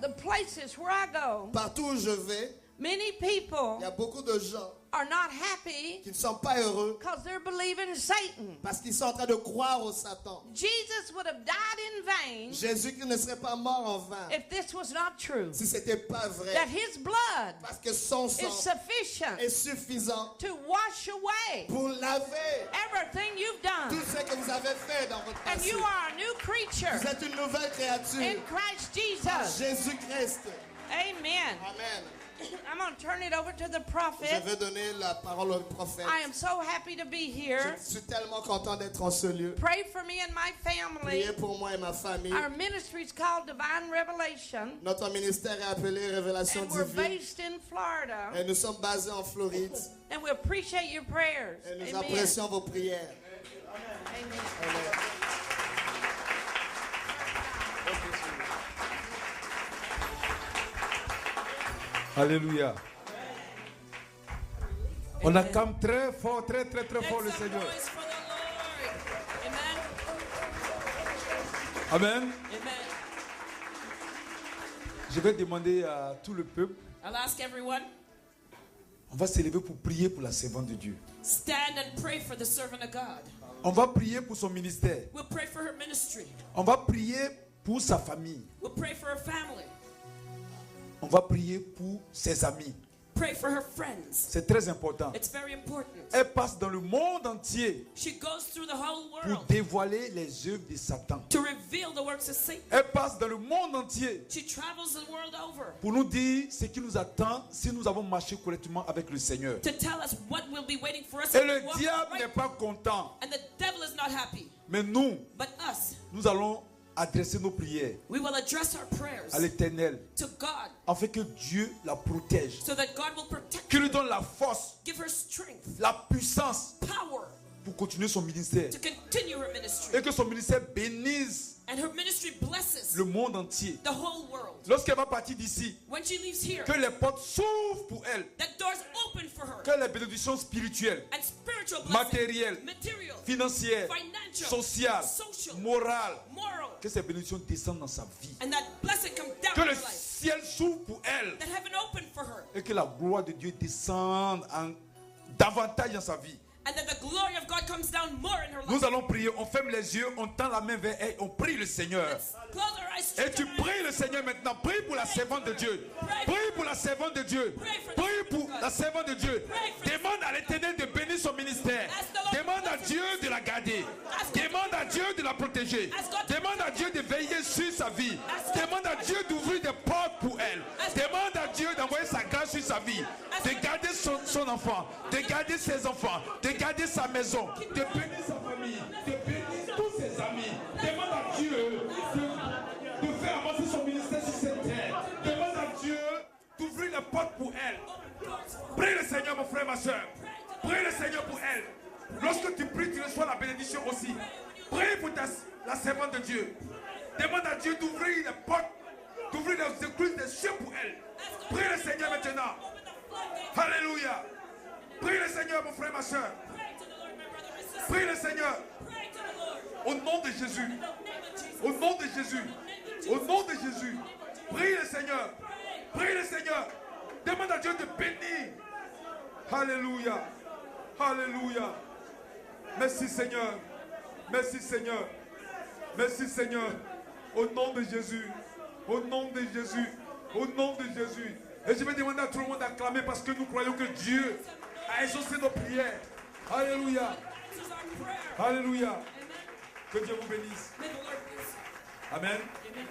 the places where I go, Partout où je vais, many il people y a beaucoup de gens are not happy qui ne sont pas heureux because they're believing Satan. parce qu'ils sont en train de croire au Satan. Jesus would have died in vain Jésus qui ne serait pas mort en vain if this was not true. si ce n'était pas vrai. That his blood Parce que son is sang sufficient est suffisant to wash away pour laver everything you've tout done. ce que vous avez fait dans votre And passé. you are a new creature Vous êtes une nouvelle créature in Christ par Jesus. Jésus-Christ. Amen. Amen. I'm going to turn it over to the Je prophet. vais donner la parole au prophète. I am so happy to be here. Je suis tellement content d'être en ce lieu. Pray for me and my family. Priez pour moi et ma famille. Our ministry is called Divine Revelation, Notre ministère est appelé Révélation and we're divine. based in Florida. Et nous sommes basés en Floride. And we appreciate your prayers. Et nous Amen. apprécions vos prières. Amen. Amen. Alléluia. On acclame très fort, très fort Make le some Seigneur. noise for the Lord. Amen. Amen. Amen. Je vais demander à tout le peuple, I'll ask everyone, on va s'élever pour prier pour la servante de Dieu. stand and pray for the servant of God. On va prier pour son ministère. We'll pray for her ministry. On va prier pour sa famille. We'll pray for her family. On va prier pour ses amis. Pray for her friends. C'est très important. It's very important. Elle passe dans le monde entier She goes through the whole pour world dévoiler les œuvres de Satan. to reveal the works of Satan. Elle passe dans le monde entier She travels the world over pour nous dire ce qui nous attend si nous avons marché correctement avec le Seigneur. to tell us what will be waiting for us. Et if we le walk diable right. n'est pas content. And the devil is not happy. Mais nous, But us, nous allons adresser nos prières we will address our prayers à l'Éternel to God afin que Dieu la protège, so that God will protect qu'il lui her, donne la force, give her strength, la puissance power pour continuer son ministère to continue her ministry. et que son ministère bénisse And her ministry blesses le monde entier. the whole world. Lorsqu'elle va partir d'ici, When she leaves here, que les portes s'ouvrent pour elle, that doors open for her. que les bénédictions spirituelles, And spiritual blessing, matérielles, material, financières, financial, sociales, social, morales, moral, que ces bénédictions descendent dans sa vie. and that blessing comes down Que in le her life. ciel s'ouvre pour elle That heaven opened for her. et que la gloire de Dieu descende davantage dans sa vie. And that the glory of God comes down more in her life. Nous allons prier, on ferme les yeux, on tend la main vers elle, on prie le Seigneur. Let's close our eyes. Et stretch tu our hands. pries le Seigneur maintenant. Prie pour la servante de Dieu. Prie pour la servante de Dieu. Prie pour la servante de Dieu. Demande à l'Éternel de bénir son ministère. Demande à Dieu de la garder. Demande à Dieu de la protéger. Demande à Dieu de veiller sur sa vie. Demande à Dieu d'ouvrir des portes pour elle. Demande à Dieu d'envoyer sa grâce sur sa vie. De garder son enfant. De garder ses enfants. De garder sa maison. De bénir sa famille. De bénir tous ses amis. Demande à Dieu de faire avancer son ministère sur cette terre. Demande à Dieu d'ouvrir les portes pour elle. Prie le Seigneur, mon frère, ma soeur. Prie le Seigneur pour elle. Lorsque tu pries, tu reçois la bénédiction aussi. Prie pour la servante de Dieu. Demande à Dieu d'ouvrir les portes, d'ouvrir les écluses des cieux pour elle. Prie le Seigneur maintenant. Alléluia. Prie le Seigneur, mon frère, ma soeur. Prie le Seigneur. Au nom de Jésus. Au nom de Jésus. Au nom de Jésus. Prie le Seigneur. Prie le Seigneur. Demande à Dieu de bénir. Alléluia. Alléluia. Merci Seigneur. Merci Seigneur. Merci Seigneur. Au nom de Jésus. Au nom de Jésus. Au nom de Jésus. Et je vais demander à tout le monde d'acclamer parce que nous croyons que Dieu a exaucé nos prières. Alléluia. This is our prayer. Alléluia. Amen. Que Dieu vous bénisse. May the Lord bless you. Amen. Amen.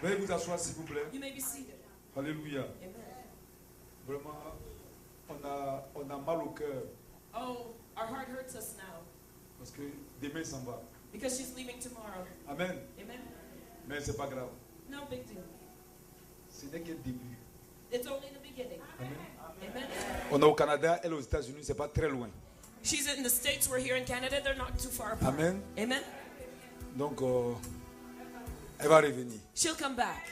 Veuillez vous asseoir s'il vous plaît. You may be seated. Alléluia. Amen. Vraiment, on a mal au cœur Oh, our heart hurts us now parce que demain s'en va. because she's leaving tomorrow. Amen. Amen. Mais c'est pas grave. No big deal. Ce n'est qu'un début. It's only the beginning. Amen. Amen. On est au Canada, elle aux États-Unis, c'est pas très loin. She's in the States, we're here in Canada, they're not too far apart. Amen. Amen. Donc, elle va revenir. She'll come back.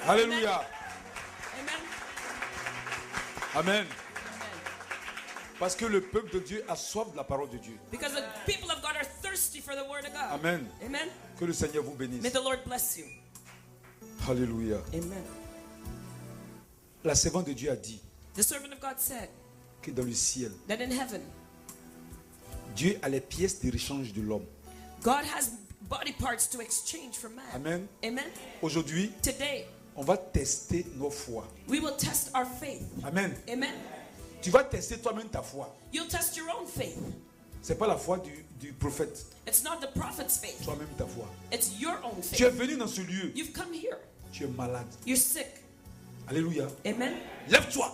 Alléluia. Amen. Amen. Amen. Parce que le peuple de Dieu a soif de la parole de Dieu. Because the people of God are thirsty for the word of God. Amen. Amen. Que le Seigneur vous bénisse. May the Lord bless you. Alléluia. Amen. La servante de Dieu a dit The servant of God said que dans le ciel, that in heaven, Dieu a les pièces de rechange de l'homme. God has body parts to exchange for man. Amen. Amen. Aujourd'hui, Today, on va tester nos foi. we will test our faith. Amen. Amen. Tu vas tester toi-même ta foi. You'll test your own faith. C'est pas la foi du prophète. It's not the prophet's faith. Toi-même ta foi. It's your own Tu es faith. venu dans ce lieu. You've come here. Tu es malade. You're sick. Alléluia. Amen. Lève-toi.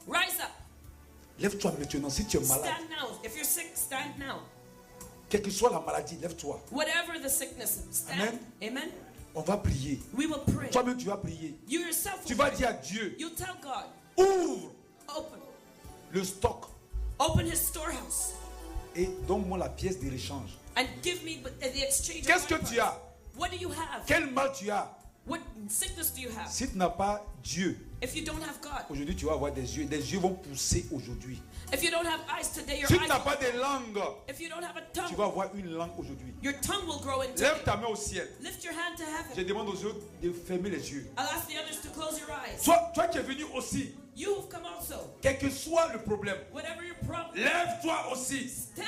Rise up. Lève-toi maintenant si tu es malade. Stand now. If you're sick, stand now. Quelle que soit la maladie, lève-toi. Whatever the sickness, stand. Amen. Amen. On va prier. We will pray. Toi-même, tu vas prier. You yourself will Tu vas pray. dire à Dieu, You tell God, ouvre open. le stock Open his storehouse et donne-moi la pièce de l'échange. and give me the exchange. Qu'est-ce of que my tu price. as? What do you have? Quel mal tu as? What sickness do you have? Si tu n'as pas Dieu, If you don't have God, aujourd'hui tu vas avoir des yeux. Des yeux vont pousser aujourd'hui. if you don't have eyes today, your Si tu eyes n'as will- pas de langue, If you don't have a tu tongue, vas avoir une langue aujourd'hui. your tongue will grow into Lève ta main au ciel. Lift your hand to Je heaven. demande aux autres de fermer les yeux. I'll ask the others to close your eyes. Toi qui es venu aussi, You have come also. quel que soit le problème, Whatever your problem, lève-toi aussi. stand.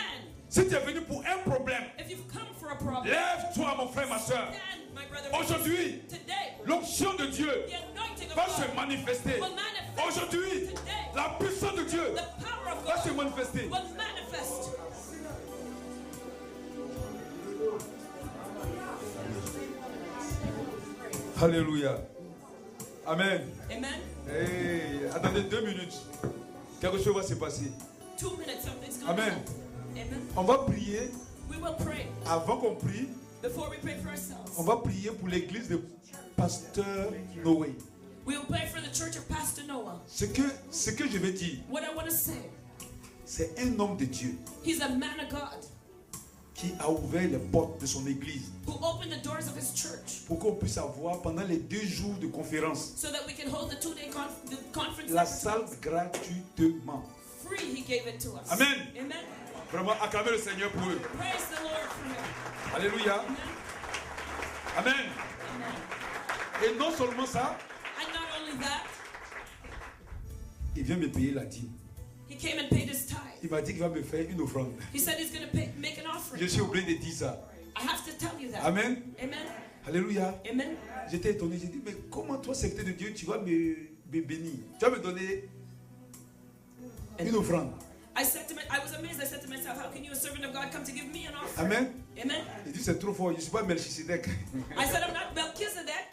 Si tu es venu pour un problème, If you've come for a problem, lève-toi mon frère, ma soeur. stand, my brother. my sister. Aujourd'hui, Today, l'onction de Dieu the anointing of va se God manifester. will manifest. Aujourd'hui, Today, la puissance de Dieu the power of va se God manifester. will manifest. Alléluia. Amen. Amen. Hey, attendez 2 minutes. Quelque chose va se passer. 2 minutes, something's going to Amen. happen. Amen. On va prier. We will pray. Avant qu'on prie, Before we pray for on ourselves, va prier pour l'église de Pasteur Noé. we will pray for the church of Pastor Noah. Ce que je vais dire, What I want to say, c'est un homme de Dieu he's a man of God qui a ouvert les portes de son église who opened the doors of his church pour qu'on puisse avoir pendant les 2 jours de conférence so that we can hold the 2-day conference la there for salle 2 weeks. gratuitement. Free, he gave it to us. Amen. Amen. Vraiment, acclamez le Seigneur pour eux. Praise the Lord for him. Alléluia. Amen. Amen. Amen. Et non seulement ça, And not only that, il vient me payer la dîme. he came and paid his tithe. Il m'a dit qu'il va me faire une offrande. He said he's going to make an offering. Je suis obligé de dire ça. I have to tell you that. Amen. Amen. Alléluia. Amen. J'étais étonné. J'ai dit, mais comment toi, secteur de Dieu, tu vas me bénir? Tu vas me donner une offrande. I was amazed. I said to myself, how can you, a servant of God, come to give me an offering? Amen. Amen. Il dit, c'est trop fort. Je ne suis pas Melchisedec. I said, I'm not Melchizedek.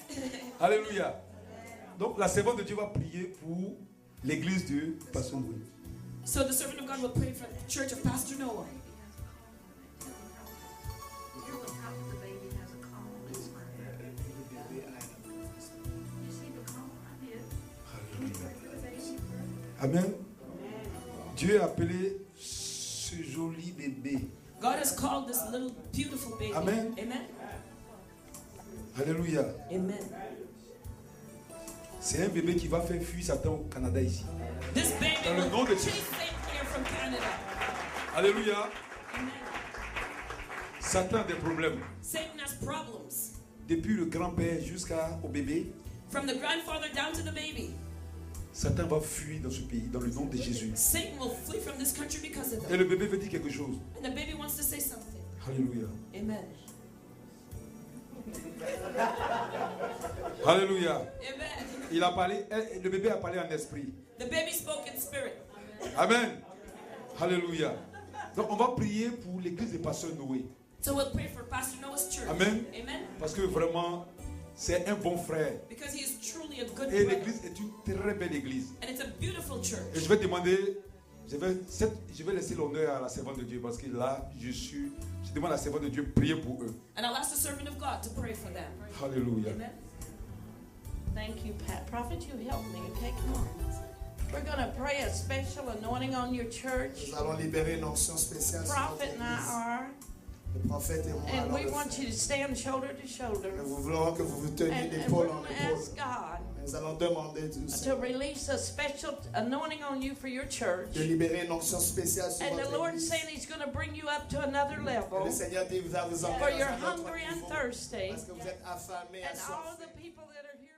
Alléluia. Donc, la servante de Dieu va prier pour l'église de Pasteur Noé. So the servant of God will pray for the church of Pastor Noah. Amen. Dieu a appelé ce joli bébé. God has called this little beautiful baby. Amen. Amen. Alléluia. Amen. C'est un bébé qui va faire fuir Satan au Canada ici. This baby Dans le will nom de chase Jésus. Satan here from Canada. Alléluia. Amen. Satan a des problèmes. Satan has problems. Depuis le grand-père jusqu'au bébé, From the grandfather down to the baby. Satan va fuir dans ce pays, dans le nom de Jésus. Satan will flee from this country because of Et them. le bébé veut dire quelque chose. And the baby wants to say something. Alléluia. Amen. Alléluia. Amen. Il a parlé, le bébé a parlé en esprit. The baby spoke in spirit. Amen. Alléluia. Donc on va prier pour l'église de Pasteur Noé. So we'll pray for Pastor Noah's church. Amen. Amen. Parce que vraiment, c'est un bon frère. Because he is truly a good Et brother. l'église est une très belle église. And it's a beautiful Et church. je vais demander, je vais laisser l'honneur à la servante de Dieu parce que là, je demande à la servante de Dieu de prier pour eux. And I'll ask the servant of God to pray for them. Alléluia. Amen. Thank you, Pat. Prophet, you help me, okay? Come on. We're going to pray a special anointing on your church. Nous allons libérer une onction spéciale sur notre Prophet and I église. are. Le prophète et moi And allons we le want faire. you to stand shoulder to shoulder. Et nous voulons que vous vous teniez And d'épaule we're en going to ask épaule. God Nous allons demander du to Seigneur release a special anointing on you for your church. de libérer une onction spéciale sur And the votre Lord's église. saying He's going to bring you up to another Et level. le Seigneur dit, vous allez vous For emmener you're dans un autre hungry and niveau thirsty. parce que vous êtes affamés, And all assoiffés. the people that are here